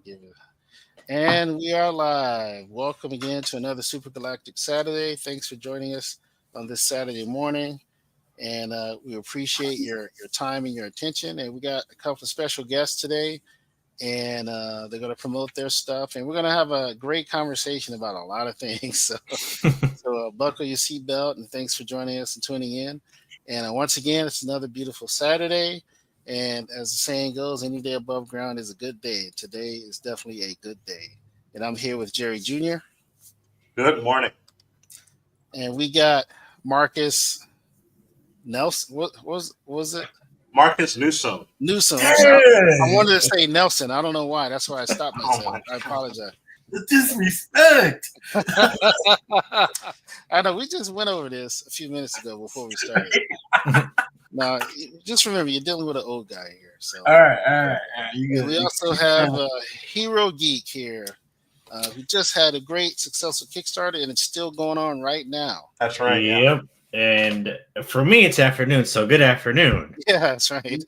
give it. And we are live. Welcome again to another Super Galactic Saturday. Thanks for joining us on this Saturday morning. And we appreciate your time and your attention. And we got a couple of special guests today, and they're going to promote their stuff. And we're going to have a great conversation about a lot of things. So buckle your seatbelt, and thanks for joining us and tuning in. And once again, it's another beautiful Saturday. And as the saying goes, any day above ground is a good day. Today is definitely a good day. And I'm here with Jerry Jr. Good morning. And we got Marcus Nelson. What was it? Marcus Newsom. Newsom. I wanted to say Nelson. I don't know why. That's why I stopped myself. I apologize. The disrespect. I know we just went over this a few minutes ago before we started. Now, just remember, you're dealing with an old guy here. So, all right. We also have Hero Geek here, who just had a great, successful Kickstarter, and it's still going on right now. That's right. Yep. Yeah. And for me, it's afternoon, so good afternoon. Yeah, that's right.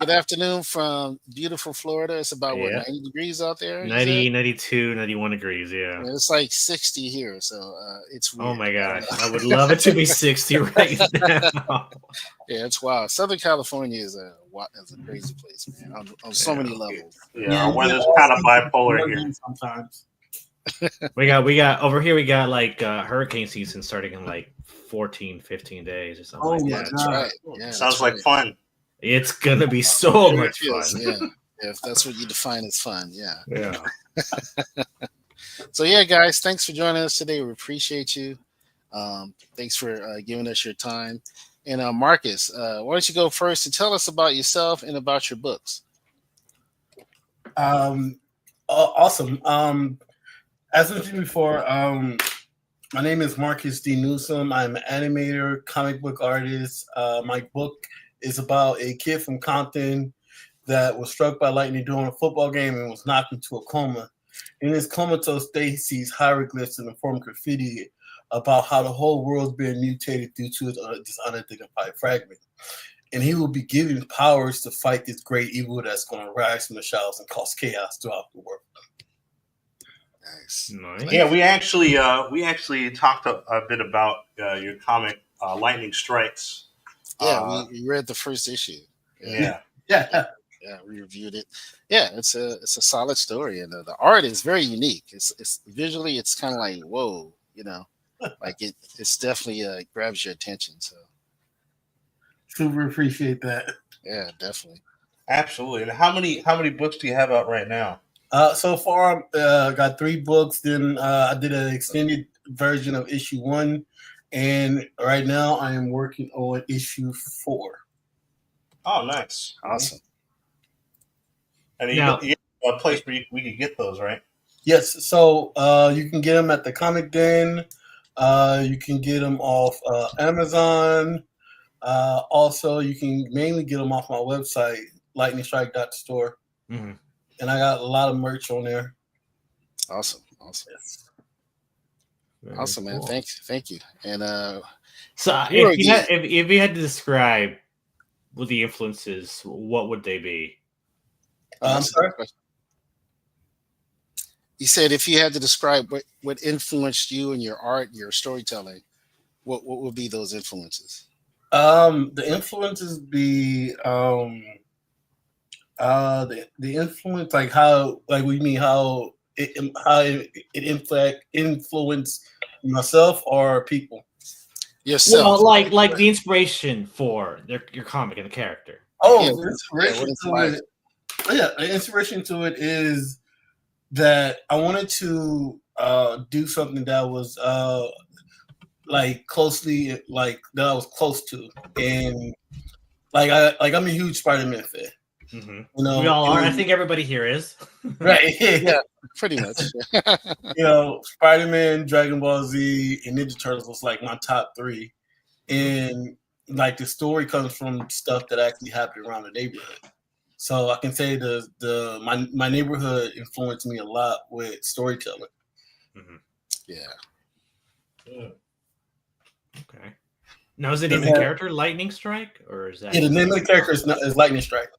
Good afternoon from beautiful Florida. It's about, 90 degrees out there? 90, 92, 91 degrees, yeah. It's like 60 here, so it's weird. Oh, my gosh. I would love it to be 60 right now. Yeah, it's wild. Southern California is a crazy place, man, on so many levels. Yeah, our weather's kind of bipolar here. Sometimes. we got over here, we got like hurricane season starting in like 14, 15 days or something like that. That's right. Yeah, Sounds like fun. It's going to be so much fun. Yeah, if that's what you define as fun, yeah. Yeah. So, yeah, guys, thanks for joining us today. We appreciate you. Thanks for giving us your time. And Marcus, why don't you go first and tell us about yourself and about your books? Awesome. As mentioned before, my name is Marcus D. Newsom. I'm an animator, comic book artist. My book is about a kid from Compton that was struck by lightning during a football game and was knocked into a coma. In his comatose state, he sees hieroglyphs in the form of graffiti about how the whole world's being mutated due to this unidentified fragment. And he will be given powers to fight this great evil that's going to rise from the shadows and cause chaos throughout the world. Nice. Yeah, we actually talked a bit about your comic, Lightning Strikes. Yeah, we read the first issue. Yeah. Yeah, we reviewed it. Yeah, it's a solid story, and the art is very unique. It's visually, it's kind of like whoa, like it's definitely grabs your attention. So super appreciate that. Yeah, definitely. Absolutely. And how many books do you have out right now? So far, I got 3 books. Then I did an extended version of issue 1, and right now I am working on issue 4. Oh, nice, Awesome. And you have a place where we can get those, right? Yes. So you can get them at the Comic Den. You can get them off Amazon. Also, you can mainly get them off my website, lightningstrike.store. Mm-hmm. And I got a lot of merch on there. Awesome. Yes. Awesome, man. Cool. Thank you. And so if you had to describe what the influences, what would they be? I'm sorry? You said if you had to describe what influenced you in your art, your storytelling, what would be those influences? The influences be the influence, like how, like we mean how it influenced myself or people. Yourself. Well, like the inspiration for your comic and the character. Oh, Yeah, the inspiration to it is that I wanted to do something that was like closely, like that I was close to, and I'm a huge Spider-Man fan. Mm-hmm. We all are. I think everybody here is. Right? Yeah, pretty much. Spider-Man, Dragon Ball Z, and Ninja Turtles was like my top 3, and like the story comes from stuff that actually happened around the neighborhood. So I can say my neighborhood influenced me a lot with storytelling. Mm-hmm. Yeah. Okay. Now, is it even the character Lightning Strike, or is that? Yeah, the name of the character is Lightning Strike.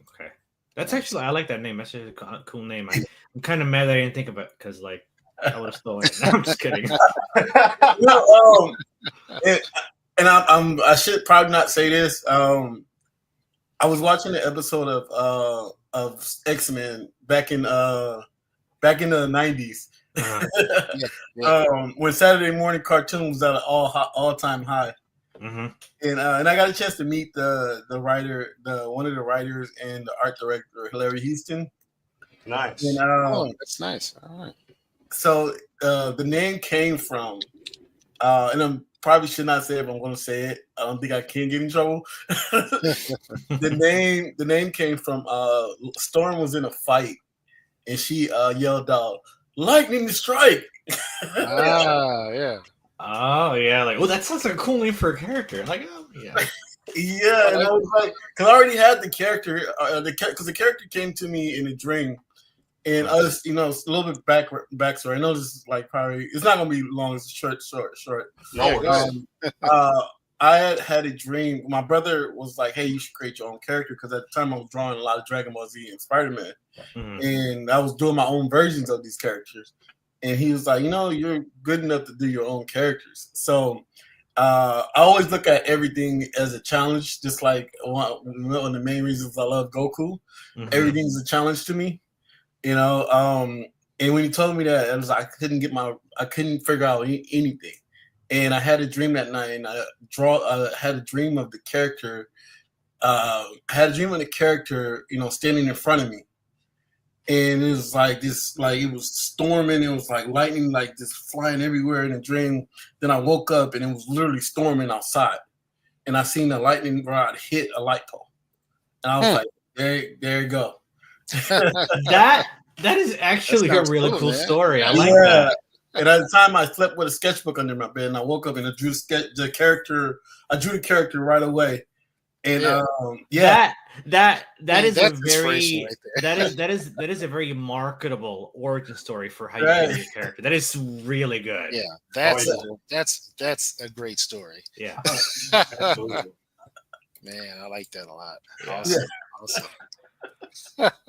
Okay. That's actually, I like that name. That's just a cool name. I'm kind of mad that I didn't think of it because, like, I would have stolen it. No, I'm just kidding. And, I should probably not say this. I was watching an episode of X-Men back in the 90s. When Saturday morning cartoon was at an all-time high. Mm-hmm. And I got a chance to meet the writer, one of the writers and the art director, Hilary Houston. Nice. And, that's nice. All right. So the name came from, and I probably should not say it, but I'm going to say it. I don't think I can get in trouble. The name came from Storm was in a fight, and she yelled out, "Lightning strike!" Yeah. Oh yeah, like, well, that sounds like a cool name for a character. Like, oh yeah, yeah. And I was like, because I already had the character, because the character came to me in a dream, and us, a little bit backstory. I know this is like probably it's not gonna be long. It's short. No, I had a dream. My brother was like, "Hey, you should create your own character," because at the time I was drawing a lot of Dragon Ball Z and Spider-Man, and I was doing my own versions of these characters. And he was like, "You're good enough to do your own characters." So I always look at everything as a challenge, just like one of the main reasons I love Goku. Everything's a challenge to me, And when he told me that, it was like I couldn't figure out anything. And I had a dream that night, and I had a dream of the character. Standing in front of me. And it was like this, like it was storming. It was like lightning, like just flying everywhere in a dream. Then I woke up and it was literally storming outside, and I seen the lightning rod hit a light pole, and I was like, "There you go." that is actually a really cool story. I like that. And at the time, I slept with a sketchbook under my bed, and I woke up and I drew the character. I drew the character right away. And that is that's a very right that is a very marketable origin story for how you create your character. That is really good. Yeah, that's a great story. Yeah, absolutely. Man, I like that a lot. Yeah. Awesome.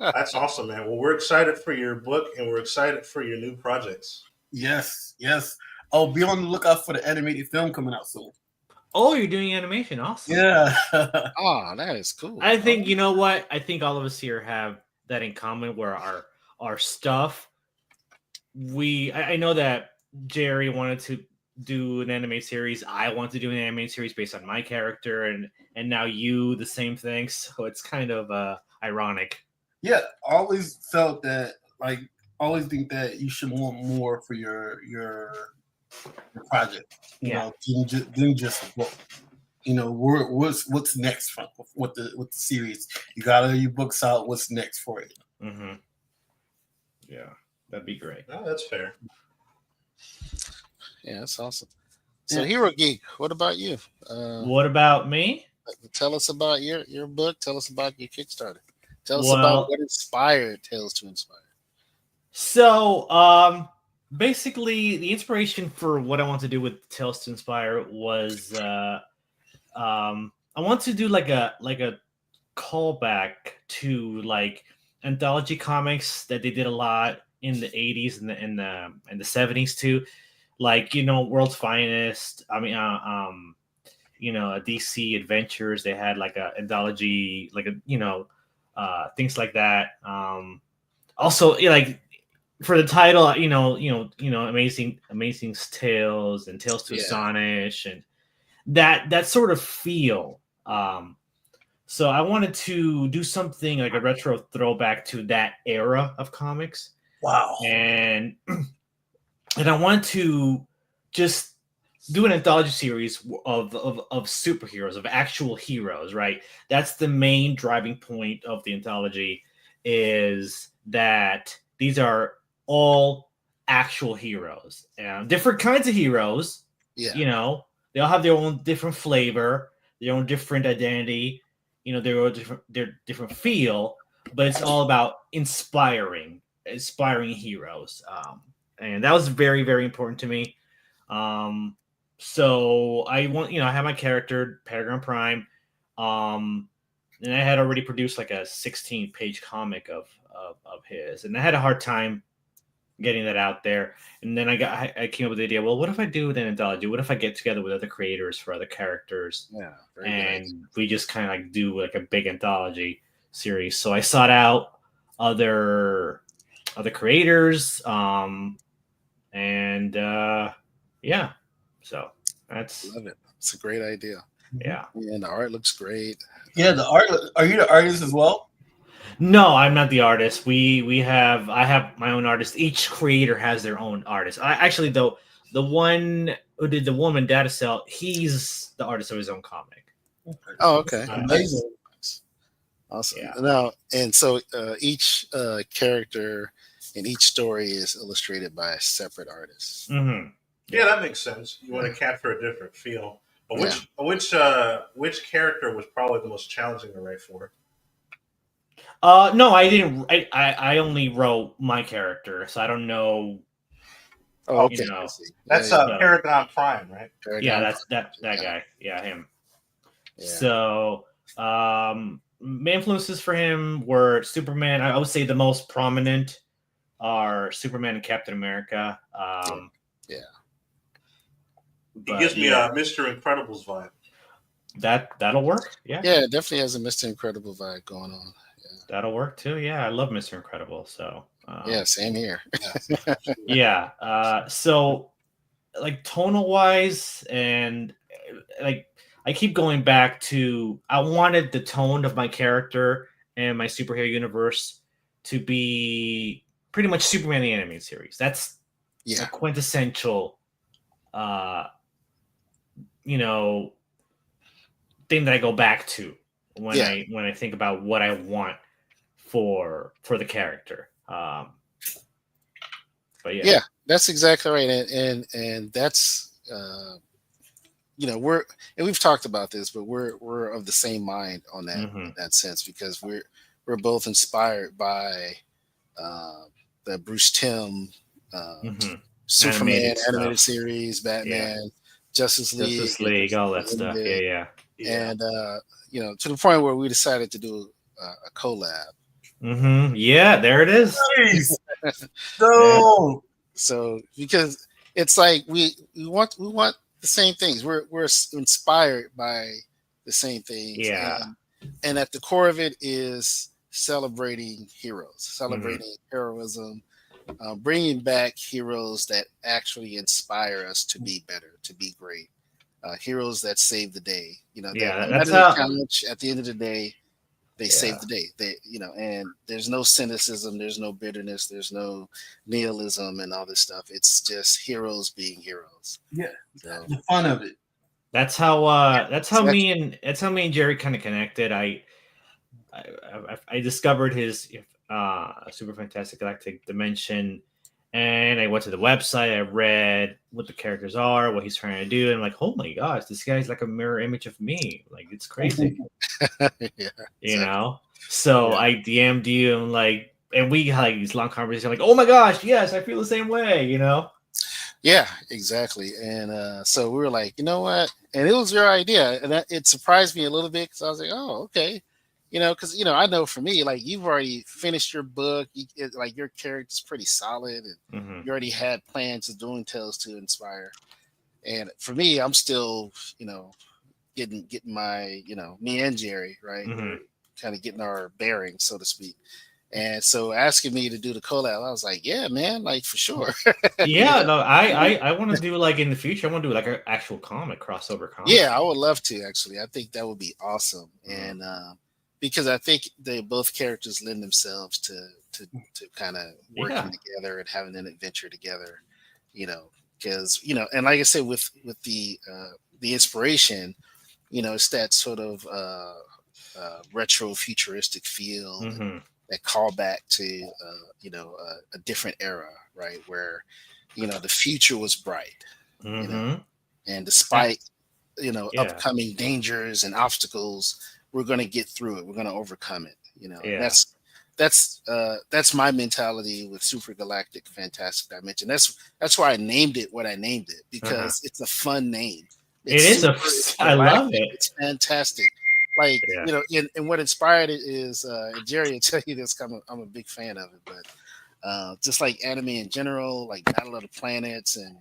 That's awesome, man. Well, we're excited for your book, and we're excited for your new projects. Yes. I'll be on the lookout for the animated film coming out soon. Oh, you're doing animation. Awesome. Yeah. Oh, that is cool. I think, you know what? I think all of us here have that in common where our stuff, I know that Jerry wanted to do an anime series. I want to do an anime series based on my character, and now you the same thing. So it's kind of ironic. Yeah, always felt that, like, always think that you should want more for your project. You know, than just a book. What's next with the series? You got all your books out. What's next for it? Mm-hmm. Yeah, that'd be great. Oh, that's fair. Yeah, that's awesome. So, Hero Geek, what about you? What about me? Tell us about your book. Tell us about your Kickstarter. Tell us about what inspired Tales to Inspire. So, basically, the inspiration for what I want to do with Tales to Inspire was I want to do like a callback to like anthology comics that they did a lot in the 80s and the 70s too, like World's Finest. I mean, DC Adventures. They had like a anthology, like things like that. Also, like for the title, amazing tales and Tales to Astonish and that sort of feel. So I wanted to do something like a retro throwback to that era of comics. Wow. And I want to just do an anthology series of superheroes, of actual heroes, right? That's the main driving point of the anthology, is that these are all actual heroes and different kinds of heroes. Yeah. They all have their own different flavor, their own different identity, their different feel, but it's all about inspiring heroes. And that was very, very important to me. So I want, I have my character, Paragon Prime. and I had already produced like a 16-page comic of his, and I had a hard time getting that out there. And then I came up with the idea. Well, what if I do an anthology? What if I get together with other creators for other characters, Yeah, very good idea. and we just kind of like do like a big anthology series? So I sought out other creators, and yeah, so that's Love it. It's a great idea. yeah. And the art looks great. Yeah, the art. Are you the artist as well? No, I'm not the artist. I have my own artist. Each creator has their own artist. I actually though the one who did the Woman Data Cell, he's the artist of his own comic. Oh, okay. Amazing. Awesome. Yeah. Now, and so each character in each story is illustrated by a separate artist. Mm-hmm. Yeah, that makes sense. You want to capture a different feel. But which character was probably the most challenging to write for? No, I didn't. I only wrote my character, so I don't know. Oh, okay. You know, I see. That's yeah, Paragon Prime, right? Yeah, Paragon. that guy. Yeah, him. Yeah. So, main influences for him were Superman. I would say the most prominent are Superman and Captain America. Yeah. He gives me a Mr. Incredibles vibe. That'll work. Yeah. Yeah, it definitely has a Mr. Incredible vibe going on. That'll work too. Yeah, I love Mr. Incredible. So Yeah, same here. yeah. So like tonal wise, and like I keep going back to I wanted the tone of my character and my superhero universe to be pretty much Superman the Animated Series. That's a quintessential thing that I go back to when I think about what I want for the character. But yeah, that's exactly right, and that's we've talked about this, but we're of the same mind on that in that sense, because we're both inspired by the Bruce Timm Superman animated series, Batman, Justice League, all that stuff. Yeah. And to the point where we decided to do a collab. Yeah, there it is. Nice. No. So because it's like we want the same things. We're inspired by the same things. Yeah. And at the core of it is celebrating heroes, celebrating heroism, bringing back heroes that actually inspire us to be better, to be great. Heroes that save the day. That's how. Challenge, at the end of the day, they save the day. And there's no cynicism, there's no bitterness, there's no nihilism and all this stuff. It's just heroes being heroes. Yeah, the fun of it. That's how me and Jerry kind of connected. I discovered his Super Fantastic Galactic Dimension, and I went to the website. I read what the characters are, what he's trying to do, and I'm like, oh my gosh, this guy's like a mirror image of me. Like, it's crazy. So I DM'd you and we had like these long conversations. Like, oh my gosh, yes, I feel the same way. Yeah, exactly. And so we were like, you know what? And it was your idea, and it surprised me a little bit, because I was like, oh, okay. Because I know for me, like, you've already finished your book, your character's pretty solid, and you already had plans of doing Tales to Inspire. And for me, I'm still, getting my, me and Jerry, right, kind of getting our bearings, so to speak. And so asking me to do the collab, I was like, yeah, man, like, for sure. Yeah, no, I want to do, like, in the future, I want to do like an actual crossover comic. Yeah, I would love to, actually. I think that would be awesome. And because I think both characters lend themselves to kind of working together and having an adventure together, because and like I said, with the inspiration, it's that sort of retro futuristic feel that call back to a different era, right, where the future was bright, and despite upcoming dangers and obstacles, we're going to get through it. We're going to overcome it. That's my mentality with Super Galactic Fantastic Dimension. That's why I named it what I named it, because it's a fun name. I love it. It's fantastic. like Yeah. and what inspired it is and Jerry will tell you this. I'm a big fan of it, but just like anime in general, like Battle of the Planets, and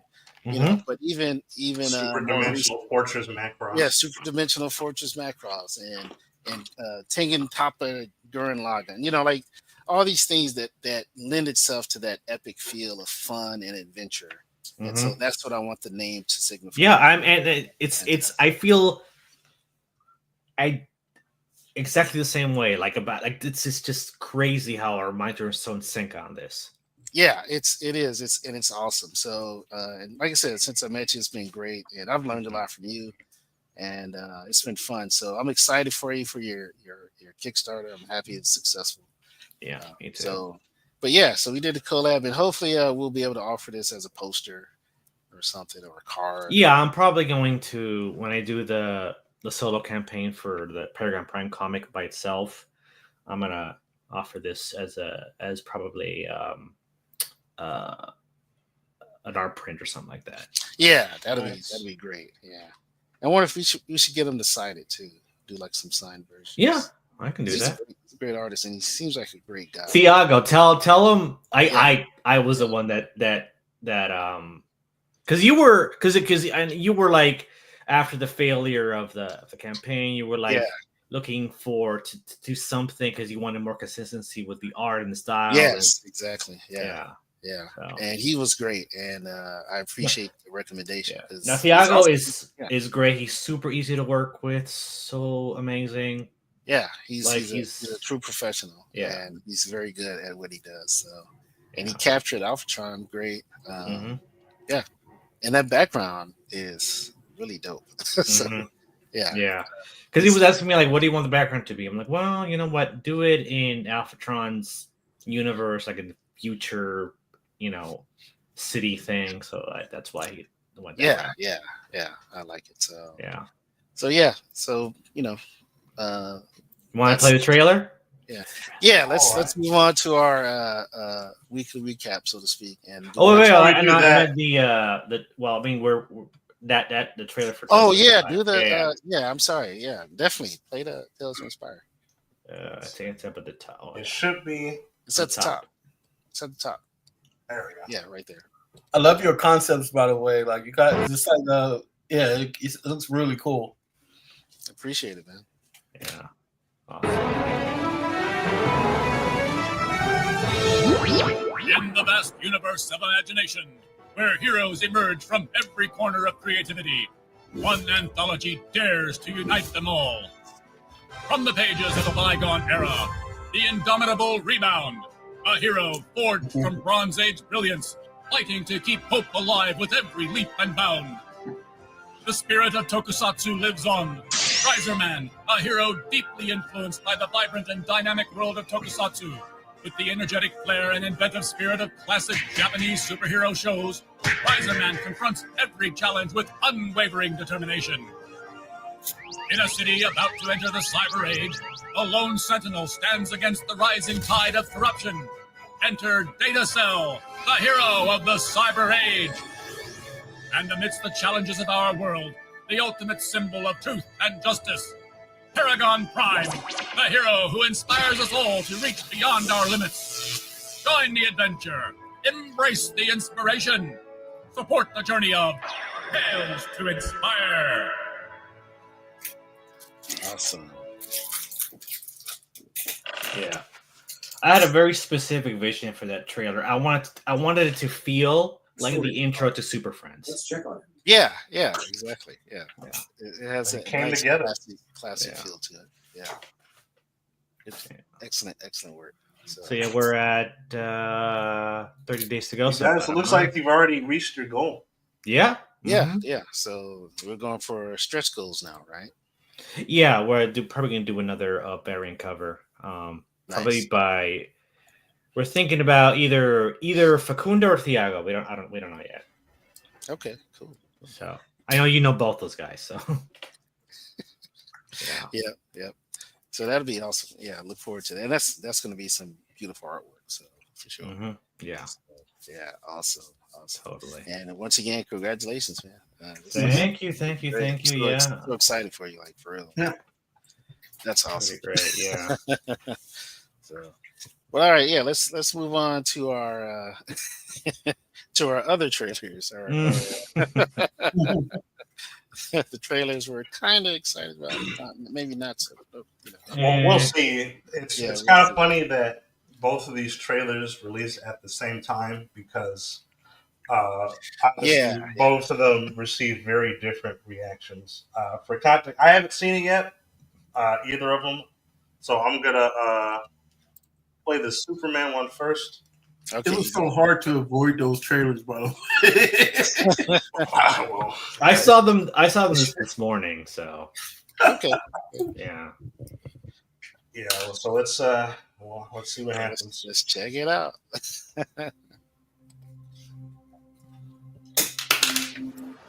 but even Super more recent, Dimensional Fortress Macross. yeah, Super Dimensional Fortress Macross and Tengen Toppa Gurren Lagann. Like all these things that lend itself to that epic feel of fun and adventure. And so that's what I want the name to signify. Yeah, and it's I feel exactly the same way. Like it's just crazy how our minds are so in sync on this. Yeah, it is. It's awesome. So and like I said, since I met you, it's been great, and I've learned a lot from you, and it's been fun. So I'm excited for you for your Kickstarter. I'm happy it's successful. Yeah, me too. So, but yeah, so we did the collab, and hopefully we'll be able to offer this as a poster or something or a card. Yeah, I'm probably going to, when I do the solo campaign for the Paragon Prime comic by itself, I'm gonna offer this as probably an art print or something like that. Yeah, that'd be great. Yeah, I wonder if we should get him to sign it too. Do like some signed versions. Yeah, I can do He's that. He's a great artist, and he seems like a great guy. Thiago, tell him I was the one that because you were like, after the failure of the campaign, you were like looking for to do something because you wanted more consistency with the art and the style. Yes, exactly. Yeah. So. And he was great, and I appreciate the recommendation. Yeah. Now Thiago is great. He's super easy to work with, so amazing. Yeah, he's a true professional. Yeah, and he's very good at what he does. So, and he captured Alphatron great. Yeah, and that background is really dope. So, yeah. Because he was asking me like, "What do you want the background to be?" I'm like, "Well, you know what? Do it in Alphatron's universe, like in the future, city thing." So that's why he went. Yeah. I like it. So yeah. So want to play the trailer? Yeah. Let's move on to our weekly recap, so to speak. And we're the trailer for. I'm sorry. Yeah, definitely play the Tales to Inspire. I think it's up at the top. It should be. It's at the top. It's at the top. There we go. Yeah, right there. I love your concepts, by the way. Like you got just like it looks really cool. Appreciate it, man. Yeah. In the vast universe of imagination, where heroes emerge from every corner of creativity, one anthology dares to unite them all. From the pages of a bygone era, the indomitable Rebound, a hero forged from Bronze Age brilliance, fighting to keep hope alive with every leap and bound. The spirit of Tokusatsu lives on. Riserman, a hero deeply influenced by the vibrant and dynamic world of Tokusatsu. With the energetic flair and inventive spirit of classic Japanese superhero shows, Riserman confronts every challenge with unwavering determination. In a city about to enter the cyber age, a lone sentinel stands against the rising tide of corruption. Enter Data Cell, the hero of the cyber age. And amidst the challenges of our world, the ultimate symbol of truth and justice, Paragon Prime, the hero who inspires us all to reach beyond our limits. Join the adventure, embrace the inspiration, support the journey of Tales to Inspire. Awesome. Yeah. I had a very specific vision for that trailer. I wanted it to feel like the intro to Super Friends. Let's check on it. Yeah, exactly. Yeah. It has a came nice together. classic feel to it. Yeah. It's excellent work. So yeah, we're at 30 days to go. So Guys, it looks like you've already reached your goal. Yeah. Yeah. So we're going for stretch goals now, right? Yeah, we're probably gonna do another variant cover. Probably we're thinking about either Facunda or Thiago. We don't know yet. Okay, cool. So I know you know both those guys. So yeah. So that'll be awesome. Yeah, look forward to that. And that's going to be some beautiful artwork. So for sure. Mm-hmm. Yeah. So, yeah. Awesome. Totally. And once again, congratulations, man. Thank you. So, Yeah. so excited for you, like for real. Yeah. That's That'd awesome. be great. Yeah. So, well, all right, yeah. Let's move on to our to our other trailers. The trailers we're kind of excited about, maybe not so. But, Well, we'll see. It's Yeah, it's we'll kind of see. funny that both of these trailers released at the same time because Yeah, obviously both of them received very different reactions. For context, I haven't seen it yet, either of them, so I'm gonna play the Superman one first. It okay. was so hard to avoid those trailers, bro. Well, I saw them. I saw them this morning. So Okay. yeah. yeah. So let's see what happens. Let's check it out.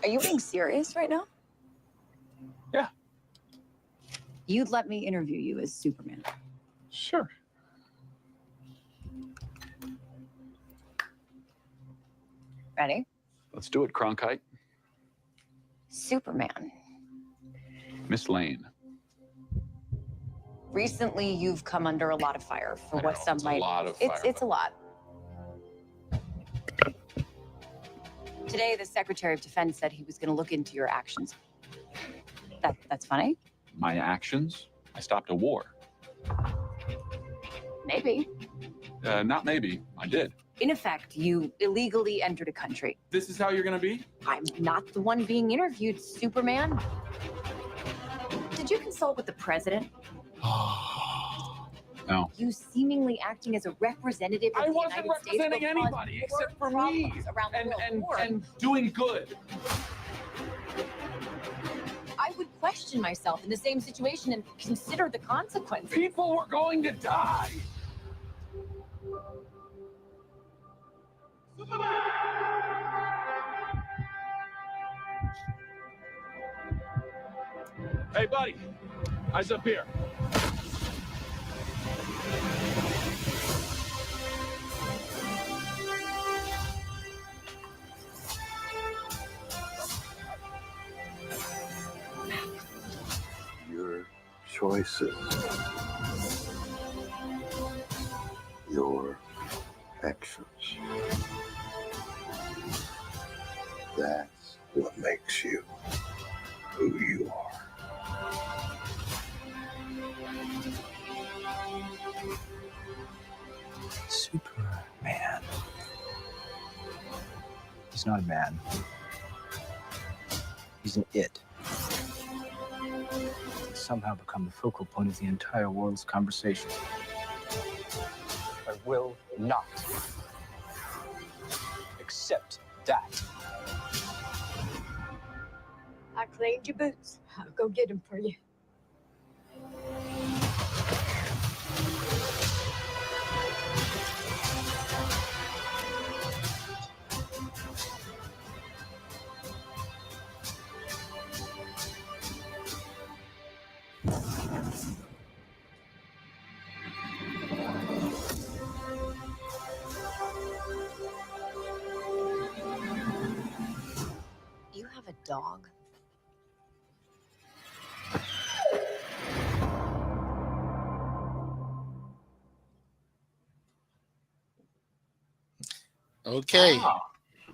Are you being serious right now? Yeah. You'd let me interview you as Superman. Sure. Ready? Let's do it, Cronkite. Superman. Miss Lane. Recently, you've come under a lot of fire for I what know, some it's might. a lot of It's fire, a lot. Today, the Secretary of Defense said he was going to look into your actions. That's funny. My actions? I stopped a war. Maybe. Not maybe. I did. In effect, you illegally entered a country. This is how you're gonna be? I'm not the one being interviewed, Superman. Did you consult with the president? No. You seemingly acting as a representative of I the wasn't United States representing will cause anybody more except for me. problems around the world. And doing good. I would question myself in the same situation and consider the consequences. People were going to die. Hey, buddy. Eyes up here. Your choices, your actions. That's what makes you who you are. Superman. He's not a man. He's an it. He's somehow become the focal point of the entire world's conversation. I will not accept that. I cleaned your boots. I'll go get them for you. You have a dog? Okay, Wow.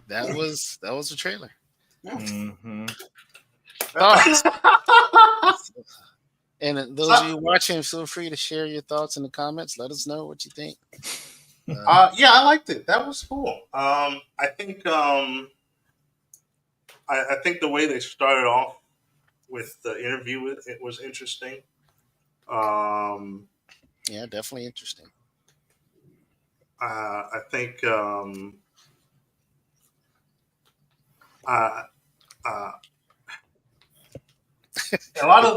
that was a trailer. Mm-hmm. And those of you watching, feel free to share your thoughts in the comments. Let us know what you think. Yeah, I liked it. That was cool. I think I think the way they started off with the interview with it was interesting. Yeah, definitely interesting. I think a lot of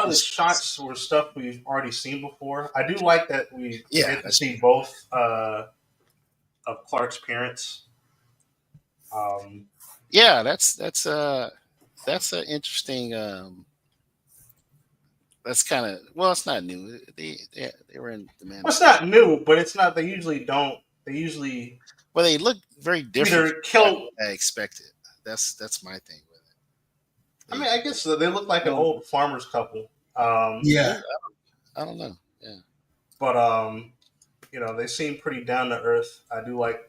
the shots were stuff we've already seen before. I do like that we get to see both of Clark's parents. Yeah, that's an interesting. That's kind of, well, it's not new. They were in the man. Well, it's not new, but it's not. They usually don't. They usually Well, they look very different. either kill. I expected. That's my thing with it. I mean, I guess they look like an old farmer's couple. Yeah. I don't know. Yeah. But they seem pretty down to earth. I do like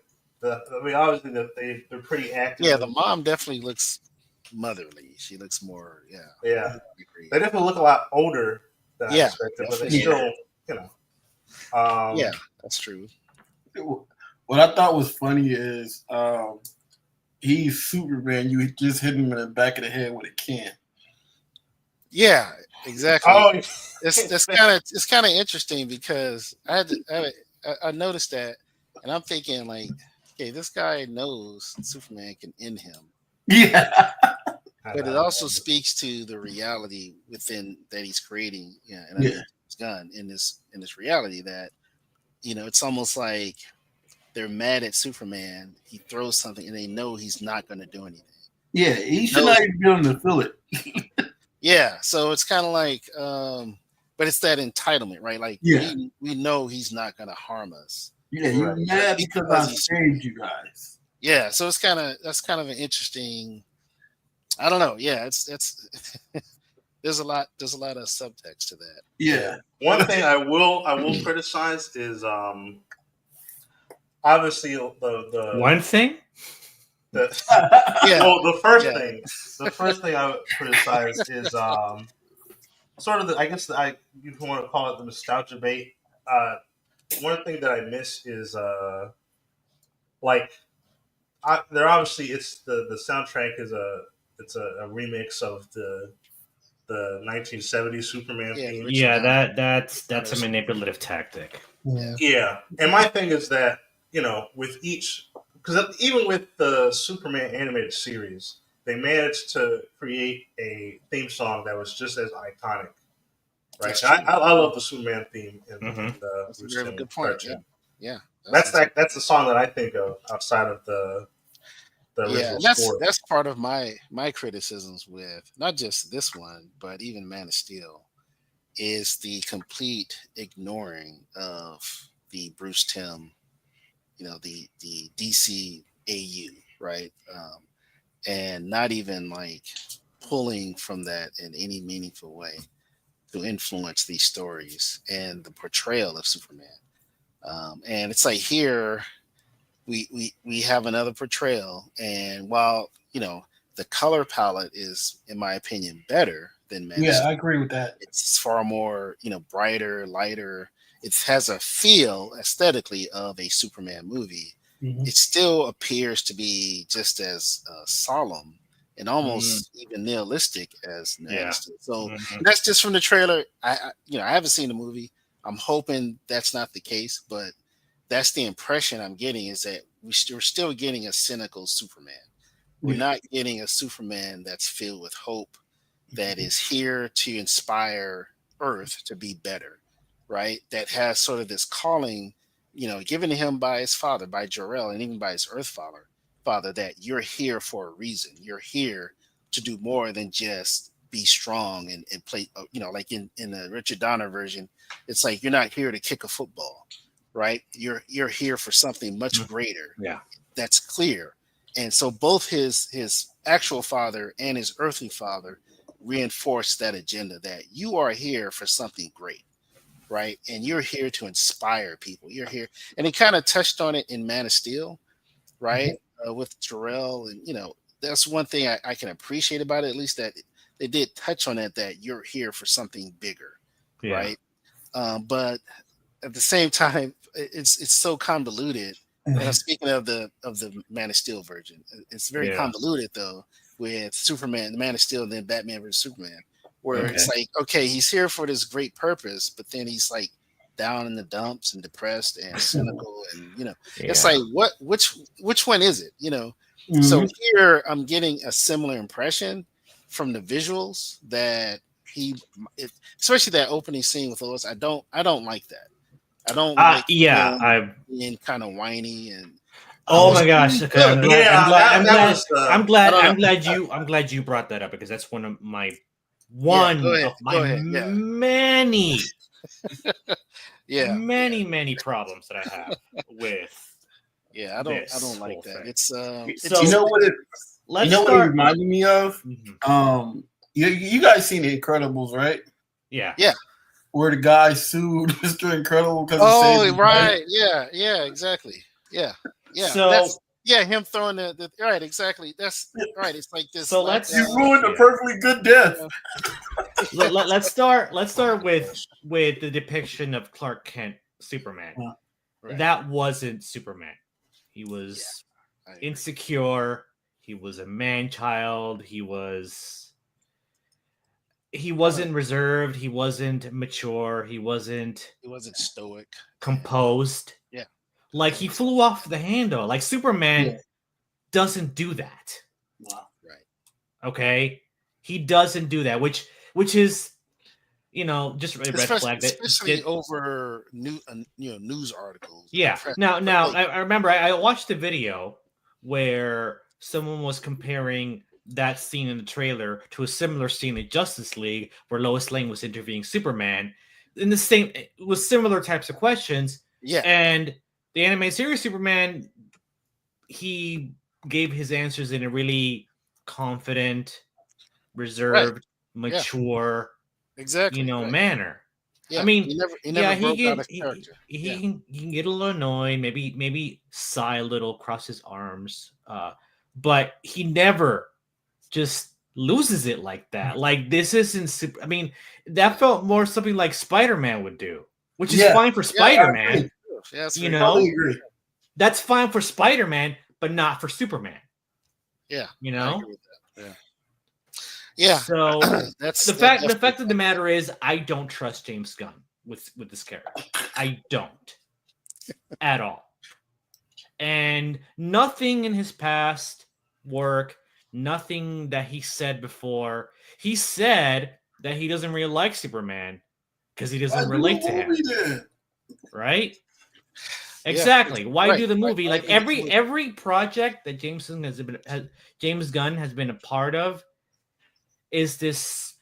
obviously that they're pretty active. Yeah, the mom definitely looks motherly. She looks more, Yeah. They definitely look a lot older than I expected, but they still, yeah, that's true. What I thought was funny is he's Superman. You just hit him in the back of the head with a can. Yeah, exactly. Oh, it's kind of interesting because I noticed that, and I'm thinking like, okay, this guy knows Superman can end him. Yeah, but it also speaks to the reality within that he's creating. Yeah, and his gun in this reality that it's almost like they're mad at Superman. He throws something, and they know he's not going to do anything. Yeah, he should not even be able to feel it. Yeah, so it's kind of like, but it's that entitlement, right? Like, we know he's not going to harm us. Yeah, you're mad because I saved you guys. Yeah, so that's kind of an interesting. I don't know. Yeah, it's there's a lot of subtext to that. Yeah. One thing I will criticize is obviously the one thing. Well, the first thing I would criticize is sort of you want to call it the nostalgia bait. One thing that I miss is there obviously it's the soundtrack is a remix of the 1970s Superman theme. Yeah, that's a manipulative tactic. Yeah, and my thing is that with each, because even with the Superman animated series, they managed to create a theme song that was just as iconic. Right, I love the Superman theme in the That's a good point. Yeah. That's the song that I think of outside of the original score. That's part of my criticisms with not just this one, but even Man of Steel, is the complete ignoring of the Bruce Timm, the DC AU, right? And not even like pulling from that in any meaningful way to influence these stories and the portrayal of Superman. And it's like here we have another portrayal, and while the color palette is, in my opinion, better than Man. Yeah, I agree with that. It's far more brighter, lighter. It has a feel aesthetically of a Superman movie. Mm-hmm. It still appears to be just as solemn and almost even nihilistic as Man of Steel. So that's just from the trailer. I haven't seen the movie. I'm hoping that's not the case, but that's the impression I'm getting, is that we're still getting a cynical Superman. We're not getting a Superman that's filled with hope, that is here to inspire Earth to be better, right? That has sort of this calling, given to him by his father, by Jor-El, and even by his Earth father, that you're here for a reason. You're here to do more than just be strong and play, like in the Richard Donner version, it's like you're not here to kick a football, right? You're here for something much greater. Yeah, that's clear. And so both his actual father and his earthly father reinforce that agenda, that you are here for something great, right? And you're here to inspire people. You're here, and he kind of touched on it in Man of Steel, right? With Jor-El, and that's one thing I can appreciate about it, at least that they did touch on it, that you're here for something bigger, right? But at the same time, it's so convoluted. And speaking of the Man of Steel version, it's very convoluted though, with Superman, the Man of Steel, and then Batman versus Superman, where it's like, okay, he's here for this great purpose, but then he's like down in the dumps and depressed and cynical, and it's like, which one is it? So here I'm getting a similar impression from the visuals, that especially that opening scene with Lois. I don't like that. I don't like being kind of whiny and. Oh my gosh! Okay, I'm glad you brought that up, because that's one of my many many problems that I have with. Yeah, I don't like that. It's so, what it reminded me of? You guys seen The Incredibles, right? Yeah. where the guy sued Mr. Incredible because he saved Oh, his life. right. Yeah, exactly. Yeah. So That's him throwing the right, exactly. That's right. It's like this So let's- You ruined a perfectly good death. let's start with the depiction of Clark Kent Superman. Right. That wasn't Superman. He was insecure. He was a man child. He wasn't reserved. He wasn't mature. He wasn't stoic, composed. Yeah. Like he flew off the handle. Like Superman doesn't do that. Wow. Right. Okay. He doesn't do that, which is, just a red flag. That especially over news articles. Yeah. Now, I remember I watched the video where someone was comparing that scene in the trailer to a similar scene in Justice League where Lois Lane was interviewing Superman. It was similar types of questions. Yeah. And the animated series Superman, he gave his answers in a really confident, reserved, mature, exactly manner. Yeah. I mean, he never broke out his he character. can get a little annoyed, maybe sigh a little, cross his arms, but he never just loses it like that. Like this isn't super. I mean, that felt more something like Spider-Man would do, which is fine for Spider-Man. Agree. That's fine for Spider-Man, but not for Superman. Yeah, I agree with that. Yeah. So that's the fact of the matter is, I don't trust James Gunn with this character. I don't at all. And nothing in his past work, nothing that he said before. He said that he doesn't really like Superman because he doesn't relate to him. Right? Exactly. Why do the movie? Like every project that James Gunn has been a part of is this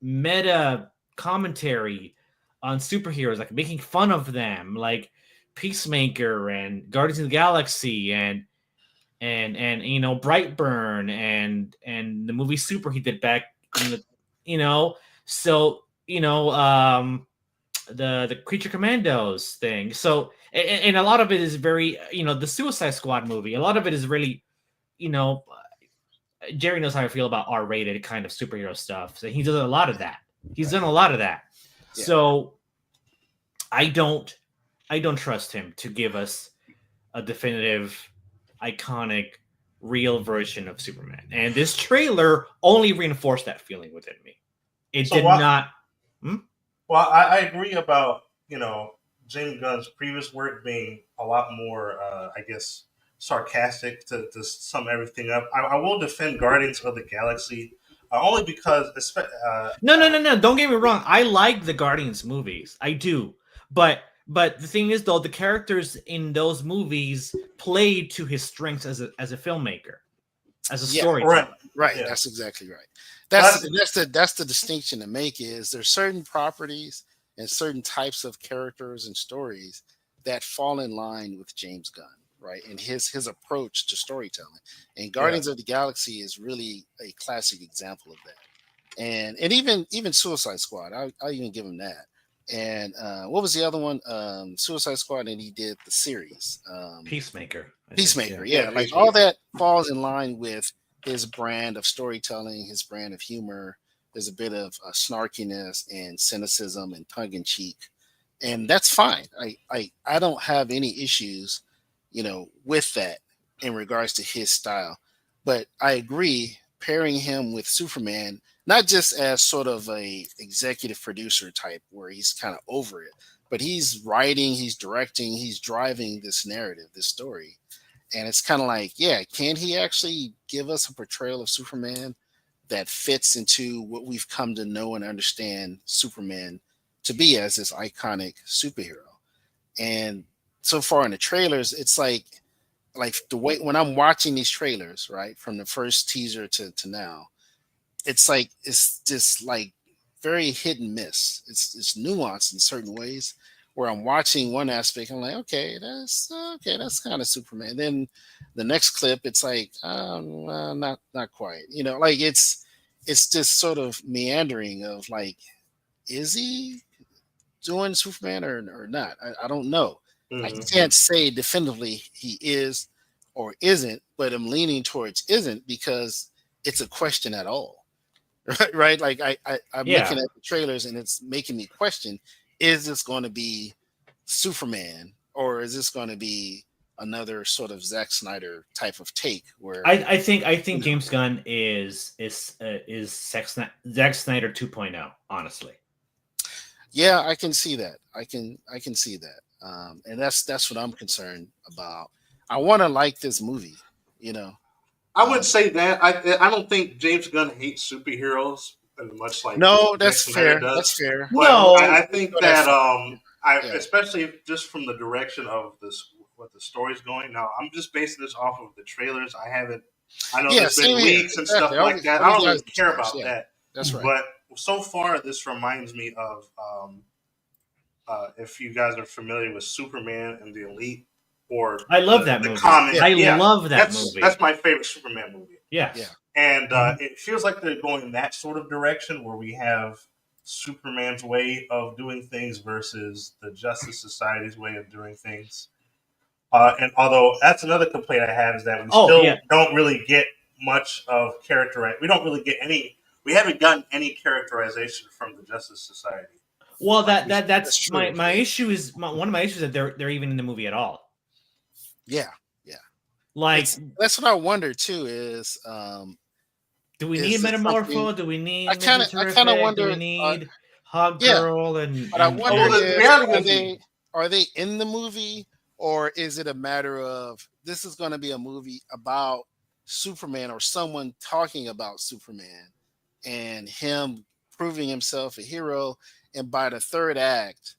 meta commentary on superheroes, like making fun of them, like Peacemaker and Guardians of the Galaxy and Brightburn and the movie Super he did back in the the Creature Commandos thing. So and a lot of it is very the Suicide Squad movie. A lot of it is really Jerry knows how I feel about R-rated kind of superhero stuff. So he does a lot of that. He's done a lot of that. Yeah. So I don't trust him to give us a definitive, iconic, real version of Superman. And this trailer only reinforced that feeling within me. It did not. Well, I agree about James Gunn's previous work being a lot more, I guess, sarcastic to sum everything up. I will defend Guardians of the Galaxy only because no, don't get me wrong, I like the Guardians movies, I do, but the thing is though, the characters in those movies played to his strengths as a filmmaker, as a storyteller. Right. Yeah. That's exactly right. That's the distinction to make. Is there's certain properties and certain types of characters and stories that fall in line with James Gunn, right? And his approach to storytelling. And Guardians of the Galaxy is really a classic example of that. And even Suicide Squad, I'll even give him that. And what was the other one? Suicide Squad, and he did the series. Peacemaker. Yeah. Like all that falls in line with his brand of storytelling, his brand of humor. There's a bit of snarkiness and cynicism and tongue in cheek, and that's fine. I don't have any issues, with that in regards to his style. But I agree, pairing him with Superman, not just as sort of a executive producer type where he's kind of over it, but he's writing, he's directing, he's driving this narrative, this story. And it's kind of like, can he actually give us a portrayal of Superman that fits into what we've come to know and understand Superman to be as this iconic superhero? And so far in the trailers, it's like the way when I'm watching these trailers, right, from the first teaser to now, it's just like very hit and miss. It's nuanced in certain ways. Where I'm watching one aspect, I'm like, that's kind of Superman. Then the next clip, it's like, not quite. Like it's just sort of meandering of like is he doing Superman or not? I don't know. I Mhm. can't say definitively he is or isn't, but I'm leaning towards isn't because it's a question at all. Right? Like I'm looking Yeah, at the trailers and it's making me question: is this going to be Superman or is this going to be another sort of Zack Snyder type of take? Where I think you know, James Gunn is Zack Snyder 2.0. Honestly, yeah, I can see that. I can see that, and that's what I'm concerned about. I want to like this movie, you know. I Um, would say that I don't think James Gunn hates superheroes as much like no, Zack that's Snyder fair. That's does, fair. but no. I We can think go that that far. I Yeah. especially just from the direction of this what the story's going. Now I'm just basing this off of the trailers. I haven't. I know Yeah. there's Same been here. leaks and Exactly. stuff like that. All I these don't really guys are care trailers. about Yeah. that, That's right. but so far this reminds me of if you guys are familiar with Superman and the Elite or I love that the movie. comic. Yeah. I Yeah, love that movie. that's my favorite Superman movie. Yeah. Yes. And Mhm. it feels like they're going in that sort of direction where we have Superman's way of doing things versus the Justice Society's way of doing things. And although that's another complaint I have is that we Oh still yeah. don't really get much of character. We don't really get any. We haven't gotten any characterization from the Justice Society. Well, Like that we, that That's that's my true. my issue is one of my issues that they're even in the movie at all. Yeah. Yeah. Like, It's that's what I wonder too. do we need Is this something Metamorpho? Do we I need kind Mr. of I kind of Terrific? Do we wonder? need Hog Yeah, Girl and but I and wonder well, and the if reality is, are they in the movie or is it a matter of this is going to be a movie about Superman or someone talking about Superman and him proving himself a hero, and by the third act,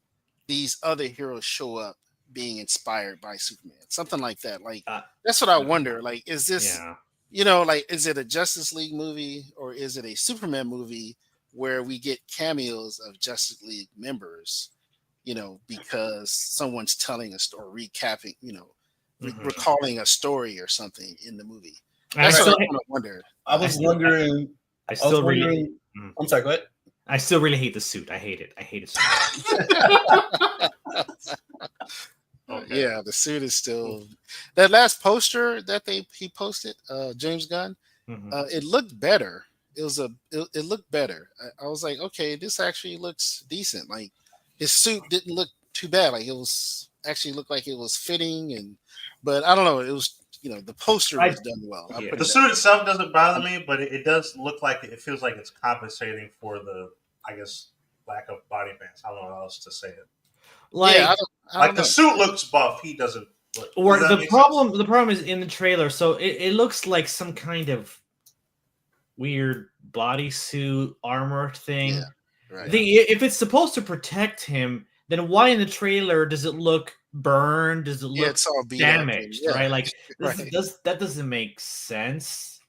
these other heroes show up being inspired by Superman, something like that. Like uh, that's what I wonder. Like, is this yeah. like is it a Justice League movie or is it a Superman movie where we get cameos of Justice League members, because someone's telling us or recapping, Mhm. recalling a story or something in the movie. I That's what I still kind of wonder. I I was still I, wondering. I I was still really wondering. mm. I'm sorry. Go ahead. I still really hate the suit. I hate it. I hate it so much. okay. Yeah, the suit is still that last poster that he posted, James Gunn. Mhm. It looked better. It looked better. I was like, okay, this actually looks decent. Like his suit didn't look too bad. Like it was actually looked like it was fitting, but I don't know. It was the poster I was done well. I'll Yeah. put The it that suit way. itself doesn't bother me, but it does look like it feels like it's compensating for the, I guess, lack of body bands. I don't know how else to say it. Yeah, Like, I Like don't the know. suit looks buff, he doesn't look. Does or that make sense? the problem is in the trailer. So it looks like some kind of weird bodysuit armor Yeah, thing. right. If it's supposed to protect him, then why in the trailer does it look burned? Does it Yeah, look it's all beat up. And damaged? yeah, Right? Like right. that doesn't make sense.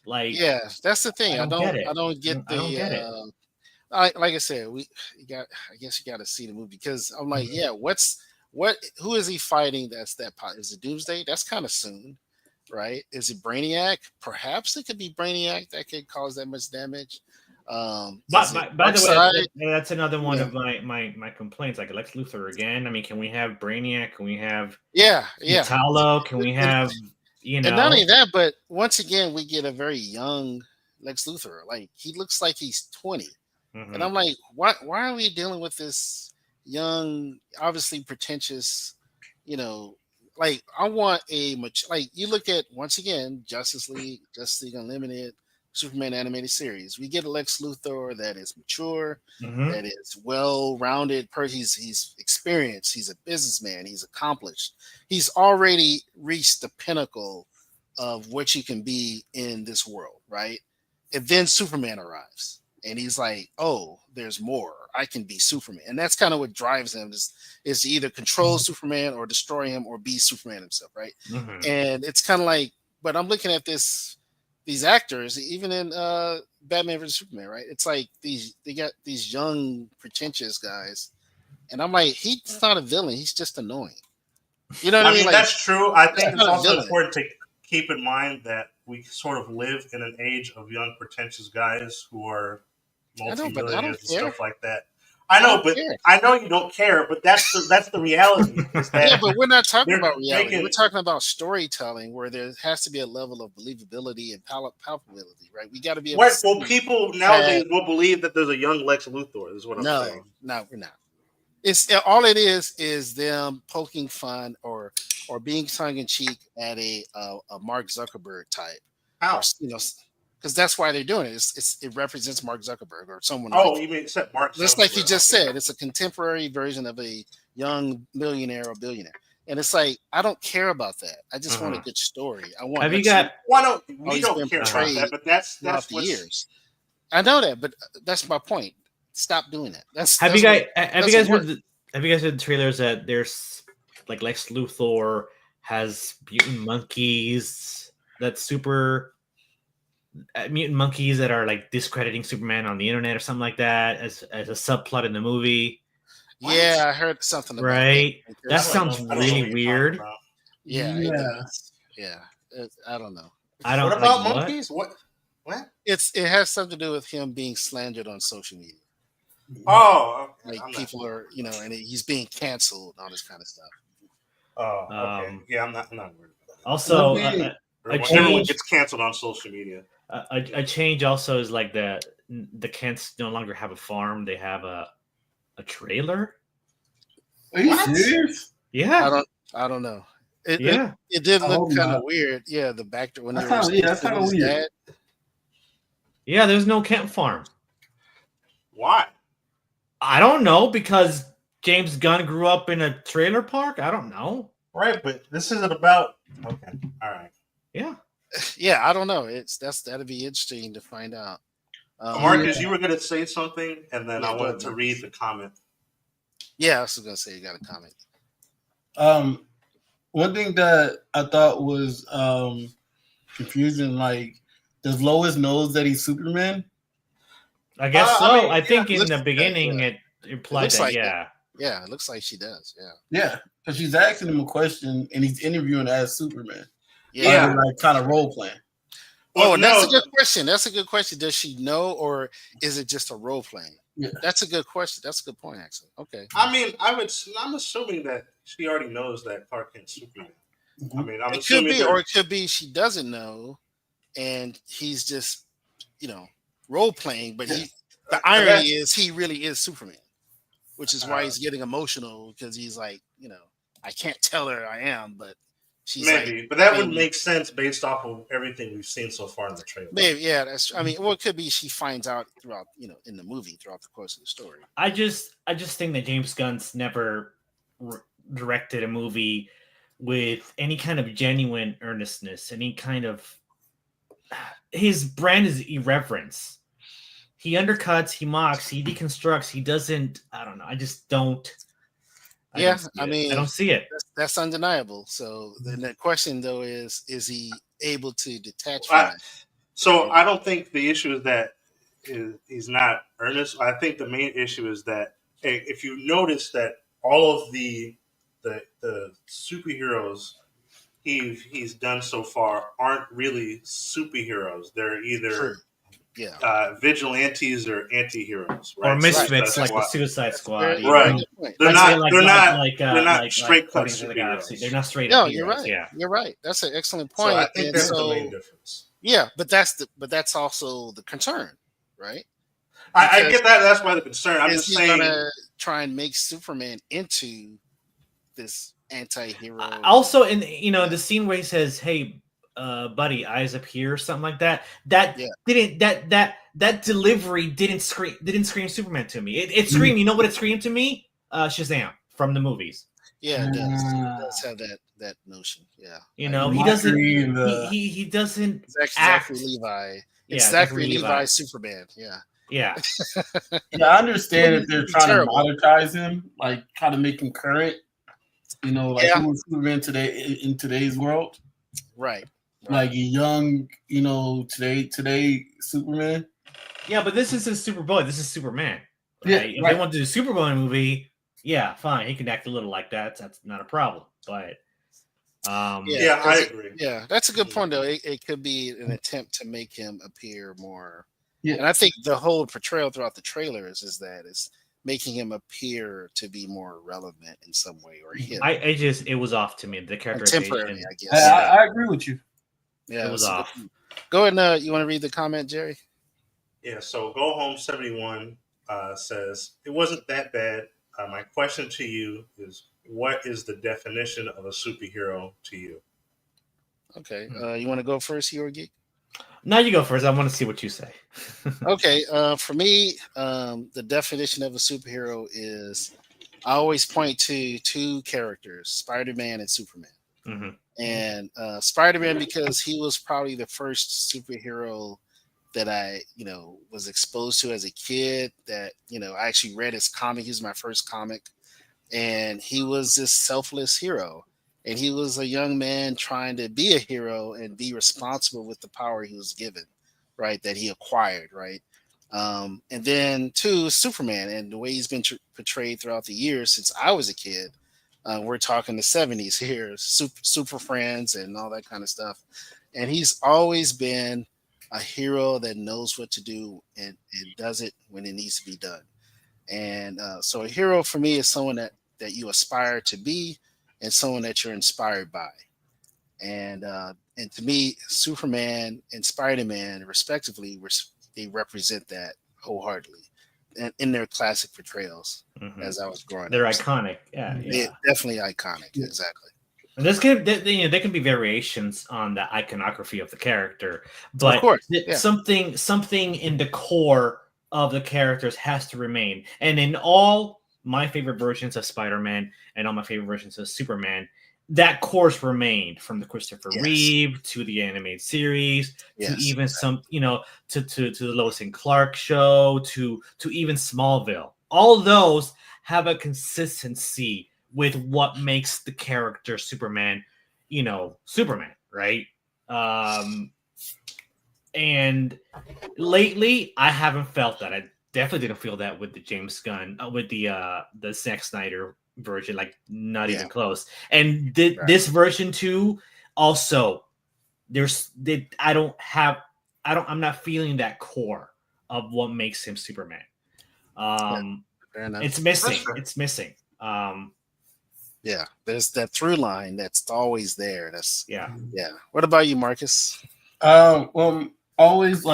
Like, Yeah, that's the I thing. I don't get don't. I it. don't get I don't the. get it. Like I said, you got. I guess you got to see the movie because I'm like, Mhm. yeah, who is he fighting? That's that pot. Is it Doomsday? That's kind of soon, right? Is it Brainiac? Perhaps it could be Brainiac that could cause that much damage. Is But it by the way, Darkseid? that's another You one know, of my complaints. Like Lex Luthor again. I mean, can we have Brainiac? Can we have yeah, yeah. Metallo? Can we And, have and not only that, but once again, we get a very young Lex Luthor. Like he looks like he's 20. And Mhm. I'm like, why are we dealing with this young, obviously pretentious, you know, like I want a much like you look at once again, Justice League Unlimited, Superman animated series. We get a Lex Luthor that is mature, Mhm. that is well rounded. He's experienced, he's a businessman, he's accomplished. He's already reached the pinnacle of what you can be in this world, right? And then Superman arrives and he's like, "Oh, there's more. I can be Superman," and that's kind of what drives him is to either control Superman or destroy him or be Superman himself, right? Mhm. And it's kind of like, but I'm looking at these actors, even in Batman vs Superman, right? It's like they got these young pretentious guys, and I'm like, he's not a villain. He's just annoying. You know what I I mean? mean, Like that's true. I that's think it's not a also villain. important to keep in mind that we sort of live in an age of young, pretentious guys who are I know, but I multi-millionaires don't and care. stuff like that. I know, don't but care. I know you don't care, but that's the reality. Is that Yeah, but we're not talking they're about reality. making We're talking about storytelling, where there has to be a level of believability and palpability, right? We got to be able to what? Well, see people that. nowadays will believe that there's a young Lex Luthor. Is what I'm saying. No, we're not. It's all it is them poking fun or being tongue in cheek at a Mark Zuckerberg type, or How? because that's why they're doing it. It represents Mark Zuckerberg or someone like Oh, you mean except Mark just like you Zuckerberg? just Okay. said. It's a contemporary version of a young millionaire or billionaire, and it's like I don't care about that. I just want a good story. I want Have you Lex got? Why don't how we he's don't been care about that? portrayed But that's throughout the what's years. I know that, but that's my point. Stop doing that. Have you guys? Have you doesn't guys work. heard? Have you guys heard the trailers that there's like Lex Luthor has mutant monkeys that super mutant monkeys that are like discrediting Superman on the internet or something like that as a subplot in the movie, Yeah, I heard something about right? that. That I don't know. sounds I don't know what really you're talking weird. about. Yeah, it Yeah. does. Yeah, I don't know. I don't What about like monkeys? What? It has something to do with him being slandered on social media. Oh, okay. Like I'm not. people are, and he's being canceled, all this kind of stuff. Oh, okay. Um, Yeah, I'm not worried about that. Also, One thing- a Everyone change. gets canceled on social media. A change also is like the Kents no longer have a farm; they have a trailer. Are you What? serious? Yeah, I don't know. It yeah. it did I look hope kind of not. weird. Yeah, the back when That's they were kinda- yeah, that's with kinda his weird. dad. Yeah, there's no Kent farm. Why? I don't know because James Gunn grew up in a trailer park. I don't know. Right, but this isn't about. Okay, all right. Yeah. Yeah, I don't know. That'd be interesting to find out. Marcus, you were going to say something, and then Yeah, I go wanted ahead, to Marcus. read the comment. Yeah, I was gonna say you got a comment. One thing that I thought was confusing, like, does Lois knows that he's Superman? I guess so. I mean, I think it in looks the like that, beginning yeah. it implied looks that, like it. yeah. Yeah, it looks like she does. Yeah. Yeah, because she's asking him a question and he's interviewing as Superman. Yeah. Or like kind of role playing. Well, and that's no. a good question. That's a good question. Does she know, or is it just a role playing? Yeah. That's a good question. That's a good point, actually. Okay. I mean, I'm assuming that she already knows that Clark Kent's Superman. I mean, I'm It could assuming be, that. or it could be she doesn't know, and he's just, role playing. But the irony is he really is Superman, which is why he's getting emotional because he's like, I can't tell her I am, but she's maybe, like, but that would make sense based off of everything we've seen so far in the trailer. Maybe, yeah. That's. I mean, well, it could be she finds out throughout, in the movie throughout the course of the story. I just think that James Gunn's never directed a movie with any kind of genuine earnestness, any kind of his brand is irreverence. He undercuts, he mocks, he deconstructs, he doesn't. I don't know. I just don't. I don't see it. That's undeniable. So then the question though is he able to detach from that? So I don't think the issue is that he's not earnest. I think the main issue is that if you notice that all of the superheroes he's done so far aren't really superheroes. They're either vigilantes or anti-heroes, right? Or misfits like the Suicide Squad. Right. They're not straight cut superheroes. They're not straight No, up you're heroes. right. Yeah. You're right. That's an excellent point. So I think that's the main difference. Yeah, but that's also the concern, right? I get that. That's why the concern. I'm just saying. Gonna try and make Superman into this anti-hero. Also, in the scene where he says, "Hey, buddy, eyes up here," or something like that. That delivery didn't scream Superman to me. It screamed. You know what it screamed to me? Shazam from the movies. Yeah, it does. It does have that notion. Yeah. He doesn't. He doesn't. Zachary Levi. It's Zachary Levi Superman. Yeah. Yeah. Yeah, I understand if they're trying to monetize him, like kind of make him current. Who is Superman today in today's world? Right. Like a young, today Superman. Yeah, but this isn't Superboy. This is Superman. Right? Yeah, if they want to do a Superboy movie, yeah, fine. He can act a little like that. That's not a problem. But I agree. Yeah, that's a good point, though. It could be an attempt to make him appear more And I think the whole portrayal throughout the trailers is that it's making him appear to be more relevant in some way, or him I just it was off to me. The contemporary, characterization, I I, guess. yeah, I agree with you. it Yeah. was So off. go ahead. And, you want to read the comment, Jerry? Yeah, so Go Home 71 says, it wasn't that bad. My question to you is, what is the definition of a superhero to you? Okay. You want to go first, Hero Geek? Now you go first. I want to see what you say. Okay. For me, the definition of a superhero is I always point to two characters, Spider-Man and Superman. hmm And Spider-Man because he was probably the first superhero that I, was exposed to as a kid. That I actually read his comic. He was my first comic, and he was this selfless hero. And he was a young man trying to be a hero and be responsible with the power he was given, right? That he acquired, right? And then two, Superman, and the way he's been portrayed throughout the years since I was a kid. We're talking the '70s here, super Friends and all that kind of stuff. And he's always been a hero that knows what to do and does it when it needs to be done. And so a hero for me is someone that you aspire to be and someone that you're inspired by. And to me, Superman and Spider-Man, respectively, they represent that wholeheartedly in their classic portrayals hmm as I was growing They're up. iconic. Yeah, They're yeah. definitely iconic. Exactly. And there can be variations on the iconography of the character, Of but course. Yeah. something in the core of the characters has to remain. And in all my favorite versions of Spider-Man and all my favorite versions of Superman, that course remained from the Christopher Yes. Reeve to the animated series to Yes. even some, to the Lois and Clark show to even Smallville. All those have a consistency with what makes the character Superman, Superman, right? And lately, I haven't felt that. I definitely didn't feel that with the James Gunn, with the Zack Snyder version, like not Yeah. even close. And Right. this version too, also, I'm not feeling that core of what makes him Superman. Fair enough. It's missing. That's fair. It's missing. Yeah. There's that through line that's always there. Yeah. What about you, Marcus? Well, always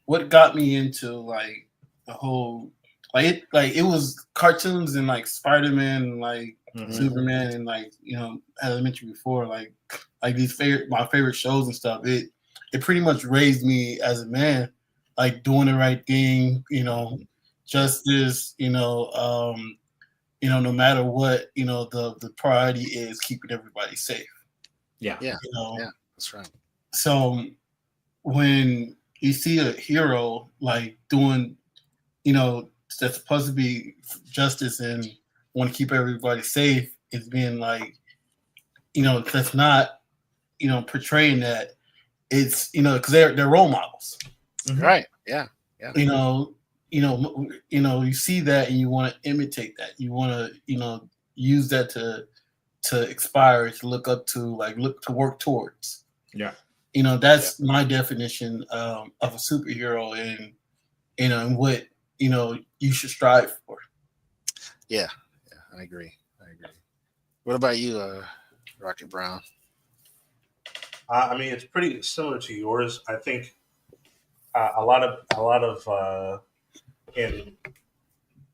what got me into like the whole it was cartoons and like Spider-Man and like Mhm. Superman and as I mentioned before like these my favorite shows and stuff. It pretty much raised me as a man, like doing the right thing, justice, no matter what, the priority is keeping everybody safe. Yeah. Yeah. Yeah. That's right. So when you see a hero like doing, that's supposed to be justice and want to keep everybody safe, is being like, that's not, portraying that it's, because they're role models. Mhm. Right. Yeah. You see that and you want to imitate that. You want to, use that to inspire, to look up to, look to work towards. Yeah. That's my definition of a superhero, and what you should strive for. Yeah. I agree. What about you, Rocket Brown? I mean, it's pretty similar to yours. I think a lot of in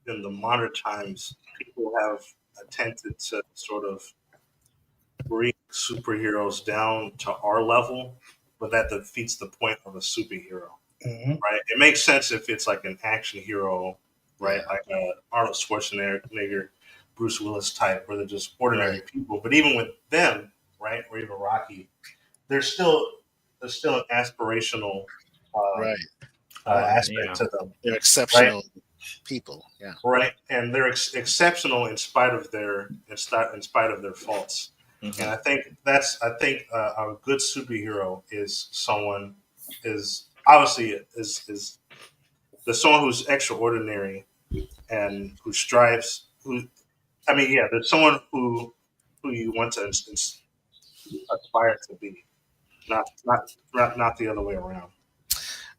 the modern times, people have attempted to sort of bring superheroes down to our level, but that defeats the point of a superhero, right? It makes sense if it's like an action hero, right? Yeah. Like Arnold Schwarzenegger, Bruce Willis type, where they're just ordinary people. But even with them, right, or even Rocky, there's still an aspirational Right. aspect to them, They're exceptional people. Yeah. right? And they're exceptional in spite of their faults. Mhm. And I think a good superhero is obviously there's someone who's extraordinary and who strives. There's someone who you want to aspire to be, not the other way around.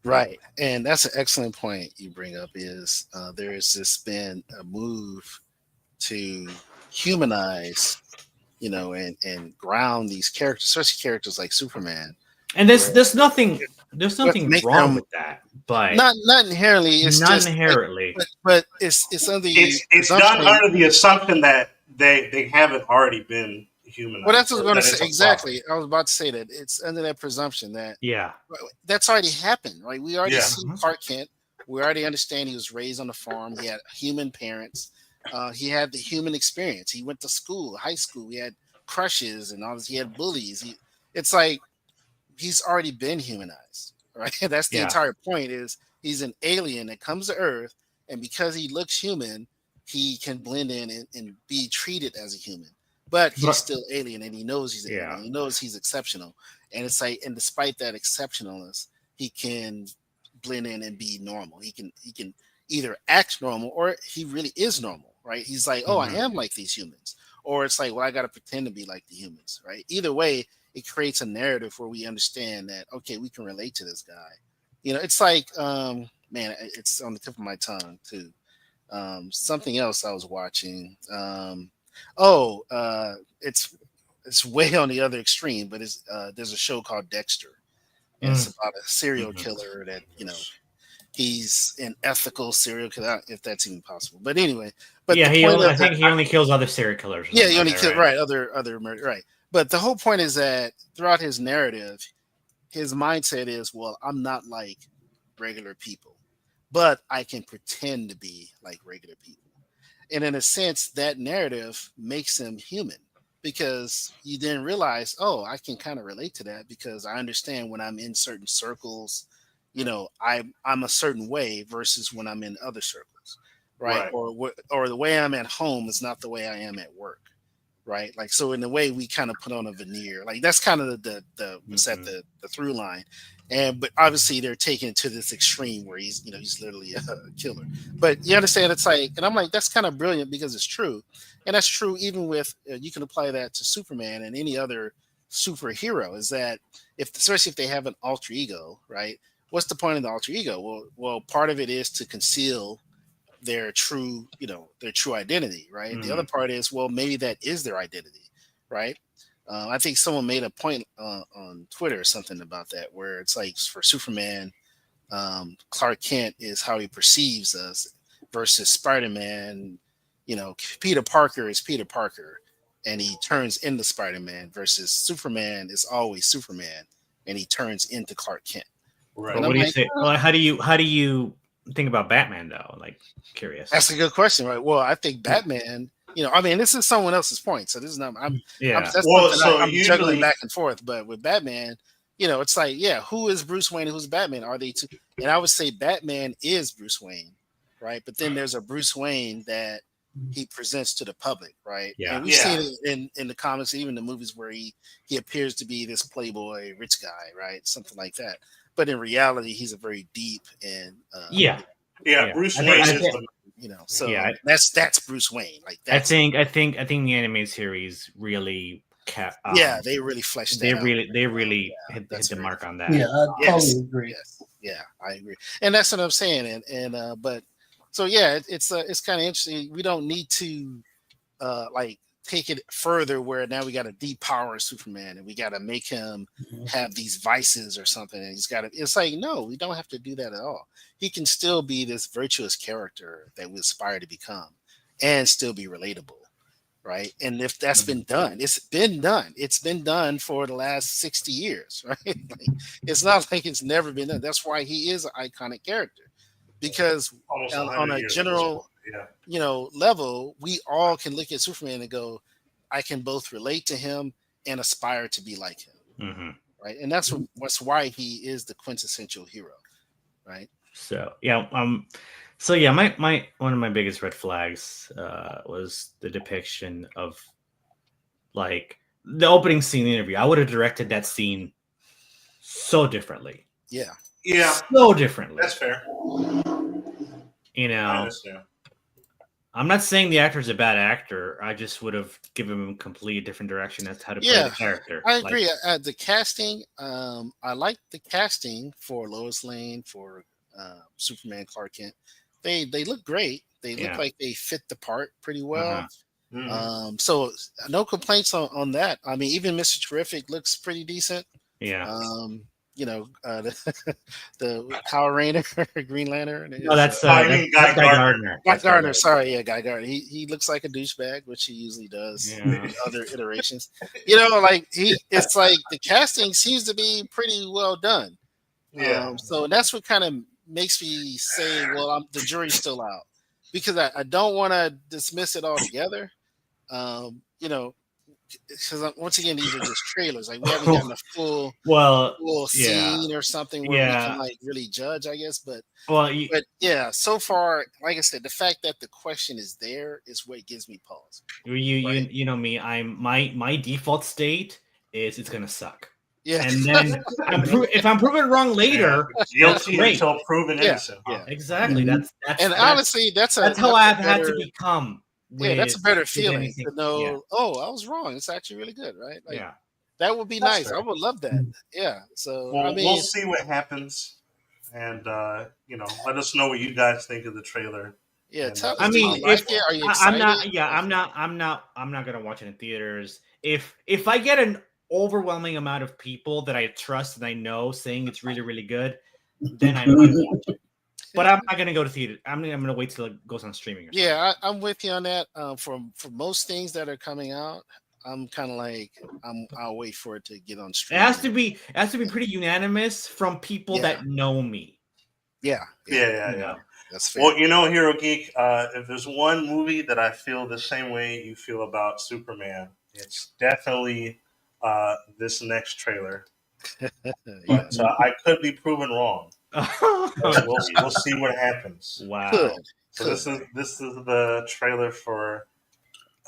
Right, and that's an excellent point you bring up. Is there has just been a move to humanize, and ground these characters, especially characters like Superman, And where there's but nothing make wrong them with that, but not inherently. It's not just like, inherently. but it's under the It's done presumption. under the assumption that they haven't already been Well, humanized, that's what I was or going to that say. it's a problem. Exactly, I was about to say that it's under that presumption that Yeah. that's already happened, right? We already Yeah. see Mhm. Clark Kent. We already understand he was raised on a farm. He had human parents. He had the human experience. He went to school, high school. He had crushes and all this. He had bullies. It's like he's already been humanized, right? That's the Yeah. entire point. Is he's an alien that comes to Earth, and because he looks human, he can blend in and be treated as a human. But he's But still alien, and he knows he's yeah. alien. He knows he's exceptional, and it's like, and despite that exceptionalness, he can blend in and be normal. He can either act normal or he really is normal, right? He's like, oh, I Mhm. am like these humans, or it's like, well, I got to pretend to be like the humans, right? Either way, it creates a narrative where we understand that, okay, we can relate to this guy. It's like, man, it's on the tip of my tongue too. Something else I was watching. Oh, it's way on the other extreme, but it's there's a show called Dexter, and it's Mm. about a serial Mhm. killer that he's an ethical serial killer, if that's even possible. But anyway, but Yeah, the point I of think he only kills other serial killers or yeah, something he like only that, killed right? right other murder, right. But the whole point is that throughout his narrative, his mindset is, well, I'm not like regular people, but I can pretend to be like regular people. And in a sense, that narrative makes him human because you then realize, oh, I can kind of relate to that because I understand when I'm in certain circles, I'm a certain way versus when I'm in other circles, right? Right. Or the way I'm at home is not the way I am at work, right? Like, so in a way we kind of put on a veneer. Like that's kind of the what's that, Mhm. the through line. And but obviously they're taking it to this extreme where he's literally a killer. But you understand, it's like, and I'm like, that's kind of brilliant because it's true. And that's true even with you can apply that to Superman and any other superhero, is that if, especially if they have an alter ego, right? What's the point of the alter ego? Well, part of it is to conceal their true identity, right? The other Mhm. part is, well, maybe that is their identity, right? I think someone made a point on Twitter or something about that, where it's like for Superman, Clark Kent is how he perceives us, versus Spider-Man. Peter Parker is Peter Parker, and he turns into Spider-Man. Versus Superman is always Superman, and he turns into Clark Kent. Right. But And what I'm do you like, say? Well, how do you think about Batman though? Like, curious. that's a good question, right? Well, I think Batman. I mean, this is someone else's point, so this is not. Yeah. That's Well, something so I'm juggling usually, back and forth. But with Batman, it's like, yeah, who is Bruce Wayne? Who's Batman? Are they two? And I would say Batman is Bruce Wayne, right? But then there's a Bruce Wayne that he presents to the public, right? And Yeah. we've seen yeah, it in the comics, even the movies, where he appears to be this playboy rich guy, right? Something like that. But in reality, he's a very deep and Yeah. yeah. Yeah. Bruce I think Wayne I is think the so yeah. that's Bruce Wayne. Like that's I think the animated series really yeah, they really fleshed that out. they really hit That's the very mark on Yeah, that. I yes, totally agree. yes, yeah, I agree, and that's what I'm saying. And but so yeah, it's kind of interesting. We don't need to like take it further where now we got to depower Superman and we got to make him Mhm. have these vices or something, and he's got to. It's like, no, we don't have to do that at all. He can still be this virtuous character that we aspire to become, and still be relatable, right? And if that's been done, it's been done. It's been done for the last 60 years, right? Like, it's not like it's never been done. That's why he is an iconic character, because almost on 100 a years at this general, point. Yeah. level, we all can look at Superman and go, I can both relate to him and aspire to be like him, Hmm. right? And that's why he is the quintessential hero, right? So yeah, so yeah, my one of my biggest red flags was the depiction of like the opening scene interview. I would have directed that scene so differently, Yeah, Yeah, so differently. that's fair. You I know, understand. I'm not saying the actor's a bad actor. I just would have given him a completely different direction as to how to play the character. I agree. The casting, I like the casting for Lois Lane, for Superman, Clark Kent. They look great. They look like they fit the part pretty well. So no complaints on that. I mean, even Mr. Terrific looks pretty decent. Yeah. The Power Ranger, Green Lantern. No, that's Guy Gardner. Guy Gardner. Sorry, yeah, Guy Gardner. He looks like a douchebag, which he usually does in other iterations. It's like the casting seems to be pretty well done. Yeah. So that's what kind of makes me say, well, the jury's still out, because I don't want to dismiss it altogether. Because once again, these are just trailers. Like, we haven't gotten a full scene or something where we can like really judge, I guess. But so far, like I said, the fact that the question is there is what gives me pause. You know me. My default state is it's gonna suck. Yeah, and then if I'm proven wrong later, guilty until proven innocent. Yeah, exactly. That's honestly, that's how I've had to become. That's a better feeling to know. Oh, I was wrong. It's actually really good, right? Like, that would be nice. Fair. I would love that. Yeah. So we'll see what happnot and let us know what you guys think of the trailer. Yeah, and, tell us. Are you excited? I'm not gonna watch it in theaters. If I get an overwhelming amount of people that I trust and I know saying it's really, really good, then I might watch it. But I'm not gonna go to theater. I'm gonna wait till it goes on streaming. I'm with you on that. For most things that are coming out, I'm kind of like I'll wait for it to get on streaming. It has to be pretty unanimous from people that know me. Yeah. That's fair. Well, Hero Geek, if there's one movie that I feel the same way you feel about Superman, it's definitely this next trailer. But I could be proven wrong. We'll see what happens. Wow. Good. So this is the trailer for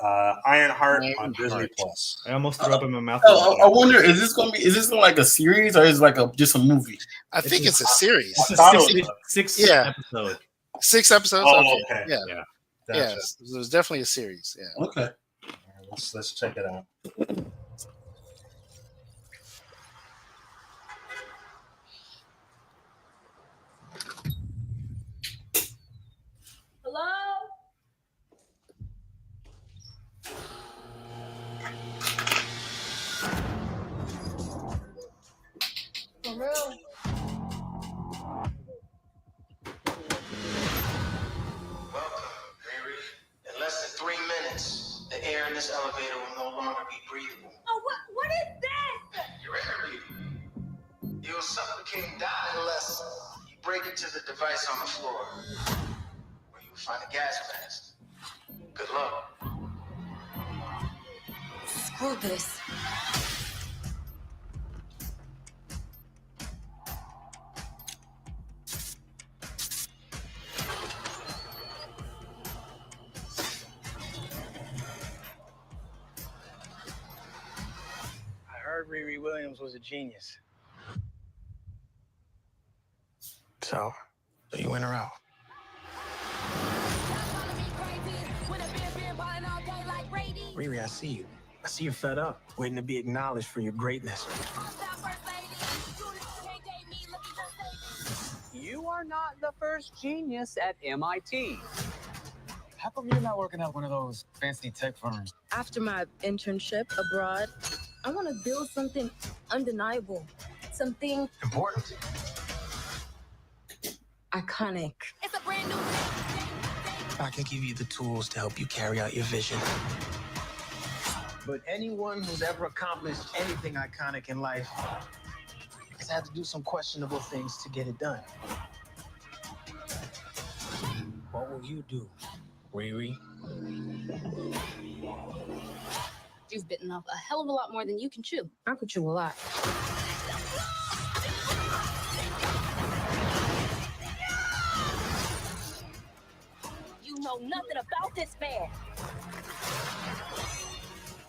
Ironheart on Disney Plus. I almost threw up in my mouth. I wonder, is this like a series or is it like just a movie? I think it's a series. Six episodes. 6 episodes. Oh, okay. Yeah. Gotcha. Yeah. It was definitely a series. Yeah. Okay. Let's check it out. Hello? For real? In less than 3 minutes, the air in this elevator will no longer be breathable. Oh, what is this? Your air breathing. You'll suffocate and die unless you break into the device on the floor, where you'll find a gas mask. Good luck. Screw this. I heard Riri Williams was a genius. So you in or out? Riri, I see you. I see you're fed up, waiting to be acknowledged for your greatness. You are not the first genius at MIT. How come you're not working at one of those fancy tech firms? After my internship abroad, I want to build something undeniable, something important, iconic. It's a brand new I can give you the tools to help you carry out your vision. But anyone who's ever accomplished anything iconic in life has had to do some questionable things to get it done. What will you do, Riri? You've bitten off a hell of a lot more than you can chew. I could chew a lot. You know nothing about this man.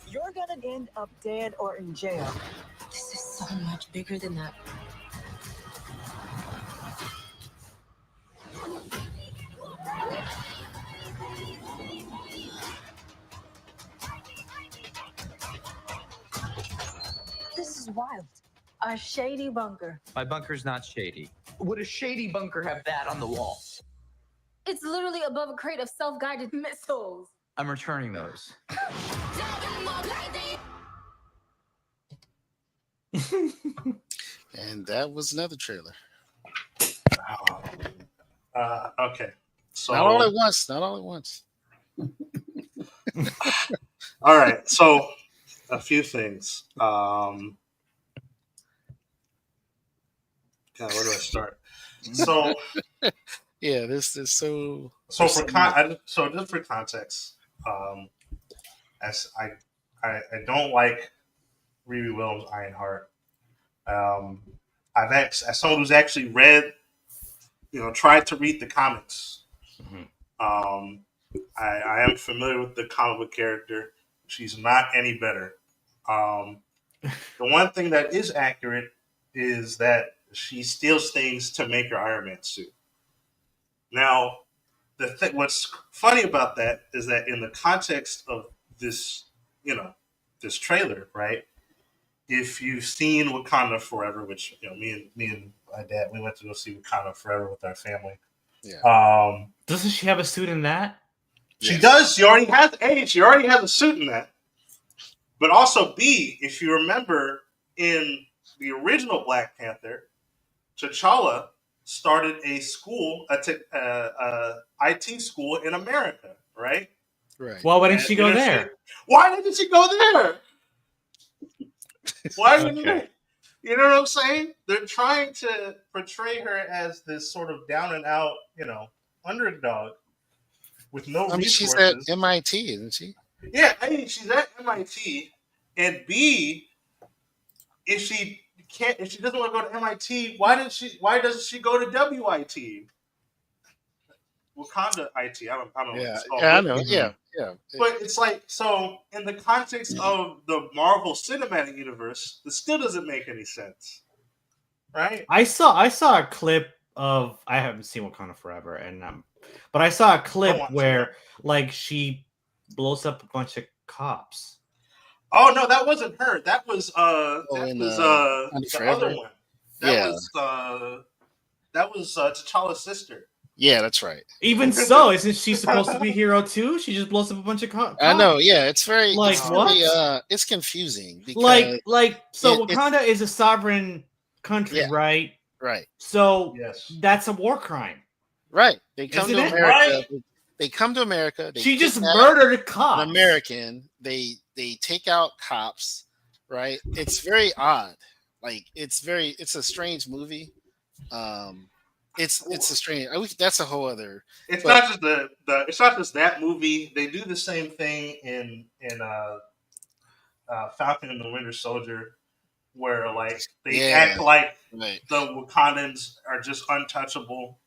You're gonna end up dead or in jail. This is so much bigger than that. is wild. A shady bunker. My bunker's not shady. Would a shady bunker have that on the wall? It's literally above a crate of self-guided missiles. I'm returning those. And that was another trailer. Okay. So Not all at once. Not all at once. all right. So a few things. God, where do I start? So yeah, this is so. So just for context, as I don't like Riri Williams Ironheart. As someone who's actually read, tried to read the comics. Mhm. I am familiar with the comic book character. She's not any better. The one thing that is accurate is that she steals things to make her Iron Man suit. Now, what's funny about that is that in the context of this, this trailer, right? If you've seen Wakanda Forever, which me and my dad, we went to go see Wakanda Forever with our family. Yeah. Doesn't she have a suit in that? She does. She already has a suit in that. But also, B, if you remember in the original Black Panther, T'Challa started a school, a IT school in America, right? Right. Well, why didn't she go there? Why didn't she go there? Why didn't they? You know what I'm saying? They're trying to portray her as this sort of down and out, underdog with no resources. She's at MIT, isn't she? Yeah, she's at MIT, and B, if she doesn't want to go to MIT, why doesn't she go to WIT? Wakanda IT. I don't know. Yeah, what I know. Yeah. But it's like, so in the context of the Marvel Cinematic Universe, this still doesn't make any sense, right? I saw a clip of, I haven't seen Wakanda Forever, but I saw a clip where like she blows up a bunch of cops. Oh no, that wasn't her. That was the other one. That was T'Challa's sister. Yeah, that's right. Even so, isn't she supposed to be a hero too? She just blows up a bunch of cops. I know. Yeah, it's very like it's confusing because Wakanda is a sovereign country, right? Right. So that's a war crime, right? They come to America. Right? They come to America. She just murdered a cop. An American. They take out cops. Right. It's very odd. Like it's a strange movie. It's a strange. That's a whole other. It's not just it's not just that movie. They do the same thing in Falcon and the Winter Soldier, where like they act like the Wakandans are just untouchable.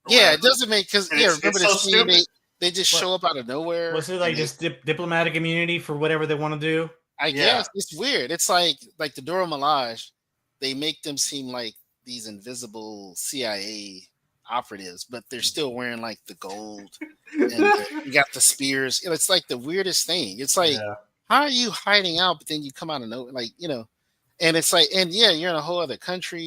Yeah, it doesn't make remember this scene, they just show up out of nowhere. Was it like just diplomatic immunity for whatever they want to do? I guess it's weird. It's like the Dora Milaje. They make them seem like these invisible CIA operatives, but they're still wearing like the gold and you got the spears. It's like the weirdest thing. It's like, how are you hiding out? But then you come out of nowhere, and it's like, and you're in a whole other country.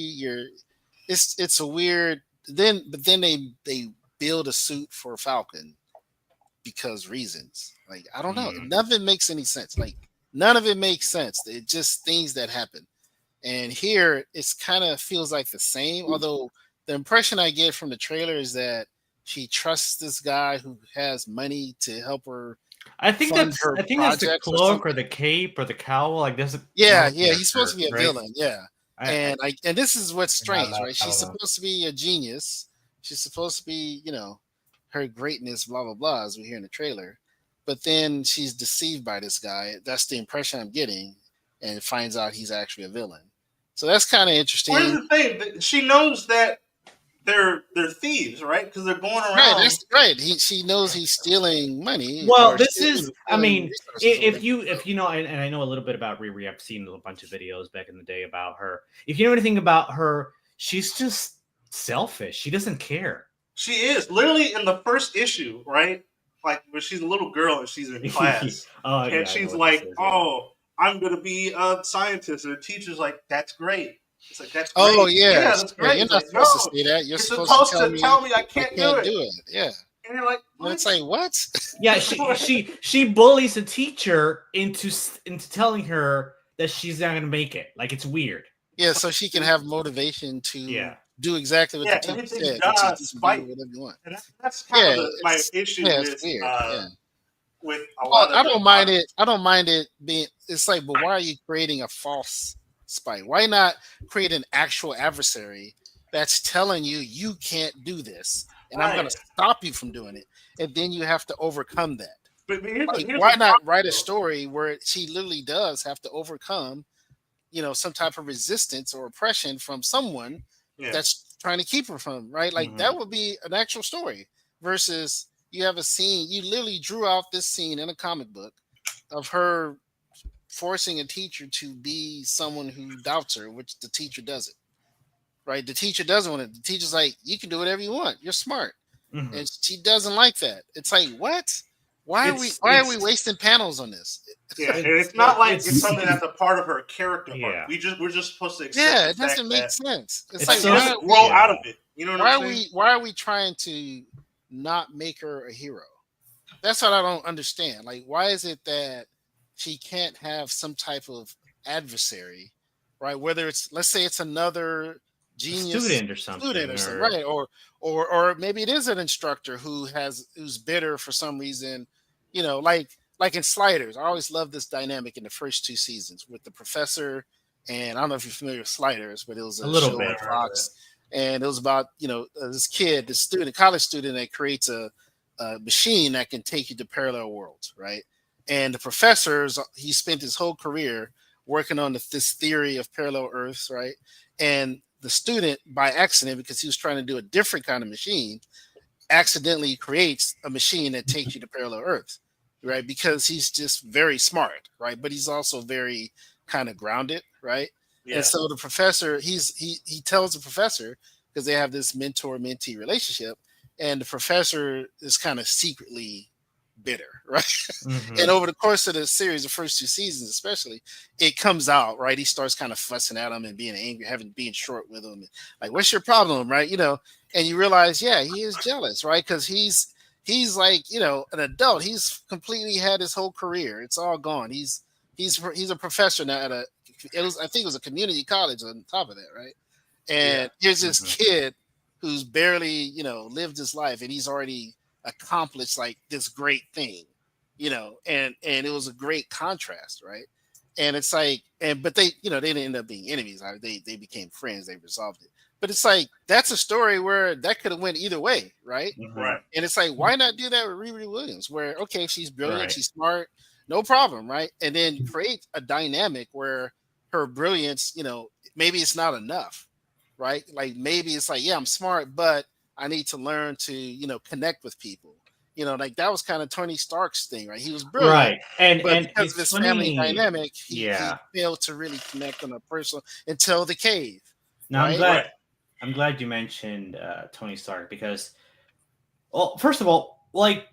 It's a weird. But then they build a suit for Falcon because reasons. Like I don't know. None of it makes any sense. Like none of it makes sense. It's just things that happen. And here, it's kind of feels like the same. Although the impression I get from the trailer is that she trusts this guy who has money to help her. I think that's the cloak or the cape or the cowl. Like this. He's supposed to be a villain. Yeah, and this is what's strange, right? She's supposed to be a genius. She's supposed to be, her greatness, blah blah blah, as we hear in the trailer. But then she's deceived by this guy. That's the impression I'm getting, and finds out he's actually a villain. So that's kind of interesting. Where's the thing? She knows that they're thieves, right? Because they're going around. Right, that's right. She knows he's stealing money. Well, this is. I mean, if you know, and I know a little bit about Riri. I've seen a bunch of videos back in the day about her. If you know anything about her, she's just selfish. She doesn't care. She is literally in the first issue, right? Like when she's a little girl and she's in class, and she's like, I'm going to be a scientist. And the teacher's like, that's great. It's like, that's Oh great. yeah, Yeah, that's yeah. great. You're It's not like, no, supposed to say that. You're you're supposed to supposed tell to me tell me I I can't do can't it. do it. Yeah. And you're like, And it's what? like, what? Yeah, she bullies the teacher into telling her that she's not gonna make it. Like it's weird. Yeah, so she can have motivation to Yeah. do exactly what the Yeah, teacher everything's said, done which is out of you can do spite. whatever you want. And that's kind Yeah, of my it's issue yeah, it's weird. Yeah. with a Well, lot of I the don't mind it. I don't mind it being. It's like, but why are you creating a false spite? Why not create an actual adversary that's telling you you can't do this, and I'm going Right. to stop you from doing it, and then you have to overcome that. But here's Like, the why not problem, write a though. story where she literally does have to overcome, some type of resistance or oppression from someone Yeah. that's trying to keep her from, right? Like that would be an actual story versus you have a scene, you literally drew out this scene in a comic book of her forcing a teacher to be someone who doubts her, which the teacher doesn't. Right? The teacher doesn't want it. The teacher's like, you can do whatever you want. You're smart. Mhm. And she doesn't like that. It's like, what? Why are we It's wasting panels on this? yeah, and it's not like it's it's- something that's a part of her character Yeah. arc. We're just supposed to accept Yeah, the it doesn't fact make that sense. It's It's like she so- doesn't grow out of it. You know what why I'm are saying? why are we trying to not make her a hero? That's what I don't understand. Like, why is it that she can't have some type of adversary, right? Whether it's, let's say it's another genius student or something, right? Or maybe it is an instructor who's bitter for some reason, like in Sliders. I always love this dynamic in the first two seasons with the professor, and I don't know if you're familiar with Sliders, but it was A little show bit. on Fox, and it was about this kid, this student, college student, that creates a machine that can take you to parallel worlds, right? And the professors, he spent his whole career working on this theory of parallel Earths, right? And the student, by accident, because he was trying to do a different kind of machine, accidentally creates a machine that takes you to parallel Earths, right? Because he's just very smart, right? But he's also very kind of grounded, right? Yeah. And so the professor, he tells the professor, because they have this mentor-mentee relationship, and the professor is kind of secretly bitter, right? Mhm. And over the course of the series, the first two seasons especially, it comes out, right? He starts kind of fussing at him and being angry, being short with him. Like, what's your problem, right? And you realize, yeah, he is jealous, right? Because he's like, an adult. He's completely had his whole career. It's all gone. He's a professor now I think it was a community college on top of that, right? And here's this kid who's barely, lived his life, and he's already accomplished like this great thing, and it was a great contrast, right? And it's like, but they, they didn't end up being enemies. They became friends. They resolved it. But it's like, that's a story where that could have went either way, right? Right. And it's like, why not do that with Riri Williams, where, okay, she's brilliant, Right. she's smart, no problem, right? And then create a dynamic where her brilliance, maybe it's not enough, right? Like, maybe it's like, yeah, I'm smart, but I need to learn to, connect with people. Like that was kind of Tony Stark's thing, right? He was brilliant, Right. And but because it's of his funny, family dynamic, he yeah. failed to really connect on a personal until the cave. Now right? I'm glad you mentioned Tony Stark because, well, first of all, like,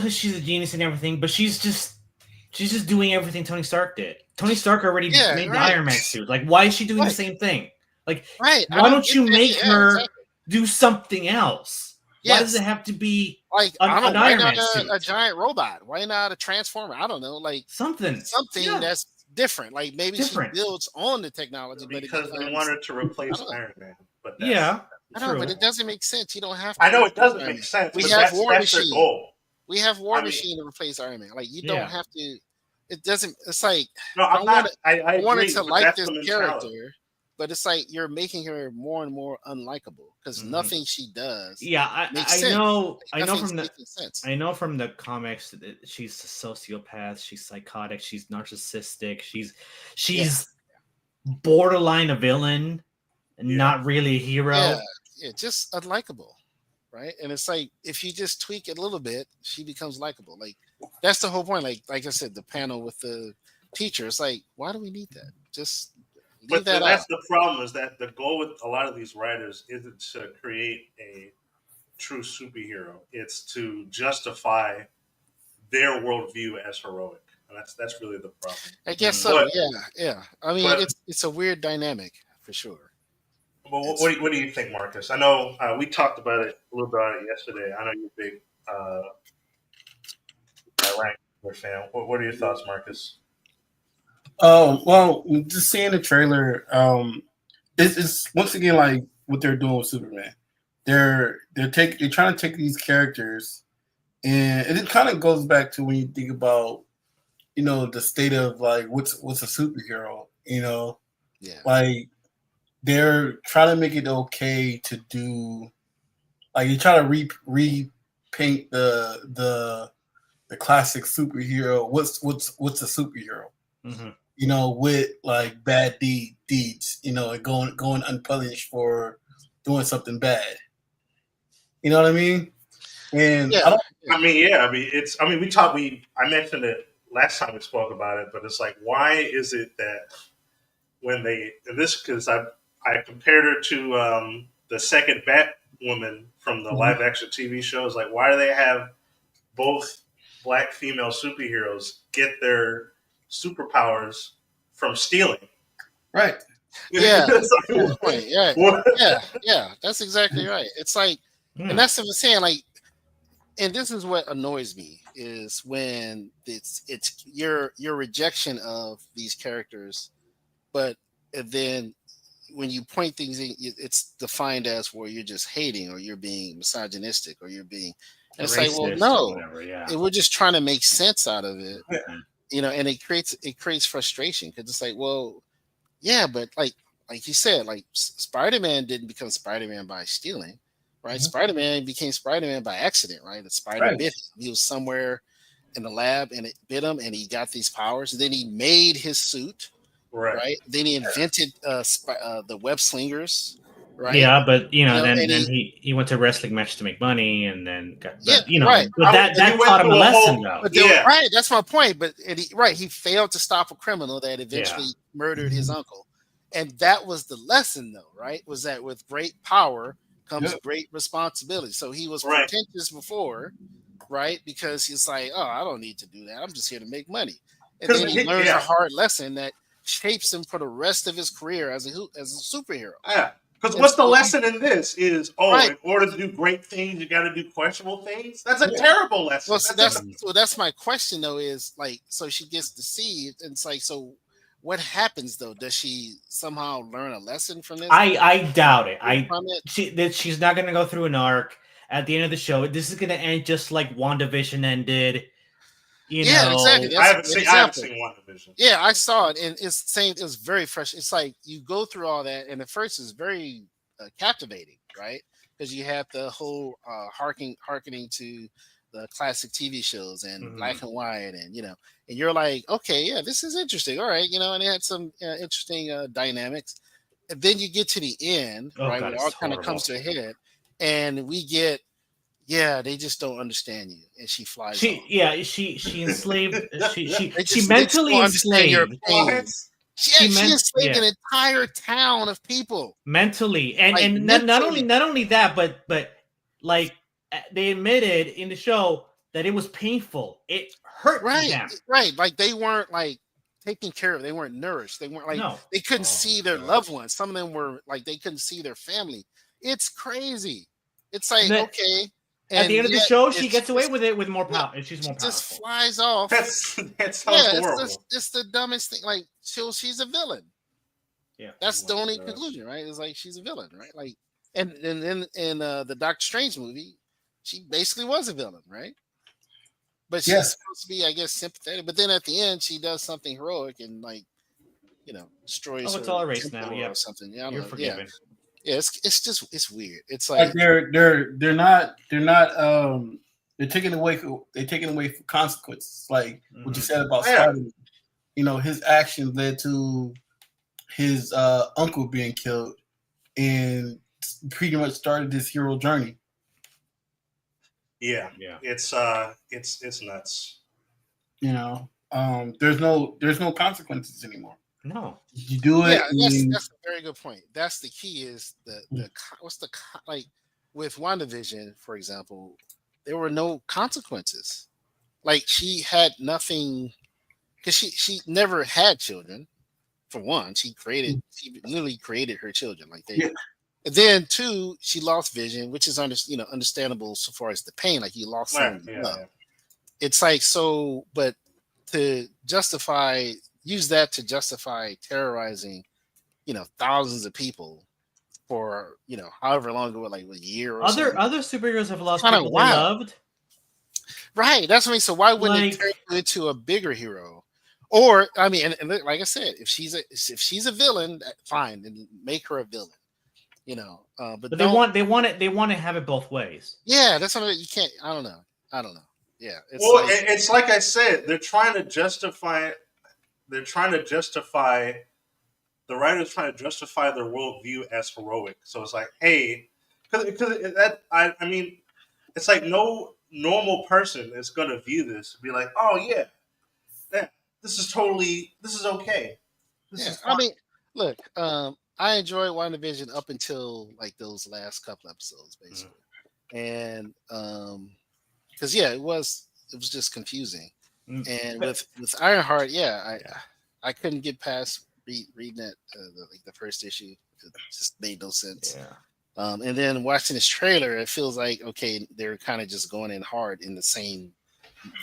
she's a genius and everything, but she's just doing everything Tony Stark did. Tony Stark already made the Iron Man suit. Like, why is she doing the same thing? Like, Right. why don't you make her exactly. do something else? Why does Yes. it have to be Like, an, I don't an know, why Iron not Man suit? a giant robot? Why not a transformer? I don't know, like Something yeah. That's different. Like maybe Different. she builds on the technology, but because it they becomes, wanted to replace I don't know. Iron Man. But that's, Yeah, I know, true. but it doesn't make sense. You don't have to. I know it doesn't replace Iron make Man. sense, We but have that's War their Machine. goal. We have War I mean- Machine to replace Iron Man. Like, you Yeah. don't have to. It doesn't. It's like, No, I'm not. I wanted agree, to but like that's this the mentality. character, but it's like you're making her more and more unlikable because nothing she does. Yeah, I makes sense. know Nothing's from the making sense. I know from the comics that she's a sociopath, she's psychotic, she's narcissistic, she's borderline a villain and not really a hero. Yeah, just unlikable, right? And it's like if you just tweak it a little bit, she becomes likable. Like that's the whole point. Like I said, the panel with the teacher. It's like, why do we need that? Just leave But that that's out. the problem, is that the goal with a lot of these writers isn't to create a true superhero. It's to justify their worldview as heroic. and that's really the problem. I guess so. But, Yeah. I mean, but it's a weird dynamic for sure. Well, It's what do you think, Marcus? I know we talked about it a little bit yesterday. I know you're a big Wrangler fan. What are your thoughts, Marcus? Oh well, just seeing the trailer, it's once again like what they're doing with Superman. They're trying to take these characters, and it kind of goes back to when you think about the state of like what's a superhero. yeah. Like they're trying to make it okay to do, like you try to repaint the classic superhero. What's a superhero? Mm-hmm. With like bad deeds, and going unpunished for doing something bad. You know what I mean? And Yeah. I mean, we talked. I mentioned it last time we spoke about it, but it's like, why is it that when because I compared her to the second Batwoman from the live action TV shows, like, why do they have both black female superheroes get their superpowers from stealing? right. Yeah. It's like, Good point. Yeah. what? Yeah. That's exactly right. It's like, and that's what I'm saying. Like, and this is what annoys me is when it's your rejection of these characters, but then when you point things in, it's defined as where you're just hating or you're being misogynistic or you're being. And it's like, well, Racist or no, whatever, yeah. we're just trying to make sense out of it, Yeah. and it creates frustration because it's like, well, yeah, but like you said, like Spider-Man didn't become Spider-Man by stealing, right? Spider-Man became Spider-Man by accident, right? The spider Right. bit him. He was somewhere in the lab and it bit him, and he got these powers. And then he made his suit, right? Then he invented the web slingers, right? Yeah, but and then he went to wrestling match to make money, and then got, right. But that taught him a lesson, though. But right, that's my point. But he failed to stop a criminal that eventually murdered his uncle, and that was the lesson, though, right? Was that with great power comes great responsibility. So he was pretentious before, right? Because he's like, oh, I don't need to do that. I'm just here to make money, and then he learns a hard lesson that shapes him for the rest of his career as a superhero. Yeah. Because what's the lesson in this is, in order to do great things, you got to do questionable things. That's a terrible lesson. Well, that's my question though. Is like, so she gets deceived, and it's like, so what happens though? Does she somehow learn a lesson from this? I doubt it. She's not going to go through an arc at the end of the show. This is going to end just like WandaVision ended. Exactly. I haven't seen WandaVision. Yeah, I saw it, and it's saying it was very fresh. It's like you go through all that, and at first it's very captivating, right? Because you have the whole hearkening to the classic TV shows and black and white, and and you're like, okay, yeah, this is interesting. All right, and it had some interesting dynamics. And then you get to the end, right, where it all kind of comes to a head, and we get. Yeah, they just don't understand you, and she flies. She enslaved. she mentally enslaved. She enslaved an entire town of people mentally, and not only that, but like they admitted in the show that it was painful. It hurt them. Right. Like they weren't like taken care of. They weren't nourished. They weren't like they couldn't see their loved ones. Some of them were like they couldn't see their family. It's crazy. It's like okay. At the end of the show, she gets away with it with more power. She's more powerful. Just flies off. That sounds horrible. It's the dumbest thing. Like, she's a villain. Yeah, that's the only conclusion, right? It's like she's a villain, right? Like, and then in the Doctor Strange movie, she basically was a villain, right? But she's supposed to be, I guess, sympathetic. But then at the end, she does something heroic and destroys. Oh, it's all erased now. Yeah, or something. Yeah, you're forgiven. Yeah, it's weird. It's like they're taking away from consequences. Like what you said about Spider-Man. His actions led to his uncle being killed, and pretty much started this hero journey. Yeah. It's nuts. There's no consequences anymore. No, you do it. Yeah, that's a very good point. That's the key. Is the what's the like with WandaVision, for example, there were no consequences. Like she had nothing. because she never had children. For one, she literally created her children. Like they, Yeah. and then two, she lost vision, which is understandable so far as the pain. Like you lost Right. someone you Yeah. love. Yeah. It's like so, but to justify use that to justify terrorizing, thousands of people for however long ago, like a year or Other something. other superheroes have lost Kind of people they wild, loved. right? That's what I mean. So why wouldn't it Like, turn you into a bigger hero? Or I mean, and like I said, if she's a villain, fine, and make her a villain. But but don't. they want to have it both ways. Yeah, that's what you can't. I don't know. I don't know. Yeah, it's Well, like it's like I said, they're trying to justify. They're trying to justify. The writers trying to justify their worldview as heroic. So it's like, hey, because that I mean, it's like no normal person is going to view this and be like, oh yeah, this is okay. This yeah. is I fine. mean, look, I enjoyed WandaVision up until like those last couple episodes, basically, and because it was just confusing. And with Ironheart, yeah, I couldn't get past reading that like the first issue. It just made no sense. Yeah. And then watching this trailer, it feels like okay, they're kind of just going in hard in the same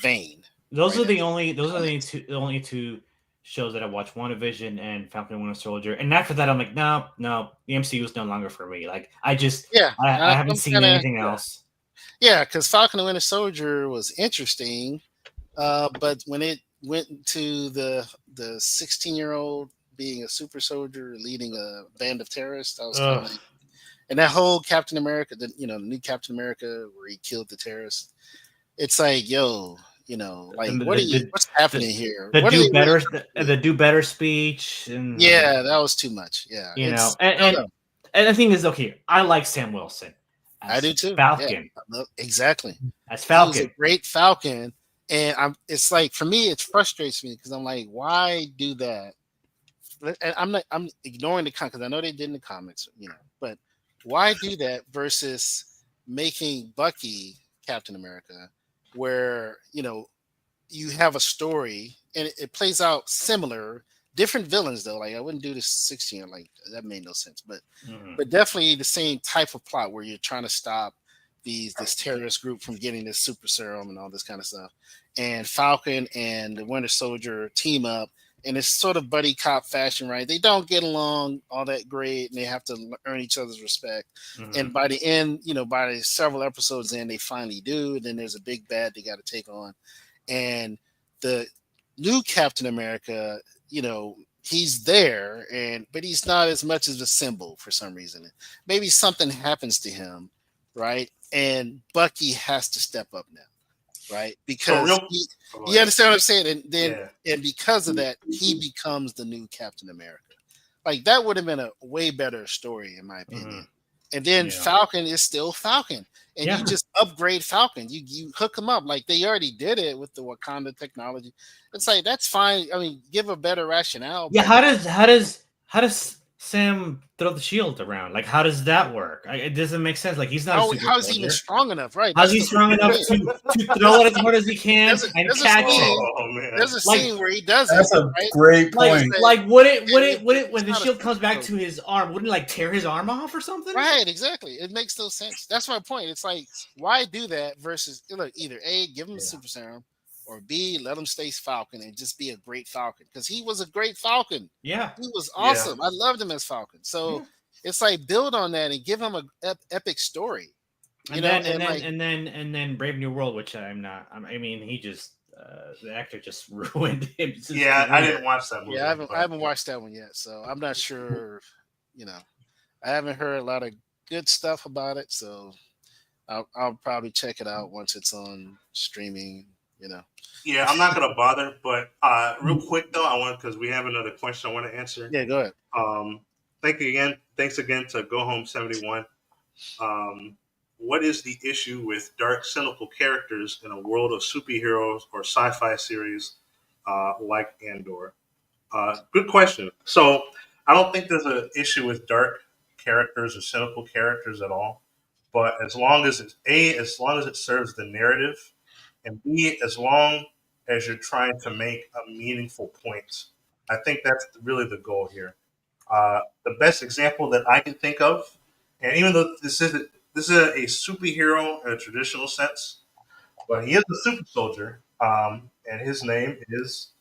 vein. Those right? are the only two shows that I watched: WandaVision and Falcon and Winter Soldier. And after that, I'm like, no, the MCU is no longer for me. Like, Yeah, I haven't I'm seen kind of anything else. yeah, because Falcon and Winter Soldier was interesting, but when it went to the 16-year-old being a super soldier leading a band of terrorists, I was kind of Ugh. like, and that whole Captain America, the new Captain America where he killed the terrorists, it's like, yo, like what's happening here? The What are do they really better trying to do? the do better speech, and Yeah, that was too much. Yeah, it's I don't know. and the thing is, okay, I like Sam Wilson I as do too. Falcon. Yeah, exactly. As He was a Falcon. great Falcon, and it's like for me, it frustrates me because I'm like, why do that? And I'm ignoring the because I know they did in the comics, but why do that versus making Bucky Captain America, where you have a story and it plays out similar, different villains though. Like I wouldn't do this 16, like that made no sense, but definitely the same type of plot where you're trying to stop this terrorist group from getting this super serum and all this kind of stuff. And Falcon and the Winter Soldier team up, and it's sort of buddy cop fashion, right? They don't get along all that great, and they have to earn each other's respect. And by the end, by the several episodes in, they finally do. And then there's a big bad they got to take on, and the new Captain America, he's there, but he's not as much as a symbol for some reason. Maybe something happens to him, right? And Bucky has to step up now, right? Because you understand what I'm saying? And then and because of that, he becomes the new Captain America. Like that would have been a way better story, in my opinion. And then Falcon is still Falcon, and you just upgrade Falcon. You hook him up like they already did it with the Wakanda technology. It's like that's fine. I mean, give a better rationale. Yeah, how does Sam throw the shield around? Like, how does that work? It doesn't make sense. Like, he's not a super How is he even strong enough? Right? How's he strong enough to throw it as hard as he can and catch it? There's a scene where he does that's it. That's a right? great point. Like, would it when the shield comes back to his arm, wouldn't it like tear his arm off or something? Right, exactly. It makes no sense. That's my point. It's like, why do that versus look, either A, give him a super serum, or B, let him stay Falcon and just be a great Falcon. Because he was a great Falcon. Yeah. He was awesome. I loved him as Falcon. So it's like build on that and give him a epic story. And then Brave New World, which I'm not. I mean, he just the actor just ruined him. Yeah, I didn't watch that movie. Yeah, I haven't watched that one yet, so I'm not sure. I haven't heard a lot of good stuff about it, so I'll probably check it out once it's on streaming. Yeah, I'm not gonna bother, but real quick though, I want because we have another question I want to answer. Yeah, go ahead. Thanks again to Go Home 71. What is the issue with dark, cynical characters in a world of superheroes or sci-fi series like Andor? Good question. So I don't think there's an issue with dark characters or cynical characters at all. But as long as it serves the narrative, and B, as long as you're trying to make a meaningful point. I think that's really the goal here. The best example that I can think of, and even though this is a superhero in a traditional sense, but he is a super soldier, and his name is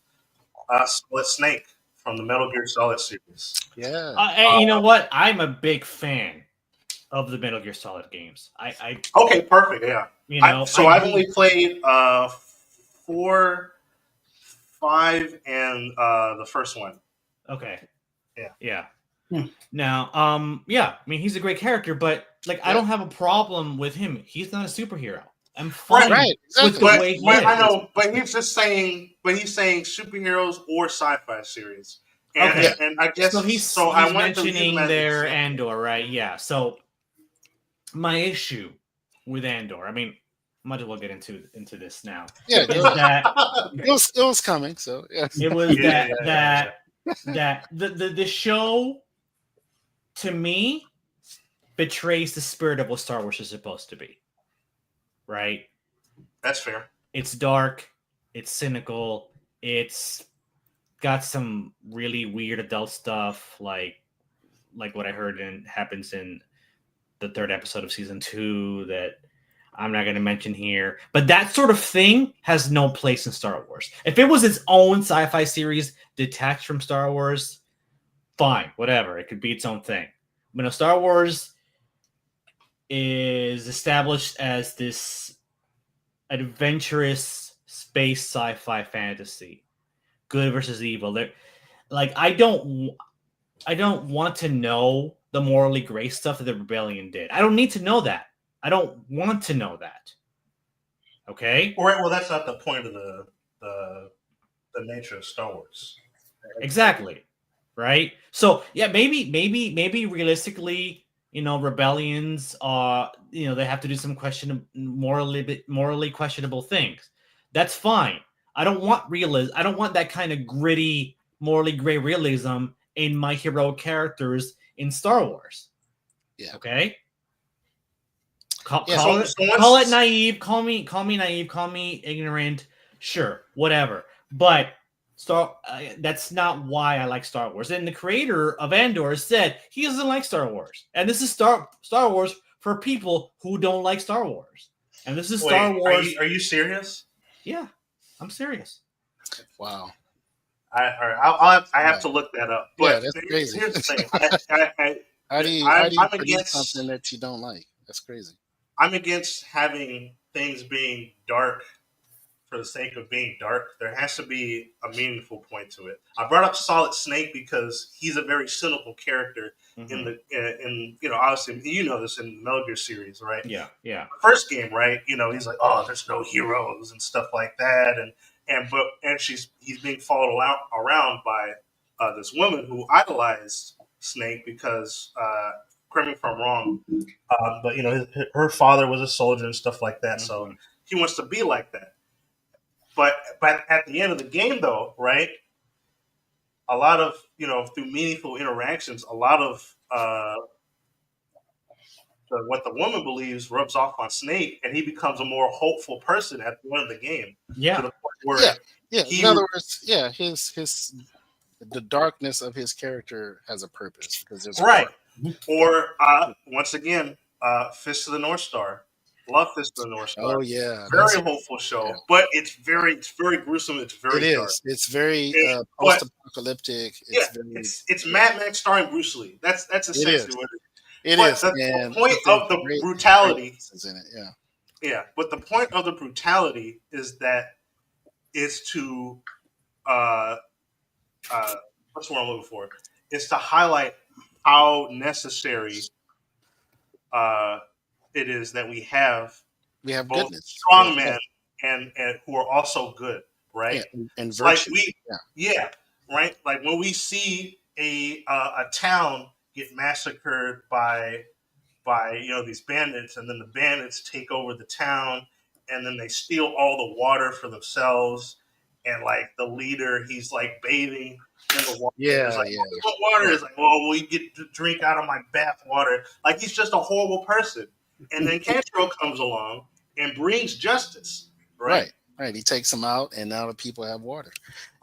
Solid Snake from the Metal Gear Solid series. Yeah. And you know what? I'm a big fan of the Metal Gear Solid games. Okay, perfect. Yeah. You know, I've only played 4, 5, and the first one. Okay. Yeah. Yeah. Hmm. Now, yeah, I mean, he's a great character, but like, I don't have a problem with him. He's not a superhero. I'm fine with the way he is. I know, but he's just saying. But he's saying superheroes or sci-fi series. And, Okay. and I guess he's I wanted to use mentioning him as an their example. Andor, right? Yeah. So my issue with Andor, I mean, might as well get into this now. Yeah, is that it was coming. So yeah. it was that the show to me betrays the spirit of what Star Wars is supposed to be. Right? That's fair. It's dark, it's cynical, it's got some really weird adult stuff like what I heard happens in the 3rd episode of season 2 that I'm not going to mention here. But that sort of thing has no place in Star Wars. If it was its own sci-fi series detached from Star Wars, fine, whatever. It could be its own thing. But no, Star Wars is established as this adventurous space sci-fi fantasy, good versus evil. Like I don't want to know the morally gray stuff that the rebellion did. I don't need to know that. I don't want to know that. Okay. All right. Well, that's not the point of the nature of Star Wars. Exactly. Right. So yeah, maybe realistically, rebellions are, they have to do some morally questionable things. That's fine. I don't want realism. I don't want that kind of gritty, morally gray realism in my heroic characters in Star Wars. Yeah. Okay. Call it naive. Call me naive. Call me ignorant. Sure, whatever. But that's not why I like Star Wars. And the creator of Andor said he doesn't like Star Wars, and this is Star Wars for people who don't like Star Wars. And this is Star Wars. Are you serious? Yeah, I'm serious. Wow. I have to look that up. But yeah, that's crazy. Here's the thing. How do you produce something that you don't like? That's crazy. I'm against having things being dark for the sake of being dark. There has to be a meaningful point to it. I brought up Solid Snake because he's a very cynical character in obviously this in the Metal Gear series, right? Yeah. First game, right? He's like, oh, there's no heroes and stuff like that, and he's being followed around by this woman who idolized Snake because correct me if I'm wrong, but her father was a soldier and stuff like that, so he wants to be like that. But at the end of the game, though, right? A lot of through meaningful interactions, a lot of what the woman believes rubs off on Snake, and he becomes a more hopeful person at the end of the game. Yeah. To the point where in other words, his the darkness of his character has a purpose because there's right. Or once again, Fist of the North Star. Love Fist of the North Star. Oh yeah, very hopeful show, but it's very gruesome. It's very dark. It's very post-apocalyptic. It's Mad Max starring Bruce Lee. That's essentially what it is. It is. The point of the brutality is in it. Yeah. But the point of the brutality is to what's what I'm looking for? Is to highlight how necessary it is that we have both goodness, strong men and who are also good, right? And virtue. Right. Like when we see a town get massacred by these bandits, and then the bandits take over the town, and then they steal all the water for themselves, and like the leader, he's like bathing in the water. Water is like, oh, we get to drink out of my bath water. Like he's just a horrible person. And then Castro comes along and brings justice, right? Right, he takes them out, and now the people have water.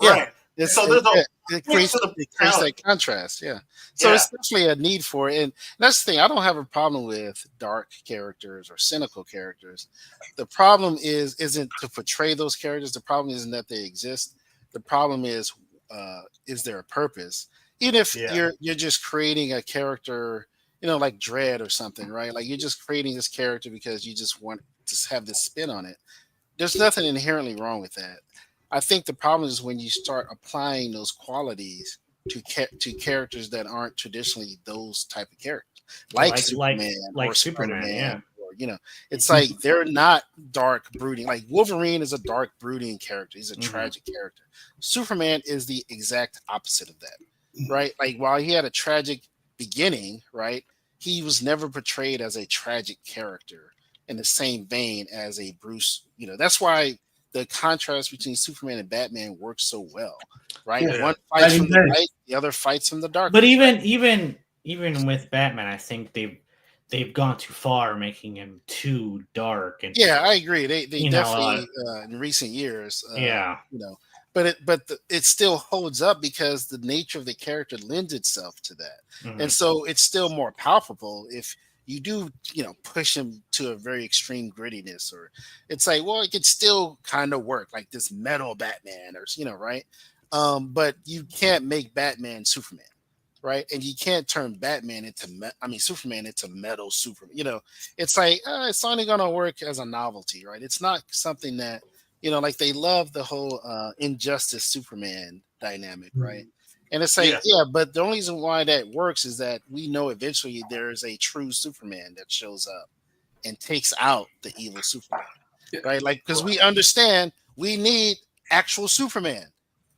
Yeah, Right. So there's it mix creates of the it creates talent. that contrast. Yeah, so Yeah. it's definitely a need for it, and that's the thing. I don't have a problem with dark characters or cynical characters. The problem isn't to portray those characters. The problem isn't that they exist. The problem is there a purpose? Even if Yeah. you're just creating a character, like Dread or something, right? Like you're just creating this character because you just want to have this spin on it. There's nothing inherently wrong with that. I think the problem is when you start applying those qualities to characters that aren't traditionally those type of characters, like Superman or Superman, yeah. Spider-Man, or it's like they're not dark brooding. Like Wolverine is a dark brooding character. He's a tragic character. Superman is the exact opposite of that, right? Like while he had a tragic beginning, right, he was never portrayed as a tragic character in the same vein as a Bruce. That's why the contrast between Superman and Batman works so well, right? Yeah. One fights from the light, the other fights from the dark. But even with Batman, I think they've gone too far, making him too dark. And yeah, I agree. They you definitely in recent years, yeah, but it still holds up because the nature of the character lends itself to that, and so it's still more palpable if you do push him to a very extreme grittiness, or it's like, well, it could still kind of work like this metal Batman, or right, but you can't make Batman Superman, right? And you can't turn Batman into Superman into metal Superman. It's like it's only gonna work as a novelty, right? It's not something that like they love the whole Injustice Superman dynamic, right? And it's like, yeah, but the only reason why that works is that we know eventually there is a true Superman that shows up and takes out the evil Superman, right? Like, because we understand we need actual Superman,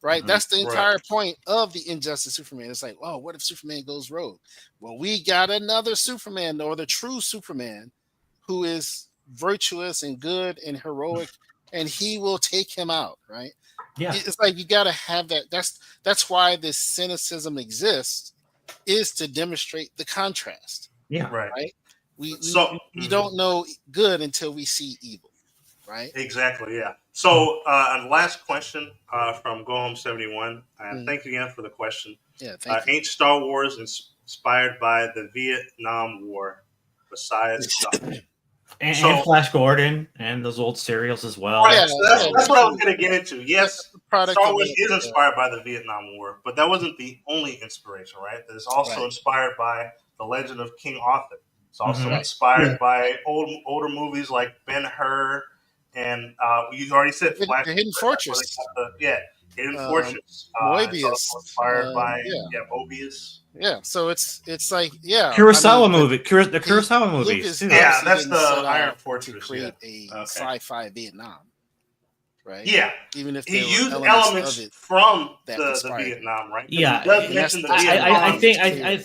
right? That's the entire point of the Injustice Superman. It's like, oh, what if Superman goes rogue? Well, we got another Superman, or the true Superman, who is virtuous and good and heroic, and he will take him out, right? Yeah, it's like you got to have that. That's why this cynicism exists, is to demonstrate the contrast. Yeah, right. We don't know good until we see evil, right? Exactly. Yeah. So, and the last question from Go Home 71, and thank you again for the question. Yeah. Thank you. Ain't Star Wars inspired by the Vietnam War? Besides. And Flash Gordon and those old serials as well. Right, so that's what I was going to get into. Yes, Star Wars is inspired by the Vietnam War, but that wasn't the only inspiration, right? It's also inspired by The Legend of King Arthur. It's also inspired by older movies like Ben-Hur, and you already said Flash. The Hidden Fortress. Hidden Fortress. Moebius. Inspired by Moebius. Yeah, so it's like Kurosawa movie, the Kurosawa movies. Yeah, that's the Iron Fortress. To create a sci-fi Vietnam, right? Yeah, even if he used elements from the Vietnam, right? Yeah, I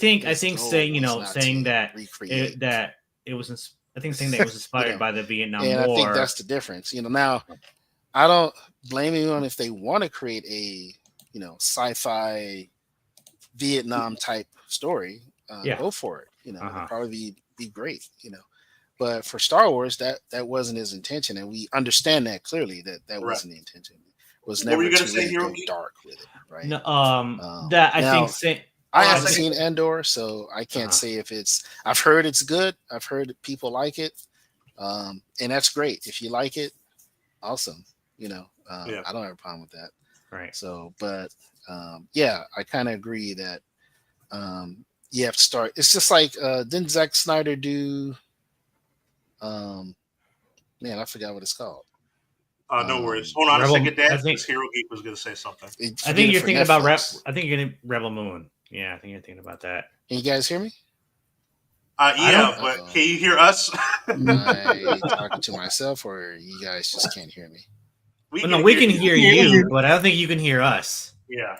think saying that it was. I think saying that it was inspired by the Vietnam War. I think that's the difference. Now, I don't blame anyone if they want to create a sci-fi Vietnam type story. Go for it. It'll probably be great. But for Star Wars, that wasn't his intention, and we understand that clearly. That wasn't the intention. It was never to go dark with it, right? No, I haven't seen Andor, so I can't say if it's. I've heard it's good. I've heard people like it, and that's great. If you like it, awesome. I don't have a problem with that. Right. So, but I kind of agree that you have to start. It's just like didn't Zack Snyder do? Man, I forgot what it's called. No worries. Hold on a second, Dad. This Hero Geek was going to say something. I think you're thinking about I think you're getting Rebel Moon. Yeah, I think you're thinking about that. Can you guys hear me? Yeah, but can you hear us? Am I talking to myself, or you guys just can't hear me? We can hear you, but I don't think you can hear us. Yeah.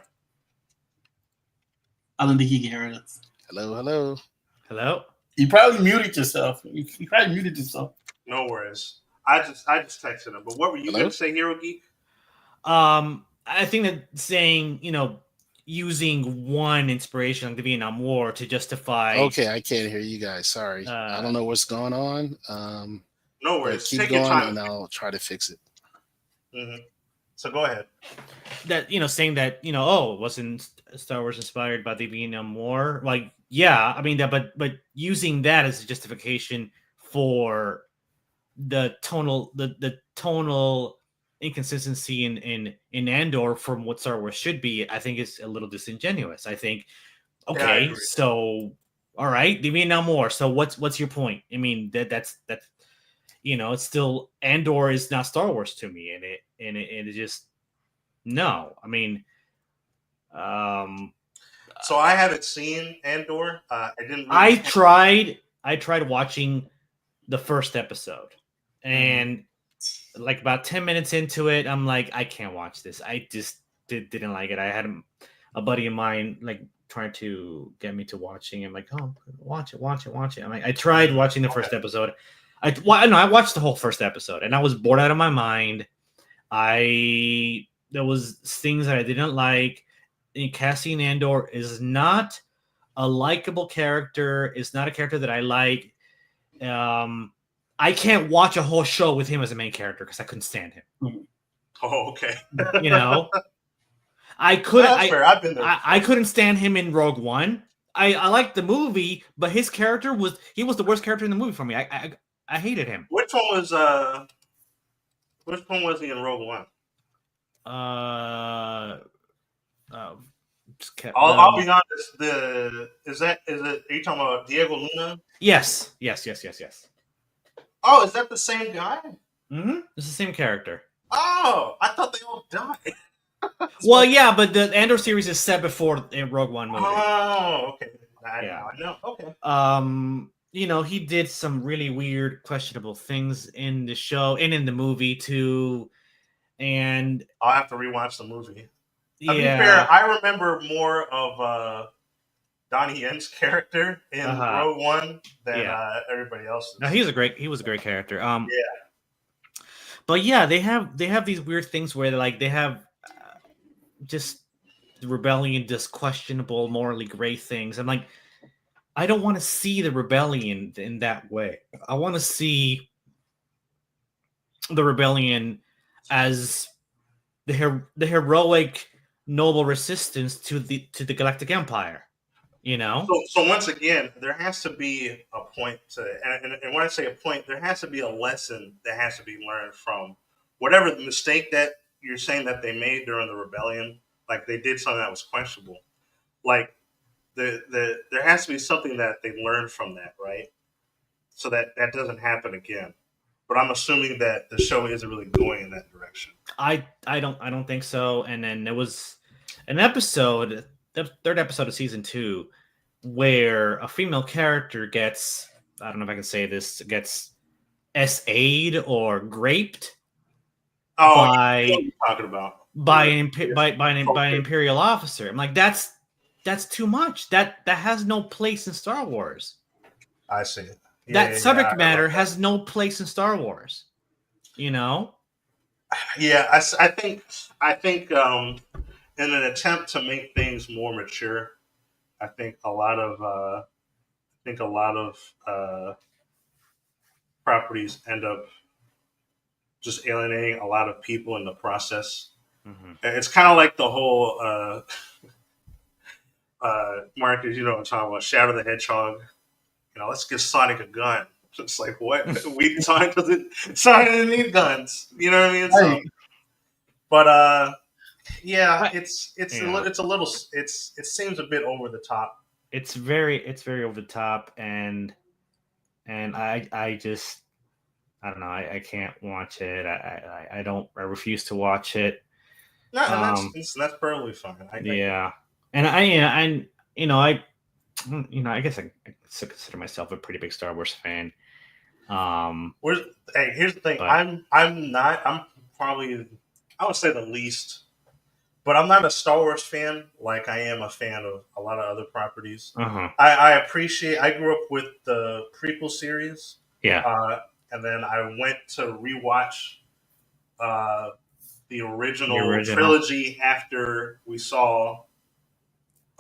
I don't think he can hear us. Hello. You probably muted yourself. You probably muted yourself. No worries. I just texted him. But what were you going to say, Hero Geek? I think that saying, using one inspiration like the Vietnam War to justify. Okay, I can't hear you guys. Sorry. I don't know what's going on. No worries. Keep Take going, your time. and I'll try to fix it. So go ahead. That saying that wasn't Star Wars inspired by the Vietnam War. Like, yeah, I mean that, but using that as a justification for the tonal inconsistency in Andor from what Star Wars should be, I think is a little disingenuous. I think, okay, agree. so all right, the Vietnam War. So what's your point? I mean that's it's still, Andor is not Star Wars to me, and it just no. I mean, so I haven't seen Andor. I didn't. I tried watching the first episode, and like about 10 minutes into it, I'm like, I can't watch this. I just didn't like it. I had a buddy of mine like trying to get me to watching. I'm like, oh, watch it. I'm like, I tried watching the first episode. I watched the whole first episode, and I was bored out of my mind. There was things that I didn't like. Cassian Andor is not a likable character. Is not a character that I like. I can't watch a whole show with him as a main character because I couldn't stand him. Oh, okay. I couldn't. That's fair. I've been there. I couldn't stand him in Rogue One. I liked the movie, but his character was the worst character in the movie for me. I hated him. Which one was he in Rogue One? I'll be honest. Are you talking about Diego Luna? Yes. Oh, is that the same guy? Mm-hmm. It's the same character. Oh, I thought they all died. Well, yeah, but the Andor series is set before the Rogue One movie. Oh, okay. Yeah. I know. Okay. He did some really weird, questionable things in the show and in the movie too. And I'll have to rewatch the movie. Yeah. To be fair, I remember more of Donnie Yen's character in Rogue One than everybody else's. No, he was a great character. Yeah. But yeah, they have these weird things where they have just the rebellion does questionable, morally gray things. I'm like, I don't want to see the rebellion in that way. I want to see the rebellion as the heroic, noble resistance to the Galactic Empire. So once again, there has to be a point to, and when I say a point, there has to be a lesson that has to be learned from whatever the mistake that you're saying that they made during the rebellion. Like they did something that was questionable. Like there has to be something that they learned from that, right? So that doesn't happen again. But I'm assuming that the show isn't really going in that direction. I don't think so. And then there was an episode, the third episode of season 2, where a female character gets, I don't know if I can say this, gets SA'd or graped by talking about by an imperial officer. I'm like, that's too much. That has no place in Star Wars. I see. That subject matter has no place in Star Wars. Yeah, I think in an attempt to make things more mature, I think a lot of properties end up just alienating a lot of people in the process. Mm-hmm. It's kind of like the whole Marcus, you know what I'm talking about, Shadow the Hedgehog. Let's give Sonic a gun. It's like, what? Sonic doesn't need guns. You know what I mean? So, but yeah, it seems a bit over the top. It's very over the top, and I just, I don't know. I can't watch it. I refuse to watch it. No, that's perfectly fine. And I guess I consider myself a pretty big Star Wars fan. Here's the thing. I'm probably, I would say the least, but I'm not a Star Wars fan like I am a fan of a lot of other properties. Uh-huh. I grew up with the prequel series. Yeah. And then I went to rewatch the original trilogy after we saw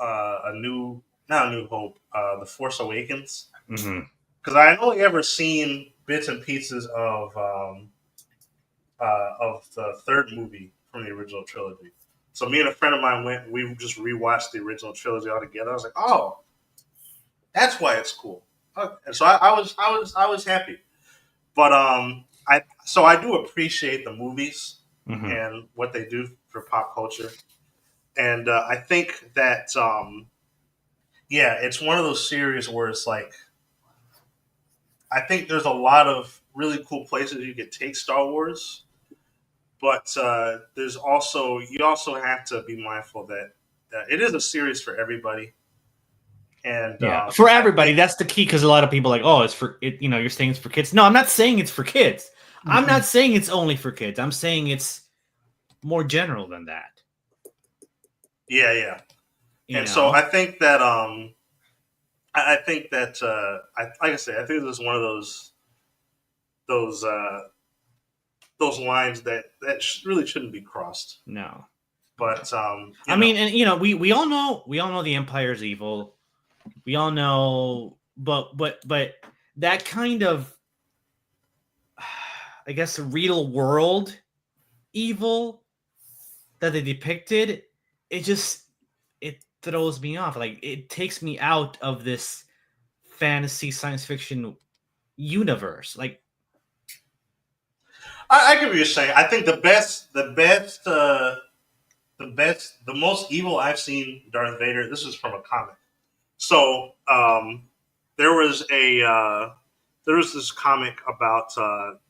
not A New Hope, The Force Awakens. Because I had only ever seen bits and pieces of of the third movie from the original trilogy. So me and a friend of mine went. We just rewatched the original trilogy all together. I was like, oh, that's why it's cool. Okay. And so I was happy. But I do appreciate the movies and what they do for pop culture, and I think that yeah, it's one of those series where it's like I think there's a lot of really cool places you could take Star Wars, but there's also you also have to be mindful that it is a series for everybody, and Yeah, for I everybody. think, That's the key because a lot of people are like, oh, it's for it. You know, you're saying it's for kids. No, I'm not saying it's for kids. I'm not saying it's only for kids. I'm saying it's more general than that. yeah. You And know? so I think that I think that like I say, I think this is one of those those lines that really shouldn't be crossed. No, but I mean, and you know, we all know the Empire's evil. We all know, but that kind of, I guess, real world evil that they depicted, it throws me off. Like it takes me out of this fantasy science fiction universe. Like I get what you're saying. I think the most evil I've seen Darth Vader. This is from a comic. So there was this comic about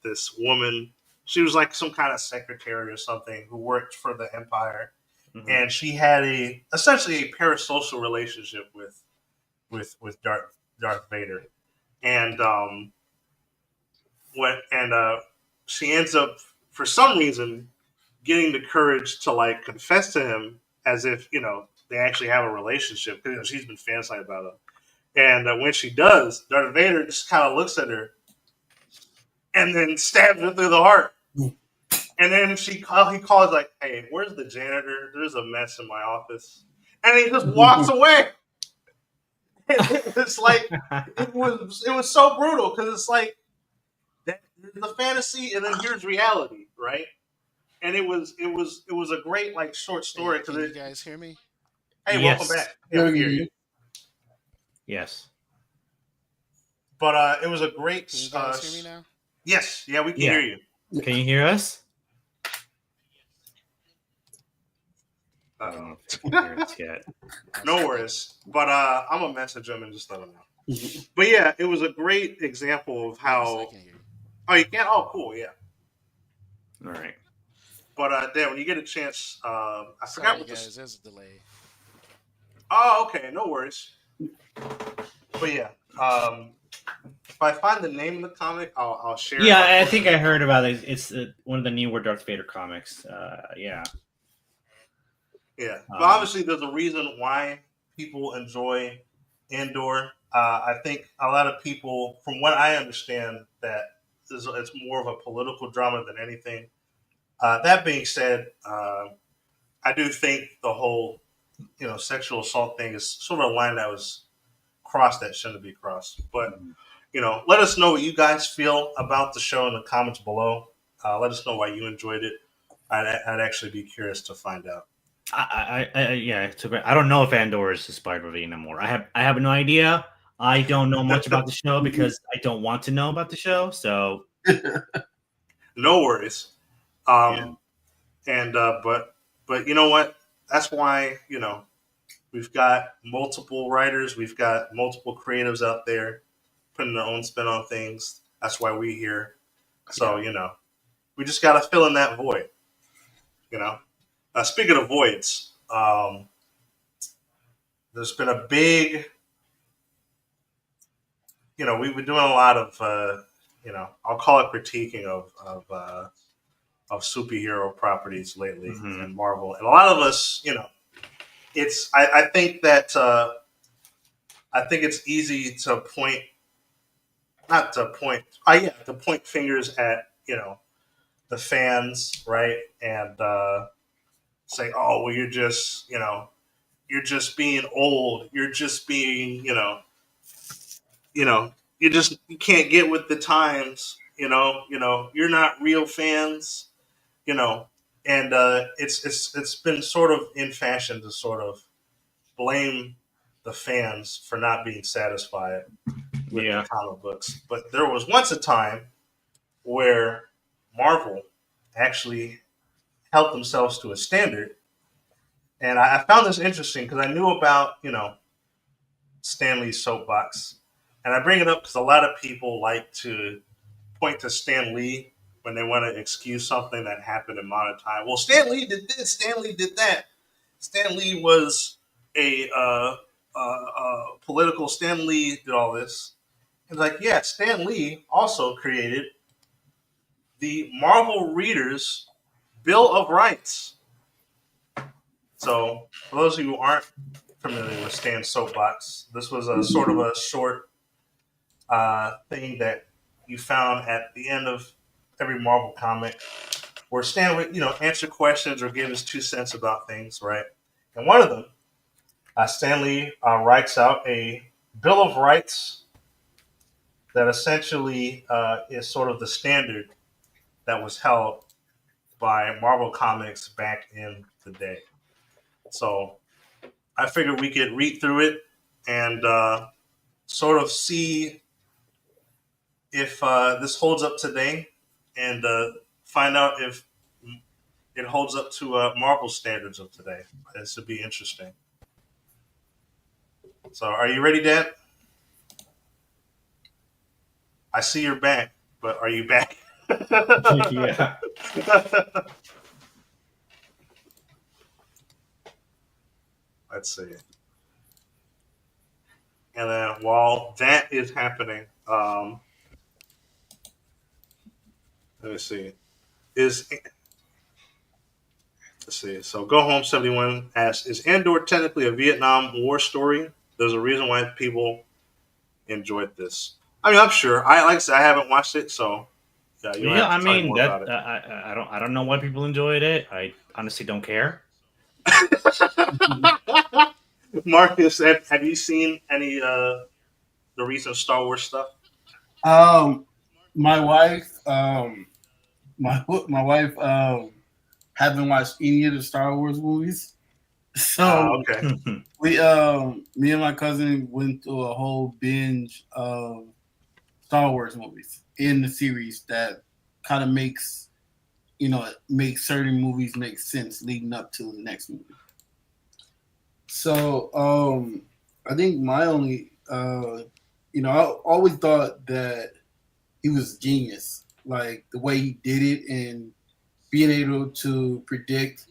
this woman. She was like some kind of secretary or something who worked for the Empire, and she had essentially a parasocial relationship with Darth Vader, and she ends up for some reason getting the courage to like confess to him as if they actually have a relationship because she's been fantasizing about him. And when she does, Darth Vader just kind of looks at her and then stabs her through the heart. And then he calls like, "Hey, where's the janitor? There's a mess in my office." And he just walks away. It's like it was so brutal because it's like the fantasy and then here's reality, right? And it was a great like short story because Can you guys hear me? Hey, welcome back. Yeah, we can hear you. Yes. But it was a great. Can you guys hear me now? Yes, yeah, we can hear you. Can you hear us? I don't know if you can hear us yet. No worries. But I'm gonna message them and just let them know. But yeah, it was a great example of how. Yes, I can hear you. Oh, you can. Oh, cool. Yeah. All right. But Dan, when you get a chance, I forgot what guys. There's a delay. Oh, okay. No worries. But yeah, if I find the name of the comic, I'll share. Yeah, I think I heard about it. It's one of the newer Darth Vader comics. Yeah. Yeah, but obviously there's a reason why people enjoy Andor. I think a lot of people, from what I understand, that it's more of a political drama than anything. That being said, I do think the whole sexual assault thing is sort of a line that was crossed that shouldn't be crossed. But let us know what you guys feel about the show in the comments below. Let us know why you enjoyed it. I'd actually be curious to find out. Yeah, it's great. I don't know if Andor is inspired by anymore. I have no idea. I don't know much about the show because I don't want to know about the show. So no worries. And but you know what? That's why we've got multiple writers, we've got multiple creatives out there putting their own spin on things. That's why we're here. So we just got to fill in that void. Speaking of voids, there's been a big, we've been doing a lot of, I'll call it critiquing of superhero properties lately in Marvel, and a lot of us, it's. I think that I think it's easy to point, not to point, to point fingers at the fans, right, and say, oh, well, you're just being old. You're just being, you can't get with the times. You're not real fans. you know, and it's been sort of in fashion to sort of blame the fans for not being satisfied with the Yeah. comic books. But there was once a time where Marvel actually held themselves to a standard, and I found this interesting because I knew about Stan Lee's soapbox, and I bring it up because a lot of people like to point to Stan Lee when they want to excuse something that happened in modern time. Well, Stan Lee did this, Stan Lee did that. Stan Lee was a political. Stan Lee did all this. It's like, yeah, Stan Lee also created the Marvel Readers Bill of Rights. So, for those of you who aren't familiar with Stan's soapbox, this was a sort of a short thing that you found at the end of every Marvel comic, where Stan would, answer questions or give his 2 cents about things, right? And one of them, Stan Lee writes out a Bill of Rights that essentially is sort of the standard that was held by Marvel Comics back in the day. So I figured we could read through it and sort of see if this holds up today, and find out if it holds up to Marvel standards of today. This would be interesting. So, are you ready, Dad? I see you're back, but are you back? Yeah. Let's see. And then while that is happening, let me see. Is Let's see. So Go Home 71 asks, is Andor technically a Vietnam War story? There's a reason why people enjoyed this. I mean, I'm sure. Like I said, I haven't watched it, so yeah, you'll Yeah, have I to tell me mean more that about I don't know why people enjoyed it. I honestly don't care. it. Marcus, have you seen any the recent Star Wars stuff? My wife, my wife, haven't watched any of the Star Wars movies, so Okay. we, me and my cousin went through a whole binge of Star Wars movies in the series that kind of makes certain movies make sense leading up to the next movie. So, I think my only, I always thought that he was genius, like the way he did it and being able to predict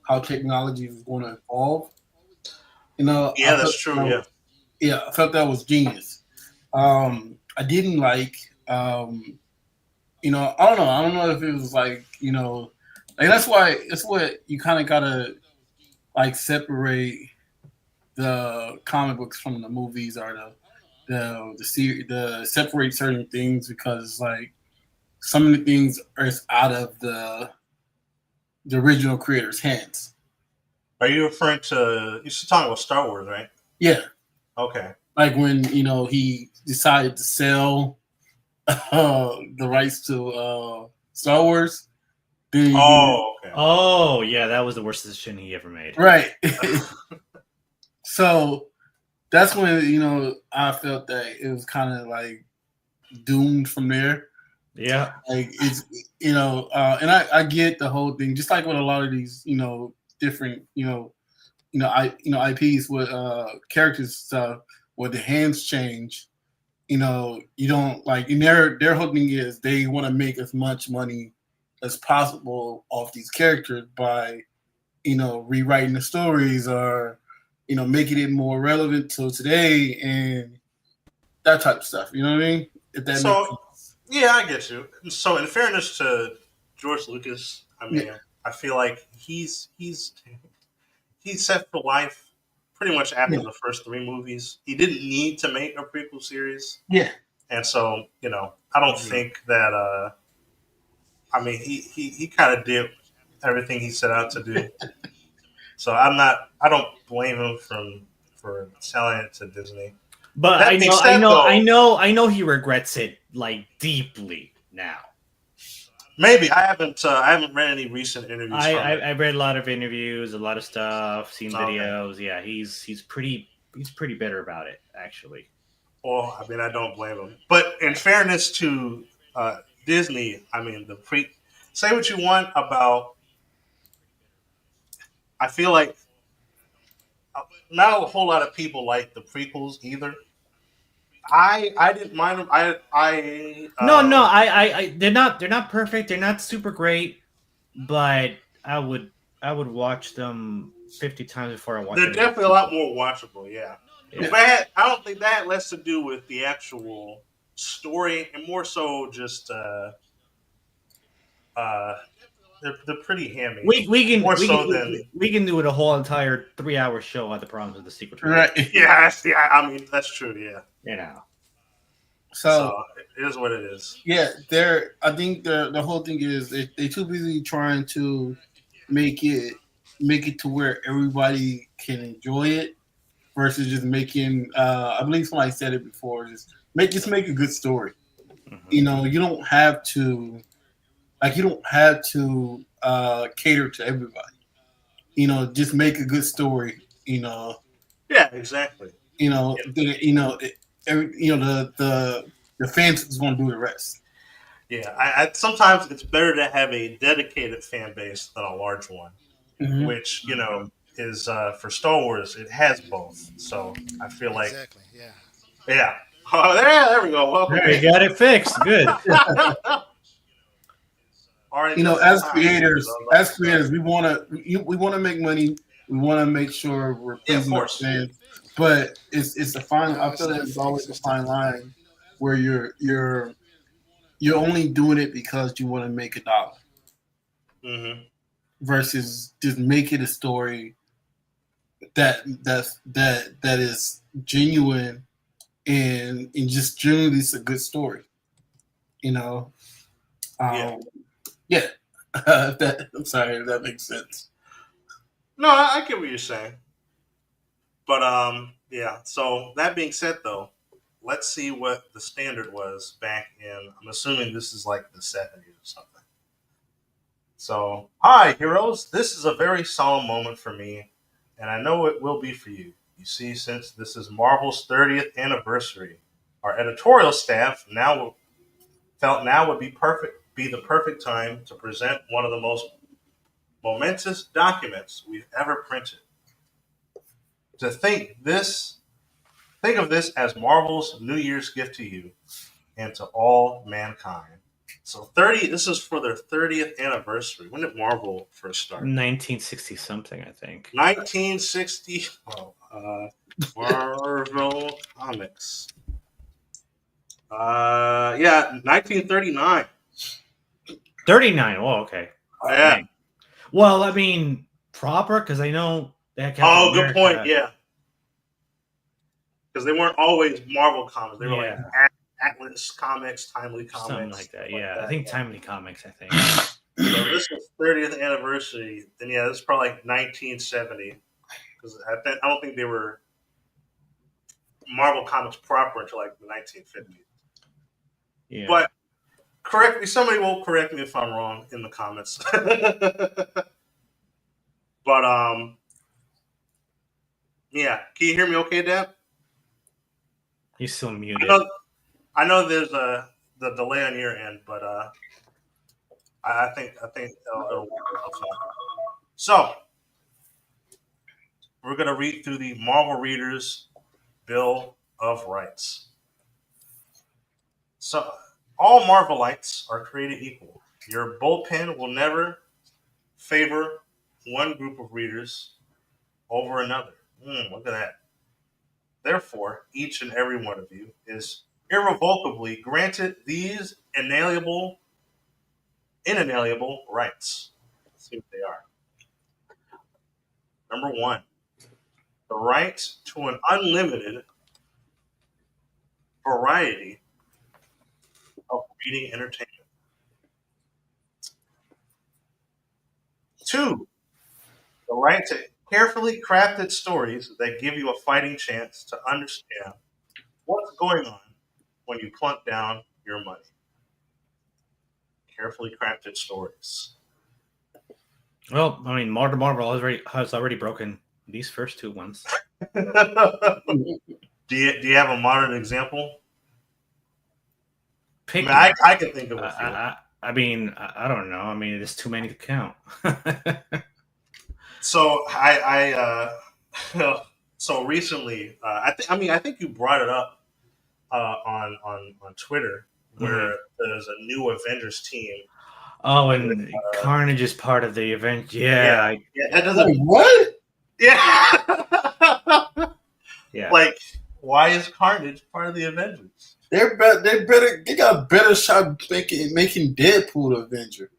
how technology was going to evolve. Yeah, that's true. Yeah. I felt that was genius. I didn't like, I don't know. I don't know if it was like, like that's what you kind of gotta like separate the comic books from the movies or the series, the separate certain things because like some of the things are out of the original creator's hands. Are you referring to? You're talking about Star Wars, right? Yeah, Okay. like when he decided to sell the rights to Star Wars. Oh, okay. Oh, yeah, that was the worst decision he ever made. Right. So that's when I felt that it was kind of like doomed from there. Yeah. Like it's and I get the whole thing, just like with a lot of these different IPs with characters stuff where the hands change. You don't like, and their whole thing is they want to make as much money as possible off these characters by rewriting the stories or making it more relevant to today and that type of stuff. You know what I mean? If that makes So sense. yeah, I get you. So in fairness to George Lucas, I mean, Yeah. I feel like he's set for life pretty much after Yeah. the first three movies. He didn't need to make a prequel series, Yeah. and so I don't think that. I mean, he kind of did everything he set out to do. So I don't blame him for selling it to Disney. But That being said, though, I know he regrets it like deeply now. Maybe I haven't read any recent interviews from him. I read a lot of interviews, a lot of stuff, seen Okay. videos. Yeah, he's pretty bitter about it, actually. Well, I mean, I don't blame him. But in fairness to Disney, I mean, say what you want about. I feel like not a whole lot of people like the prequels either. I didn't mind them. No, they're not perfect. They're not super great, but I would watch them 50 times before I watch they're any of the definitely a lot sequels. more watchable. Yeah. Yeah. But I don't think that had less to do with the actual story and more so just uh, they're pretty hammy. More so than We can do it a whole entire 3 hour show on the problems with the sequel trilogy. Right. yeah. I mean, that's true. Yeah. You know. So So it is what it is. yeah, I think the whole thing is they too busy trying to make it to where everybody can enjoy it versus just making. I believe somebody said it before. Just make a good story. You know, you don't have to cater to everybody. You know, just make a good story. You know, Yeah. Exactly. you know, the fans is going to do the rest. Yeah. Sometimes it's better to have a dedicated fan base than a large one, Mhm. which is for Star Wars. It has both. So I feel like Exactly. Yeah. yeah. Oh, there we go. Welcome. There, you got it fixed. Good. All right, You know, just as in time. creators, we want to make money. We want to make sure we're Yeah, of pleasing our course. fans. But it's a fine. No, I it's feel that not it's fixed. always a It's fine definitely line where you're only doing it because you want to make $1 Mm-hmm. versus just make it a story that is genuine and just genuinely it's a good story. You know, Yeah. yeah. I'm sorry if that makes sense. No, I get what you're saying. But yeah. So that being said, though, let's see what the standard was back in. I'm assuming this is like the '70s or something. So, hi, heroes. This is a very solemn moment for me, and I know it will be for you. You see, since this is Marvel's 30th anniversary, our editorial staff felt now would be the perfect time to present one of the most momentous documents we've ever printed. To think of this as Marvel's New Year's gift to you and to all mankind. So 30. This is for their 30th anniversary. When did Marvel first start? 1960 something, I think. 1960. Oh, Marvel Comics. Yeah, 1939. 39. Oh, okay. Yeah. Dang. Well, I mean, proper because I know that Captain Oh, America. good point. Yeah. Because they weren't always Marvel comics. They were like Atlas Comics, Timely Comics. Something like that. Yeah, I think Timely Comics, I think. So this was 30th anniversary. Then yeah, this is probably like 1970. Because I don't think they were Marvel Comics proper until like the 1950s. Yeah. But somebody will correct me if I'm wrong in the comments. But yeah, can you hear me okay, Dad? He's still muted. I know there's the delay on your end, but I think it'll work. So we're gonna read through the Marvel Readers Bill of Rights. So all Marvelites are created equal. Your bullpen will never favor one group of readers over another. Look at that. Therefore, each and every one of you is irrevocably granted these inalienable rights. Let's see what they are. Number one, the right to an unlimited variety of reading entertainment. 2, the right to carefully crafted stories that give you a fighting chance to understand what's going on when you plunk down your money. carefully crafted stories. Well, I mean, Marvel has already broken these first two ones. Do you have a modern example? Pick I mean, I can think of a few. I mean, I don't know. I mean, there's too many to count. So so recently, I think you brought it up on Twitter, where there's a new Avengers team. Oh, and Carnage is part of the event. Yeah, that doesn't. Wait, what? Yeah. Yeah. Like, why is Carnage part of the Avengers? They got a better shot making Deadpool the Avenger.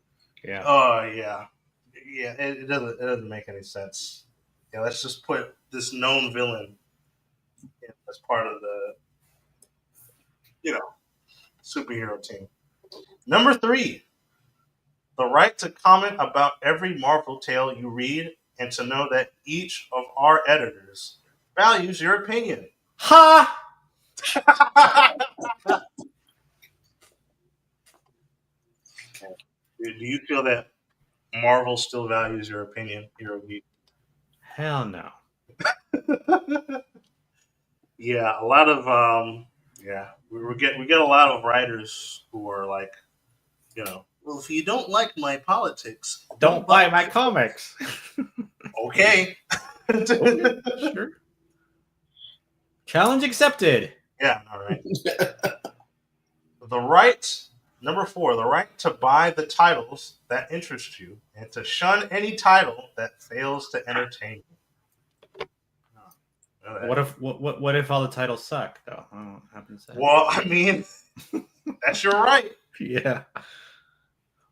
Yeah. Oh yeah. It doesn't make any sense. Yeah, let's just put this known villain as part of the superhero team. Number 3, the right to comment about every Marvel tale you read and to know that each of our editors values your opinion. Ha! Do you feel that Marvel still values your opinion, Hero Geek? Hell no. Yeah, a lot of we get a lot of writers who are like, well, if you don't like my politics, Don't buy my comics. Okay. Sure. Challenge accepted. Yeah, all right. Number 4, the right to buy the titles that interest you and to shun any title that fails to entertain you. What if all the titles suck though? I don't know what happens then. Well, I mean, that's your right. Yeah.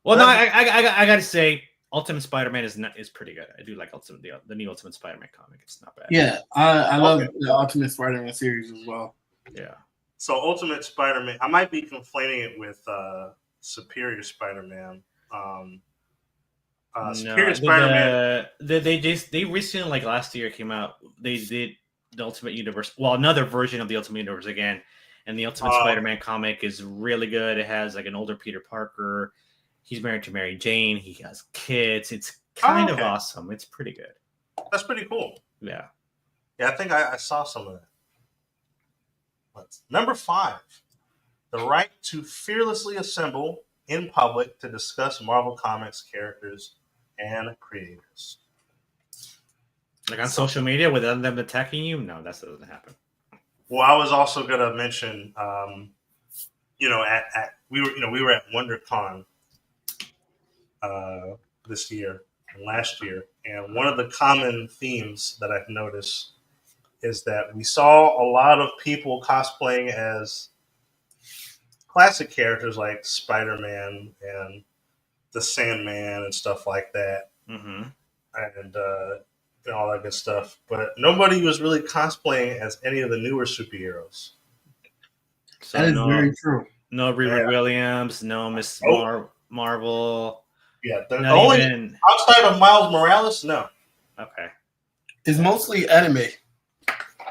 Well, no, I gotta say, Ultimate Spider-Man is pretty good. I do like the new Ultimate Spider-Man comic. It's not bad. Yeah, I love the Ultimate Spider-Man series as well. Yeah. So Ultimate Spider-Man, I might be conflating it with Superior Spider-Man. Superior Spider-Man. They recently, like last year, came out. They did the Ultimate Universe. Well, another version of the Ultimate Universe again, and the Ultimate Spider-Man comic is really good. It has like an older Peter Parker. He's married to Mary Jane. He has kids. It's kind of awesome. It's pretty good. That's pretty cool. Yeah. Yeah, I think I saw some of that. Number 5, the right to fearlessly assemble in public to discuss Marvel Comics characters and creators. Like on social media without them attacking you? No, that doesn't happen. Well, I was also going to mention, we were at WonderCon this year and last year, and one of the common themes that I've noticed is that we saw a lot of people cosplaying as classic characters like Spider-Man and the Sandman and stuff like that, and all that good stuff. But nobody was really cosplaying as any of the newer superheroes. So that is very true. No Riri Williams, no Miss Marvel. Yeah, the only outside of Miles Morales, no. Okay. It's mostly anime.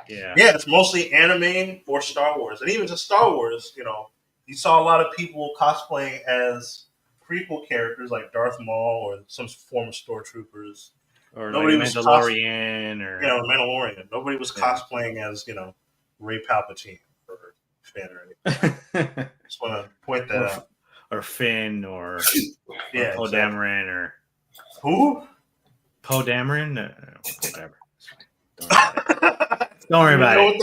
Yeah. Yeah, it's mostly anime or Star Wars. And even to Star Wars, you saw a lot of people cosplaying as prequel characters like Darth Maul or some form of Stormtroopers. Or nobody like Mandalorian or Mandalorian. Nobody was cosplaying as, Ray Palpatine or Finn or anything. Just want to point that out. Or Finn or Poe exactly. Dameron or who? Poe Dameron? No, whatever. Don't worry about it.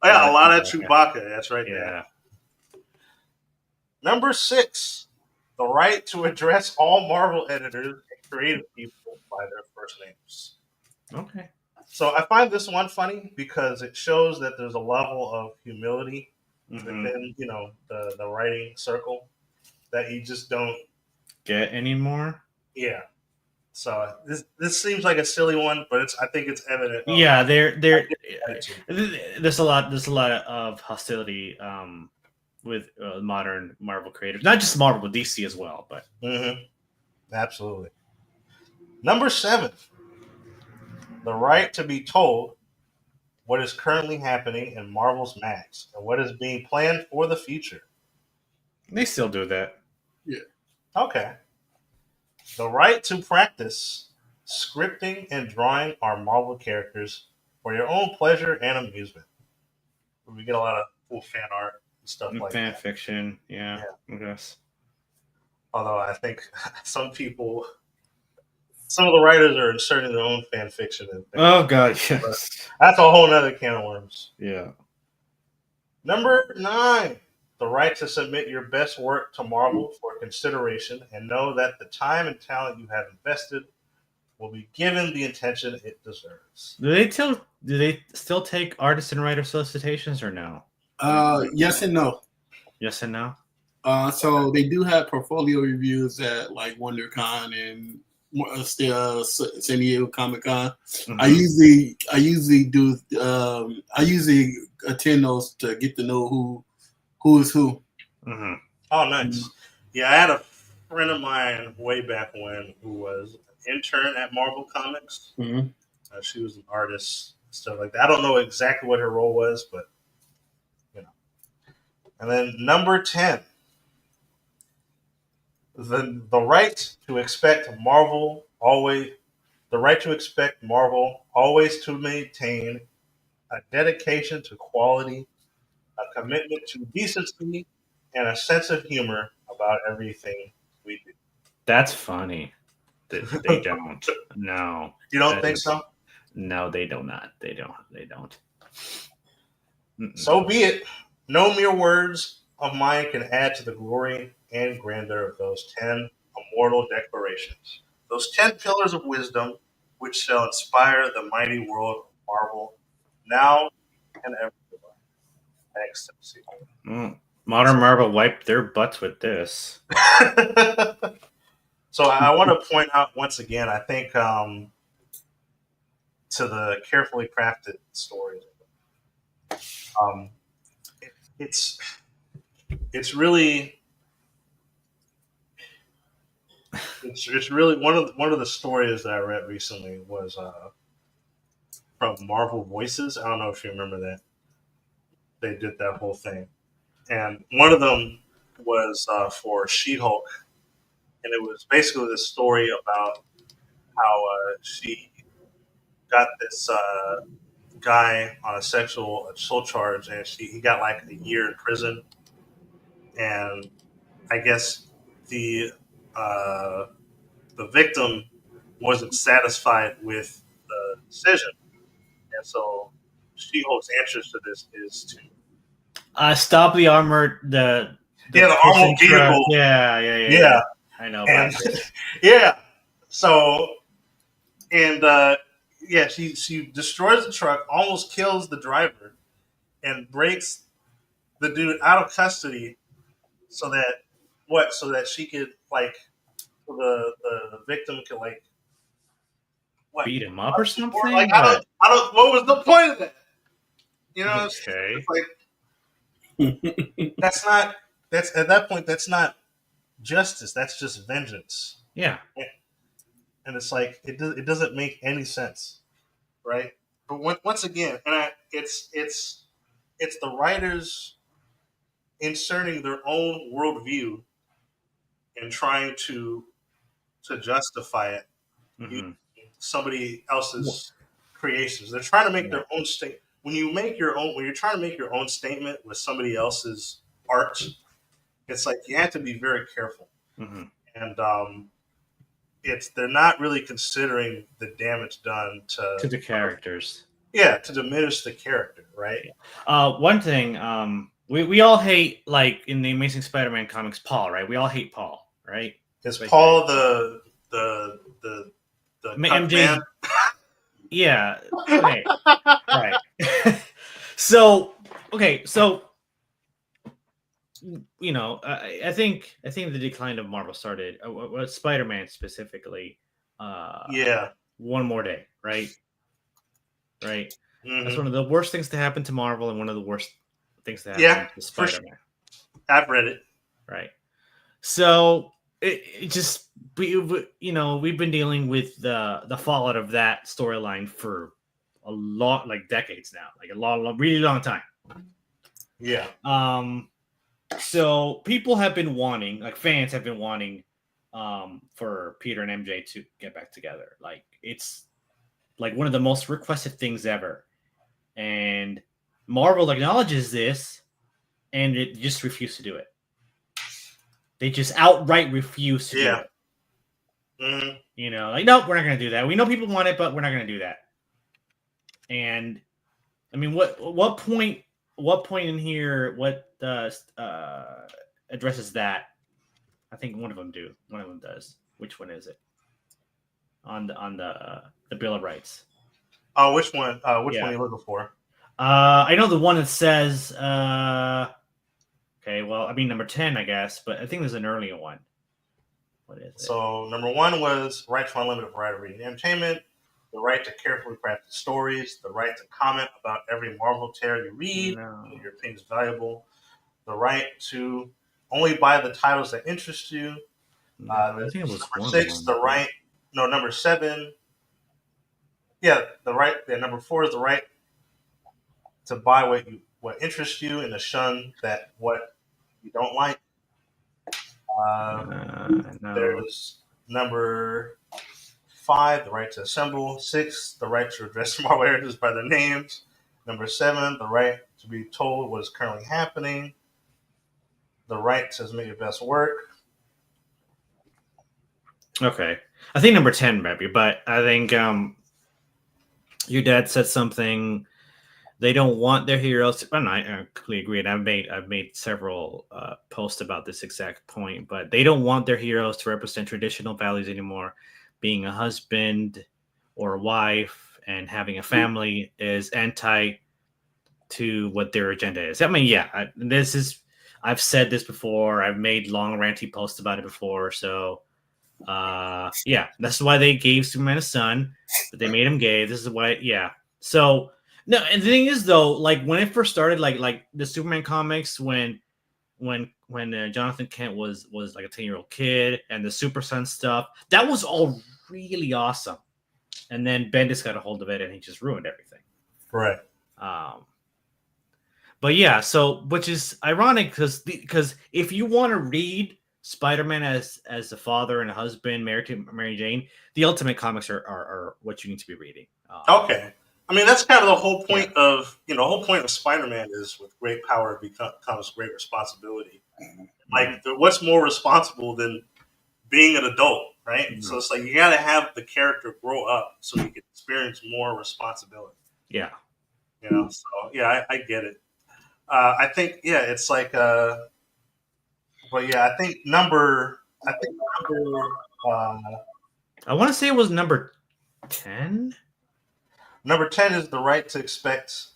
Yeah, a lot of Chewbacca. That's right there. Yeah. Number 6, the right to address all Marvel editors and creative people by their first names. Okay. So I find this one funny because it shows that there's a level of humility within, the writing circle that you just don't get anymore. Yeah. So this seems like a silly one, but I think it's evident. Yeah, there's a lot of hostility with modern Marvel creators, not just Marvel, but DC as well. But absolutely. Number 7, the right to be told what is currently happening in Marvel's Max and what is being planned for the future. They still do that. Okay. The right to practice scripting and drawing our Marvel characters for your own pleasure and amusement. We get a lot of cool fan art and stuff like Fan that. fiction, yeah, I guess. Although I think some of the writers are inserting their own fan fiction and things. Oh god, But yes. that's a whole nother can of worms. Yeah. Number 9, the right to submit your best work to Marvel for consideration and know that the time and talent you have invested will be given the attention it deserves. Do they still take artist and writer solicitations or no? Yes and no. Yes and no. So they do have portfolio reviews at like WonderCon and San Diego Comic Con. Mhm. I usually do. I usually attend those to get to know who is who. Mm-hmm. Oh, nice. Yeah, I had a friend of mine way back when who was an intern at Marvel Comics. Mm-hmm. She was an artist, stuff like that. I don't know exactly what her role was, but you know. And then number 10, the right to expect Marvel always to maintain a dedication to quality, a commitment to decency, and a sense of humor about everything we do. That's funny. They don't. No. You don't That think is- so? No, they do not. They don't. Mm-mm. So be it. No mere words of mine can add to the glory and grandeur of those 10 immortal declarations. Those 10 pillars of wisdom which shall inspire the mighty world of Marvel now and ever. Thanks, Tennessee. Modern Marvel wiped their butts with this. So I want to point out once again, I think to the carefully crafted stories, it's really one of the stories that I read recently was from Marvel Voices. I don't know if you remember that. They did that whole thing, and one of them was for She-Hulk, and it was basically the story about how she got this guy on a sexual assault charge, and he got like a year in prison, and I guess the uh, the victim wasn't satisfied with the decision, and so She-Hulk's answer to this is to Stop the armored the the armored prison truck. vehicle. Yeah. I know about And this. yeah, so and yeah, she destroys the truck, almost kills the driver, and breaks the dude out of custody, so that she could like the victim could like what Beat him up or something? like I don't what was the point of that? You know, Okay. it's like that's at that point that's not justice. That's just vengeance. Yeah. And it's like it doesn't make any sense, right? But once again, it's the writers inserting their own worldview and trying to justify it using somebody else's creations. They're trying to make their own state. When you're trying to make your own statement with somebody else's art, it's like you have to be very careful. Mm-hmm. And they're not really considering the damage done to the characters. Yeah, to diminish the character, right? One thing, we all hate, like in the Amazing Spider-Man comics, Paul, right? We all hate Paul, right? Is Paul the MJ? Man? Yeah. Okay. Right. So you know, I think the decline of Marvel started Spider-Man specifically. One More Day, right? Mm-hmm. That's one of the worst things to happen to Marvel, and one of the worst things to happen to Spider-Man. Sure. I've read it. Right. So it just we've been dealing with the fallout of that storyline for a lot, like decades now, like a long, really long time. Yeah. So people have been wanting, like fans have been wanting, for Peter and MJ to get back together. Like it's like one of the most requested things ever, and Marvel acknowledges this, and it just refused to do it. They just outright refuse to do it. Mm-hmm. You know, like nope, we're not going to do that. We know people want it, but we're not going to do that. And I mean, what point in here addresses that? I think one of them do. One of them does. Which one is it? On the Bill of Rights. Oh, which one? Which one are you looking for? I know the one that says. Okay, well, I mean number 10, I guess, but I think there's an earlier one. What is it? So number 1 was right to unlimited variety of reading entertainment, the right to carefully crafted stories, the right to comment about every Marvel tear you read, your opinion is valuable, the right to only buy the titles that interest you. I think it was number 6, the right. No, number 7. Yeah, the right. Yeah, number 4 is the right to buy what interests you and to shun that what you don't like. No. There's number 5, the right to assemble. 6, the right to address Marvel characters by their names. Number 7, the right to be told what is currently happening. The right to submit your best work. Okay, I think number 10 maybe, but I think your dad said something. They don't want their heroes to, and I completely agree. And I've made several posts about this exact point, but they don't want their heroes to represent traditional values anymore. Being a husband or a wife and having a family is anti to what their agenda is. I mean, yeah, I've said this before. I've made long ranty posts about it before. So yeah, that's why they gave Superman a son, but they made him gay. This is why, yeah. So no, and the thing is though, like when it first started, like the Superman comics, when Jonathan Kent was like a 10-year-old kid, and the Super Son stuff, that was all really awesome. And then Bendis got a hold of it, and he just ruined everything. Right. But yeah, so which is ironic because if you want to read Spider-Man as a father and a husband married to Mary Jane, the Ultimate comics are what you need to be reading. Okay. I mean, that's kind of the whole point of, the whole point of Spider-Man is with great power comes great responsibility. Like, what's more responsible than being an adult, right? Mm-hmm. So it's like you got to have the character grow up so you can experience more responsibility. Yeah. So yeah, I get it. I think, yeah, it's like, but yeah, I think number, I want to say it was number 10. Number 10 is the right to expect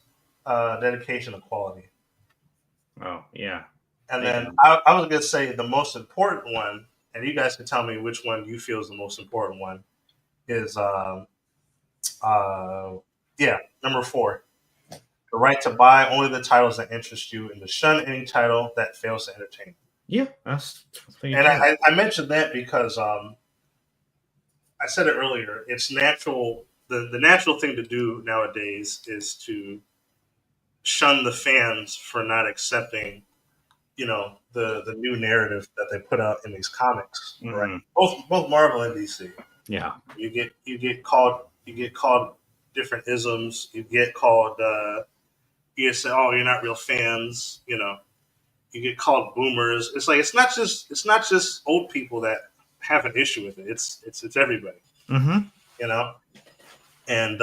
dedication and quality. Oh, yeah. And then I was going to say the most important one, and you guys can tell me which one you feel is the most important one, is, number 4. The right to buy only the titles that interest you and to shun any title that fails to entertain you. Yeah, that's. And I mentioned that because I said it earlier. It's natural. The natural thing to do nowadays is to shun the fans for not accepting, the new narrative that they put out in these comics, mm-hmm. right? Both Marvel and DC. Yeah, you get called different isms. You get called. You say, "Oh, you're not real fans." You get called boomers. It's like it's not just old people that have an issue with it. It's everybody. Mm-hmm. And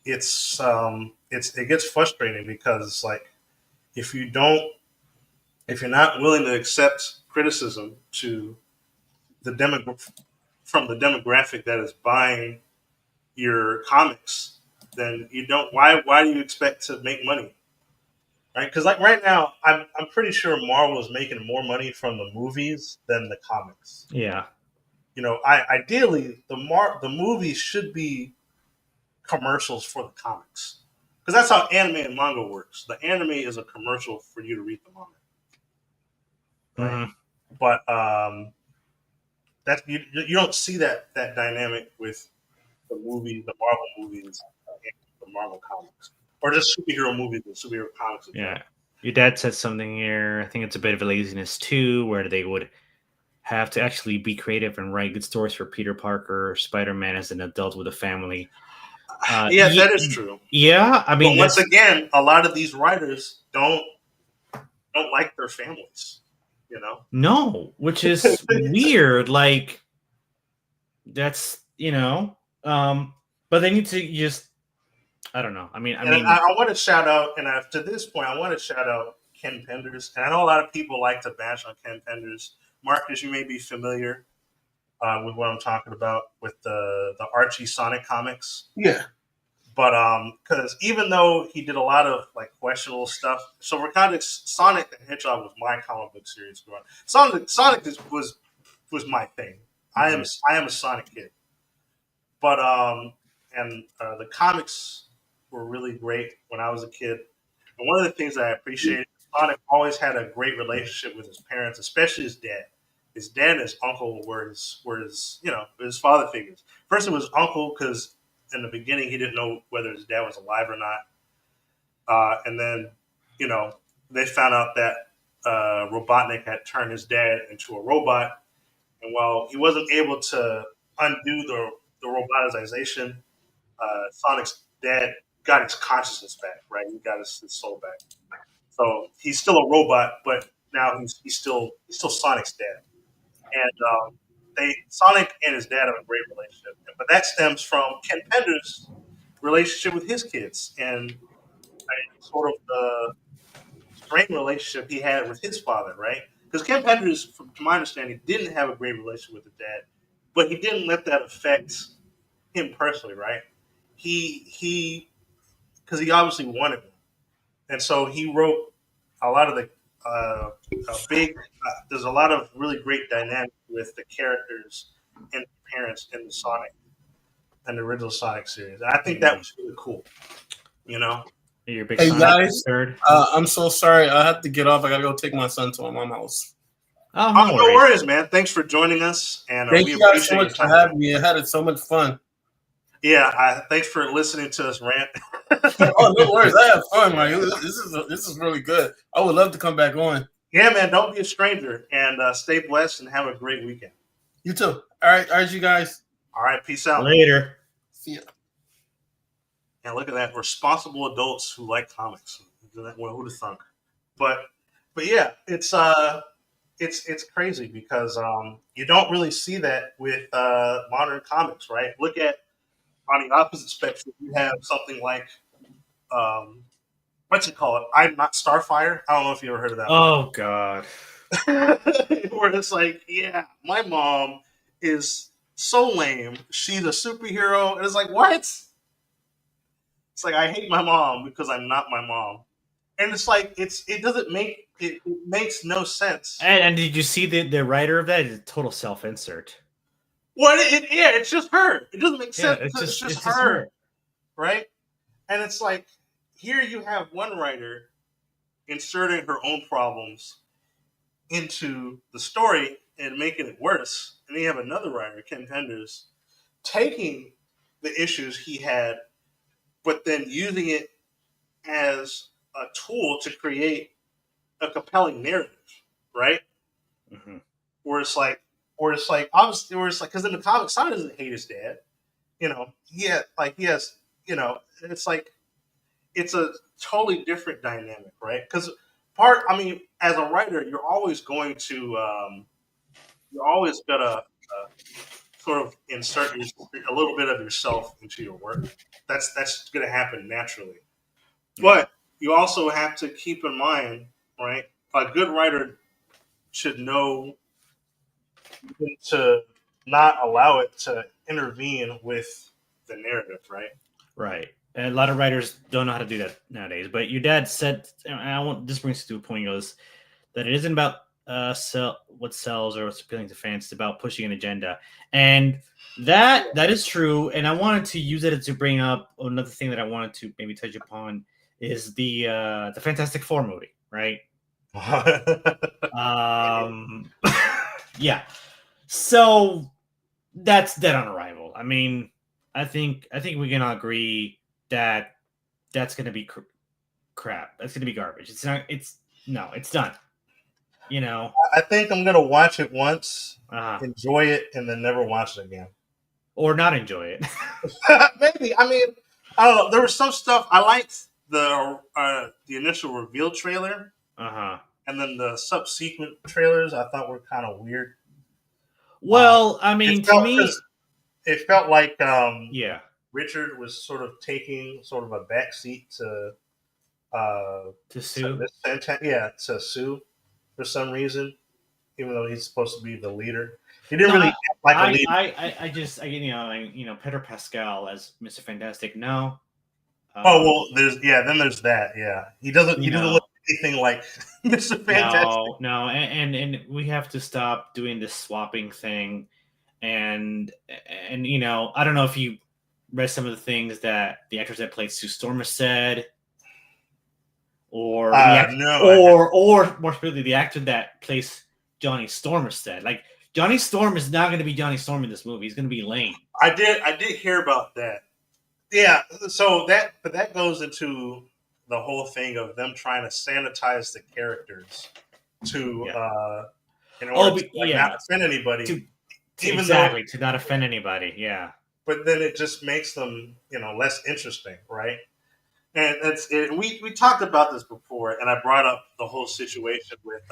it gets frustrating because it's like if you're not willing to accept criticism from the demographic that is buying your comics, then you don't. Why do you expect to make money? Right? Because like right now, I'm pretty sure Marvel is making more money from the movies than the comics. Yeah. Ideally, the movies should be commercials for the comics, because that's how anime and manga works. The anime is a commercial for you to read the manga, right? Mm-hmm. But that you don't see that dynamic with the Marvel movies, and the Marvel comics, or just superhero movies and superhero comics. Yeah, Your dad said something here. I think it's a bit of a laziness too, where they would have to actually be creative and write good stories for Peter Parker, Spider-Man as an adult with a family. Yeah, that is true. Yeah, I mean, but once that's again, a lot of these writers don't like their families. You know, no, which is weird. Like, that's but they need to just. I don't know. I mean, and I want to shout out, and to this point, I want to shout out Ken Penders. And I know a lot of people like to bash on Ken Penders. Marcus, you may be familiar with what I'm talking about with the Archie Sonic comics. Yeah. But because even though he did a lot of like questionable stuff, so we're kind of Sonic the Hedgehog was my comic book series growing. Sonic was my thing. I am a Sonic kid. But and the comics were really great when I was a kid. And one of the things that I appreciated, Sonic always had a great relationship with his parents, especially his dad. His dad and his uncle were his father figures. First, it was uncle because in the beginning he didn't know whether his dad was alive or not, and then they found out that Robotnik had turned his dad into a robot, and while he wasn't able to undo the robotization, Sonic's dad got his consciousness back. Right, he got his soul back. So he's still a robot, but now he's still Sonic's dad. And Sonic and his dad have a great relationship, but that stems from Ken Pender's relationship with his kids and sort of the strained relationship he had with his father, right? Because Ken Penders, to my understanding, didn't have a great relationship with the dad, but he didn't let that affect him personally, right? He because he obviously wanted him, and so he wrote a lot of the big. There's a lot of really great dynamic with the characters and the parents in the Sonic and the original Sonic series. And I think that was really cool. You know. You're a big Hey Sonic guys, nerd. I'm so sorry. I have to get off. I gotta go take my son to my mom's house. Oh, no worries, man. Thanks for joining us, and Thank we you guys appreciate so your much for time. having me. I had so much fun. Yeah, thanks for listening to us rant. Oh, no worries. I have fun. Like this is really good. I would love to come back on. Yeah, man. Don't be a stranger, and stay blessed and have a great weekend. You too. All right, you guys. All right, peace out. Later. See ya. And look at that, responsible adults who like comics. Well, who'd have thunk? But yeah, it's crazy because you don't really see that with modern comics, right? Look at on the opposite spectrum, you have something like what's it called? I'm Not Starfire. I don't know if you ever heard of that. Oh God. Where it's like, yeah, my mom is so lame. She's a superhero, and it's like, what? It's like I hate my mom because I'm not my mom, and it's like it makes no sense. And did you see the writer of that? It's a total self-insert. Well, it's just her. It doesn't make sense. Yeah, It's just her, right? And it's like here you have one writer inserting her own problems into the story and making it worse, and then you have another writer, Ken Penders, taking the issues he had, but then using it as a tool to create a compelling narrative, right? Mm-hmm. Where it's like obviously, because in the comics, Sonic doesn't hate his dad, he has, it's like it's a totally different dynamic, right? Because as a writer, you're always going to you're always gonna sort of insert a little bit of yourself into your work. That's going to happen naturally. But you also have to keep in mind, right? A good writer should know to not allow it to intervene with the narrative, right? Right. And a lot of writers don't know how to do that nowadays. But your dad said, and this brings to a point, goes that it isn't about what sells or what's appealing to fans. It's about pushing an agenda, and that is true. And I wanted to use it to bring up another thing that I wanted to maybe touch upon is the Fantastic Four movie, right? Yeah. So that's dead on arrival. I mean, I think we can all agree that that's going to be crap. That's gonna be garbage. It's not. It's no. It's done. You know. I think I'm gonna watch it once, Uh-huh. enjoy it, and then never watch it again. Or not enjoy it. Maybe. I mean, I don't know. There was some stuff I liked the initial reveal trailer, and then the subsequent trailers I thought were kind of weird. Well, I mean, to me, it felt like yeah, Richard was sort of taking sort of a backseat to Sue. To Sue for some reason, even though he's supposed to be the leader. He didn't really act like a leader. I Pedro Pascal as Mr. Fantastic. No. Then there's that. Yeah, he doesn't look anything like Mr. Fantastic. No, and we have to stop doing this swapping thing, and I don't know if you read some of the things that the actors that played Sue Storm said, or or more specifically, the actor that plays Johnny Storm said. Like, Johnny Storm is not going to be Johnny Storm in this movie. He's going to be Lane. I did hear about that. Yeah, so that goes into the whole thing of them trying to sanitize the characters to in order to not offend anybody. To not offend anybody, yeah. But then it just makes them, less interesting, right? And that's it. We talked about this before, and I brought up the whole situation with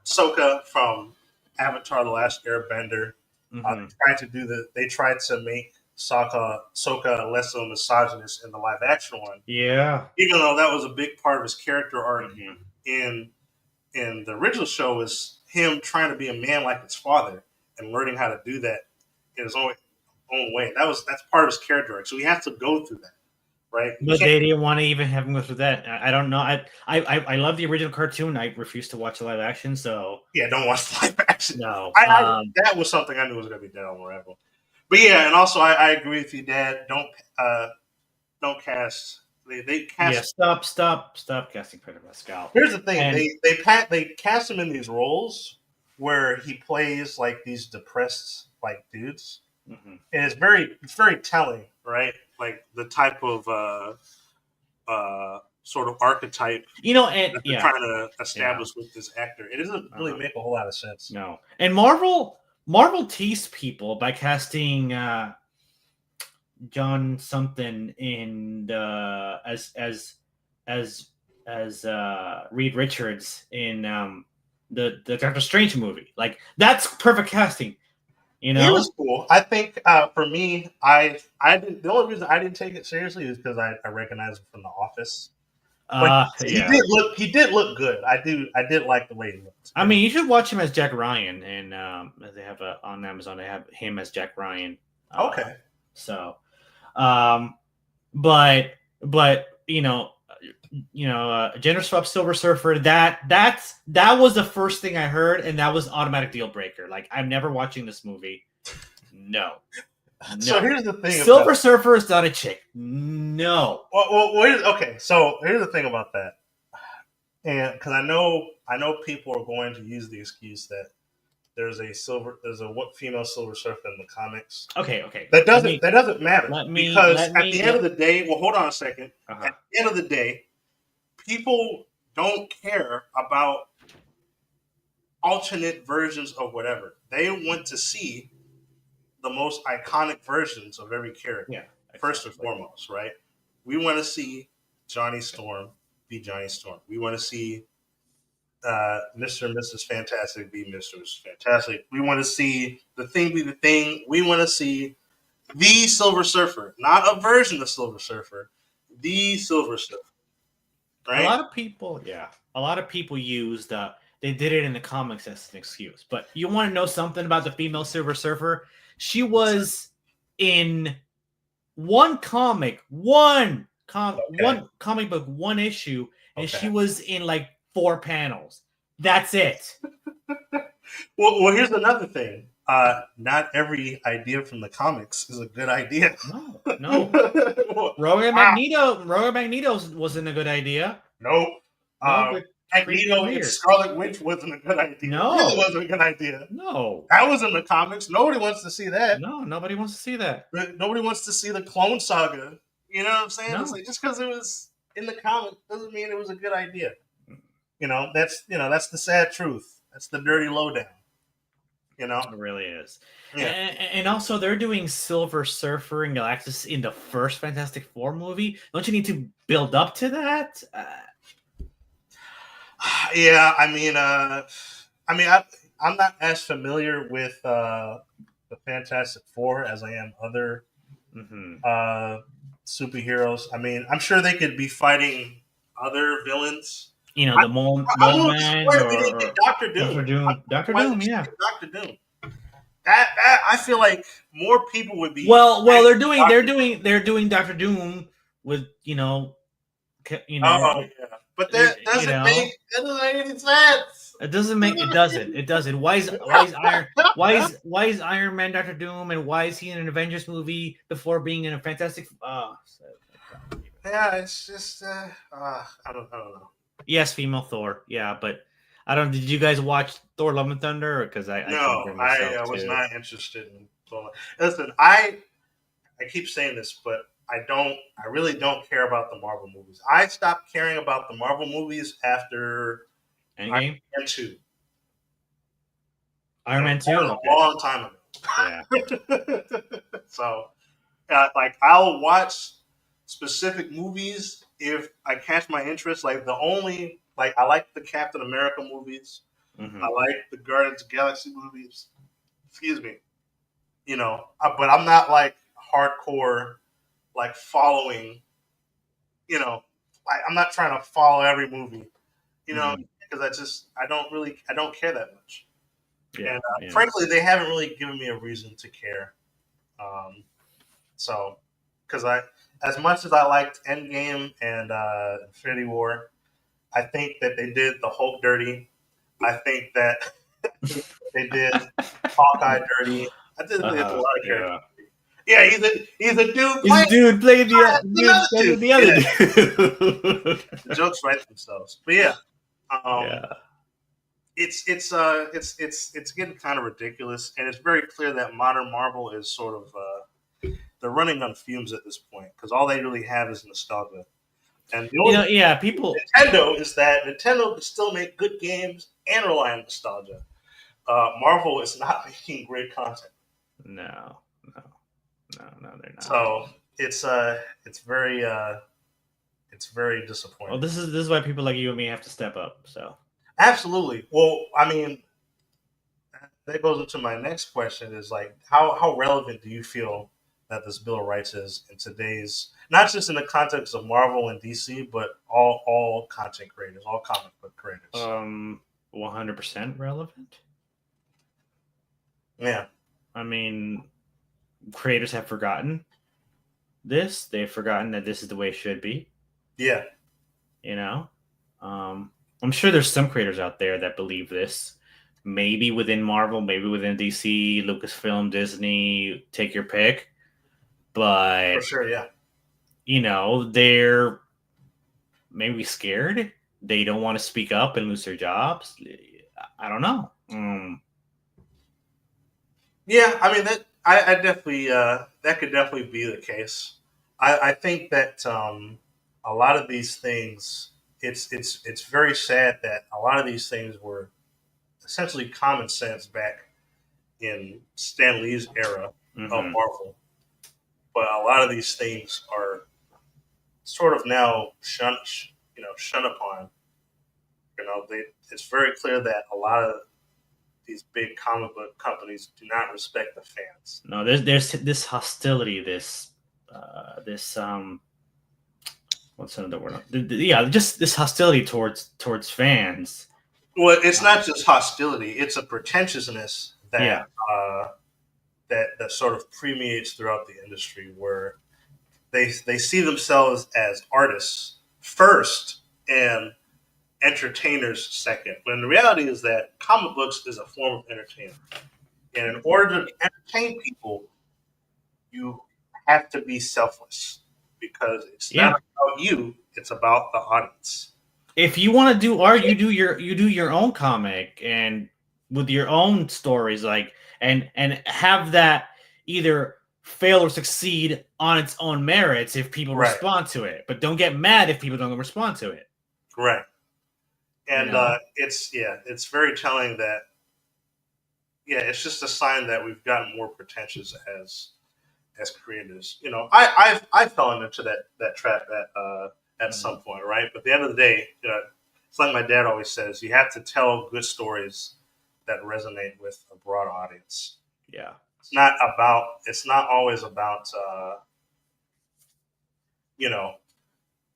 Ahsoka from Avatar: The Last Airbender. They tried to make Ahsoka less of a misogynist in the live action one. Yeah. Even though that was a big part of his character arc in the original show, was him trying to be a man like his father and learning how to do that in his own way. That's part of his character arc. So he has to go through that. Right. But they didn't want to even have him go through that. I don't know. I love the original cartoon. I refuse to watch the live action. So yeah, don't watch the live action. No, that was something I knew was going to be dead on arrival. But yeah, and also I agree with you, Dad. Don't cast. They cast. Yeah, stop casting Pedro Pascal. Here's the thing: they cast him in these roles where he plays like these depressed like dudes, and it's very telling, right? Like the type of sort of archetype, that they're trying to establish with this actor. It doesn't really make a whole lot of sense. No, and Marvel teased people by casting John something in as Reed Richards in the Doctor Strange movie. Like, that's perfect casting. It was cool. I think for me, I didn't. The only reason I didn't take it seriously is because I recognized him from The Office. He did look good. I did like the way he looked. I mean, you should watch him as Jack Ryan, and they have on Amazon. They have him as Jack Ryan. Okay. So, but gender swap Silver Surfer. That was the first thing I heard, and that was automatic deal breaker. Like, I'm never watching this movie. No. So here's the thing: Silver Surfer is not a chick. No. Okay. So here's the thing about that, and because I know people are going to use the excuse that there's a female Silver Surfer in the comics. Okay. That doesn't matter because at the end of the day, hold on a second. Uh-huh. At the end of the day, people don't care about alternate versions of whatever. They want to see the most iconic versions of every character. Yeah, first and foremost, right? We want to see Johnny Storm be Johnny Storm. We want to see Mr. and Mrs. Fantastic be Mr. and Mrs. Fantastic. We want to see the Thing be the Thing. We want to see the Silver Surfer, not a version of Silver Surfer, the Silver Surfer. Right? A lot of people used they did it in the comics as an excuse. But you want to know something about the female Silver Surfer? She was in one comic book, one issue, and she was in like 4 panels. That's it. Well, here's another thing. Not every idea from the comics is a good idea. No. Rowan Magneto wasn't a good idea. Nope. Magneto and Scarlet Witch wasn't a good idea. No. It really wasn't a good idea. No. That was in the comics. Nobody wants to see that. No, nobody wants to see that. Nobody wants to see the Clone Saga You know what I'm saying? No. It's like just because it was in the comic doesn't mean it was a good idea. That's the sad truth. That's the dirty lowdown. It really is. Yeah. And also, they're doing Silver Surfer and Galactus in the first Fantastic Four movie. Don't you need to build up to that? Yeah, I'm not as familiar with the Fantastic Four as I am other superheroes. I mean, I'm sure they could be fighting other villains. The Mole Man or Doctor Doom. Doctor Doom, yeah. Doctor Doom. That I feel like more people would be. Well, they're doing Doctor Doom with Oh yeah, but that doesn't make any sense. It doesn't. Why is Iron Man Doctor Doom, and why is he in an Avengers movie before being in a Fantastic? Yeah, it's just I don't know. Yes, female Thor. Yeah, but I don't. Did you guys watch Thor: Love and Thunder? Because I was not interested in Thor. Listen, I keep saying this, but I really don't care about the Marvel movies. I stopped caring about the Marvel movies after Endgame? Iron Man 2. Iron Man 2? A long time ago. Yeah. So, I'll watch specific movies if I catch my interest. I like the Captain America movies. Mm-hmm. I like the Guardians of the Galaxy movies. Excuse me. But I'm not hardcore following. I'm not trying to follow every movie. Because I don't care that much. Yeah, and frankly, they haven't really given me a reason to care. Because as much as I liked Endgame and Infinity War, I think that they did the Hulk dirty. I think that they did Hawkeye dirty. I did a lot of characters. Yeah, he's a dude. He's a dude playing the other dude. The jokes write themselves, but yeah. It's getting kind of ridiculous, and it's very clear that modern Marvel is sort of they're running on fumes at this point because all they really have is nostalgia. And the only people Nintendo is that Nintendo can still make good games and rely on nostalgia. Marvel is not making great content. No, they're not. So it's very disappointing. Well, this is why people like you and me have to step up. So. Absolutely. Well, I mean, that goes into my next question: is how relevant do you feel that this Bill of Rights is in today's, not just in the context of Marvel and DC, but all content creators, all comic book creators? 100% relevant. Yeah. I mean, creators have forgotten this. They've forgotten that this is the way it should be. Yeah. I'm sure there's some creators out there that believe this. Maybe within Marvel, maybe within DC, Lucasfilm, Disney, take your pick. But for sure, yeah. They're maybe scared. They don't want to speak up and lose their jobs. I don't know. Yeah, I mean I definitely that could definitely be the case. I think that a lot of these things, it's very sad that a lot of these things were essentially common sense back in Stan Lee's era of Marvel, but a lot of these things are sort of now shunned upon. It's very clear that a lot of these big comic book companies do not respect the fans. No, there's this hostility, what's another word? Just this hostility towards fans. Well, it's not just hostility; it's a pretentiousness that that sort of permeates throughout the industry, where they see themselves as artists first and entertainers second. When the reality is that comic books is a form of entertainment, and in order to entertain people, you have to be selfless because it's not about you; it's about the audience. If you want to do art, you do your own comic and with your own stories, and have that either fail or succeed on its own merits if people Right. respond to it, but don't get mad if people don't respond to it. Right. And You know? it's very telling that it's just a sign that we've gotten more pretentious as creators. You know, I've fallen into that trap at some point, right? But at the end of the day, you know, it's like my dad always says, you have to tell good stories that resonate with a broad audience. Yeah. It's not always about you know,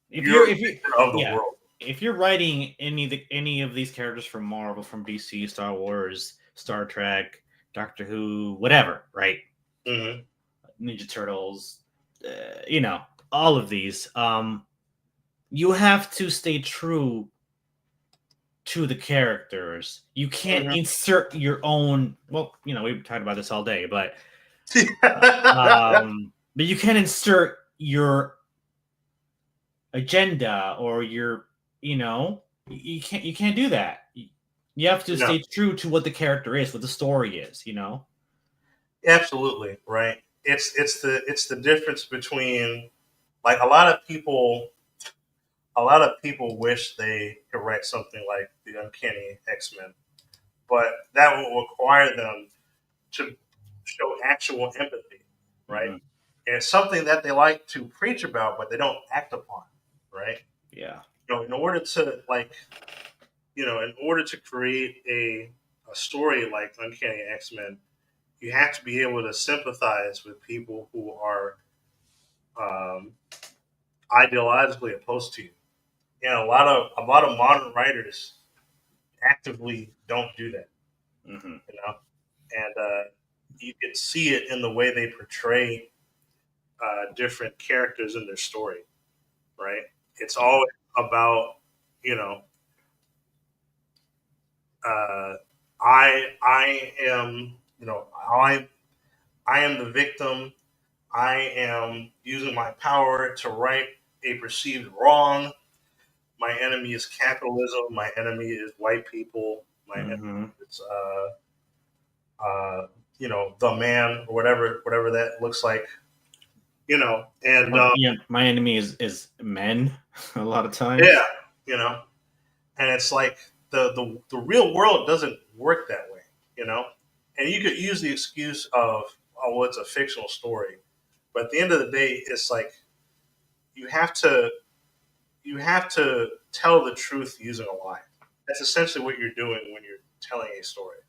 if you're of the world. If you're writing any of these characters from Marvel, from DC, Star Wars, Star Trek, Doctor Who, whatever, right? Mm-hmm. Ninja Turtles, you know, all of these, you have to stay true to the characters. You can't insert your own. Well, you know, we've talked about this all day, but but you can insert your agenda or your, you know, you can't do that. You have to stay true to what the character is, what the story is, you know. Absolutely, right. It's the difference between, like, a lot of people wish they could write something like the Uncanny X-Men, but that will require them to show actual empathy, right? Mm-hmm. And it's something that they like to preach about, but they don't act upon, right? Yeah. You know, in order to create a story like Uncanny X-Men, you have to be able to sympathize with people who are ideologically opposed to you. And a lot of modern writers actively don't do that. Mm-hmm. You know, and you can see it in the way they portray different characters in their story. Right? It's always about, you know, I am, you know, I am the victim. I am using my power to right a perceived wrong. My enemy is capitalism. My enemy is white people. My enemy is, you know, the man, or whatever that looks like. You know, and my enemy is men a lot of times. Yeah, you know, and it's like the real world doesn't work that way. You know, and you could use the excuse of, oh, well, it's a fictional story, but at the end of the day, it's like you have to tell the truth using a lie. That's essentially what you're doing when you're telling a story,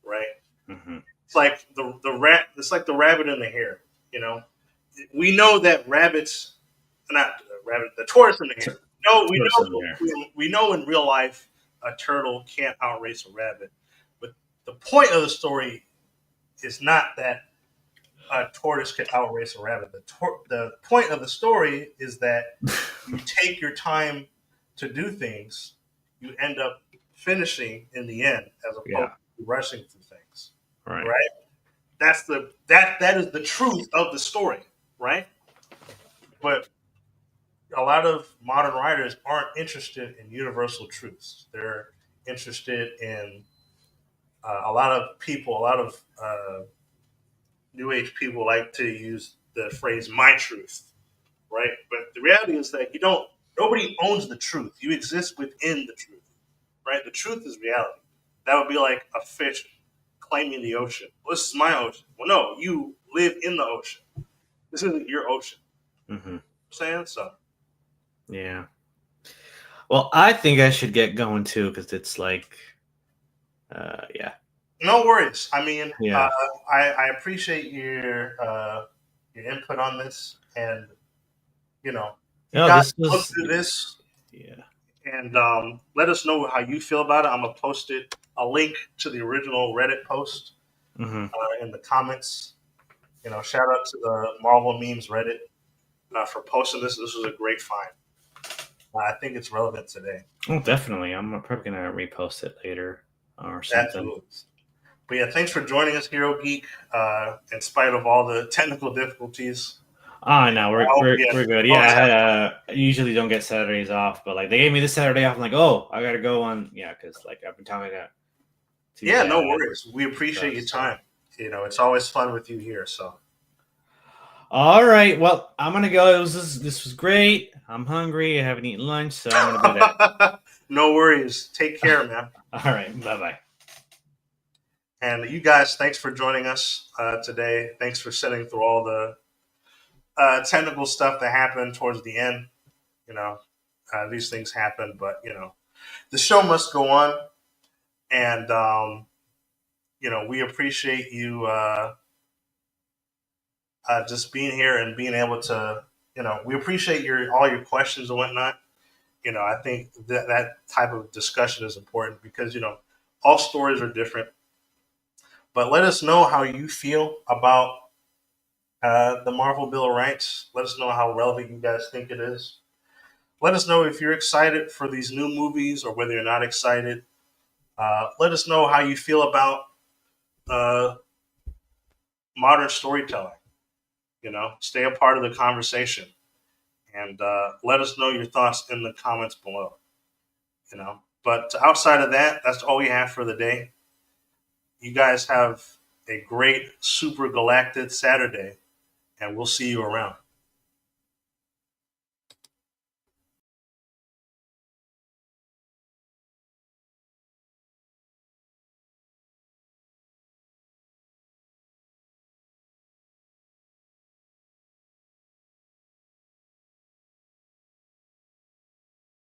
right? Mm-hmm. It's like the rat. It's like the rabbit and the hare. You know, we know that rabbits, not the rabbit, the tortoise and the hare. No, we know in real life a turtle can't outrace a rabbit, but the point of the story is not that a tortoise could outrace a rabbit. The point of the story is that you take your time to do things, you end up finishing in the end as opposed to rushing through things. Right. That's that is the truth of the story, right? But a lot of modern writers aren't interested in universal truths. They're interested in a lot of new age people like to use the phrase "my truth," right? But the reality is that nobody owns the truth. You exist within the truth, right? The truth is reality. That would be like a fish claiming the ocean. Well, this is my ocean. Well, no, you live in the ocean. This isn't your ocean. Mm-hmm. You know what I'm saying? So, yeah. Well, I think I should get going too, because it's like, yeah. No worries. I mean, yeah. I appreciate your input on this, and you know, look through this, and let us know how you feel about it. I'm gonna post a link to the original Reddit post in the comments. You know, shout out to the Marvel Memes Reddit for posting this. This was a great find. I think it's relevant today. Oh, definitely. I'm probably gonna repost it later or something. Absolutely. But yeah, thanks for joining us, Hero Geek. In spite of all the technical difficulties. Oh no, we're good. Yeah, I usually don't get Saturdays off, but like they gave me this Saturday off. I'm like, oh, I gotta go on. Yeah, because like I've been talking to. Yeah, no worries. We appreciate your time. You know, it's always fun with you here. So. All right. Well, I'm gonna go. This was great. I'm hungry. I haven't eaten lunch, so I'm gonna do that. No worries. Take care, man. All right. Bye bye. And you guys, thanks for joining us today. Thanks for sitting through all the technical stuff that happened towards the end. You know, these things happen, but you know, the show must go on. And you know, we appreciate you just being here and being able to. You know, we appreciate all your questions and whatnot. You know, I think that type of discussion is important because you know all stories are different. But let us know how you feel about the Marvel Bill of Rights. Let us know how relevant you guys think it is. Let us know if you're excited for these new movies or whether you're not excited. Let us know how you feel about uh, modern storytelling. You know, stay a part of the conversation and let us know your thoughts in the comments below. You know, but outside of that, that's all we have for the day. You guys have a great super galactic Saturday, and we'll see you around.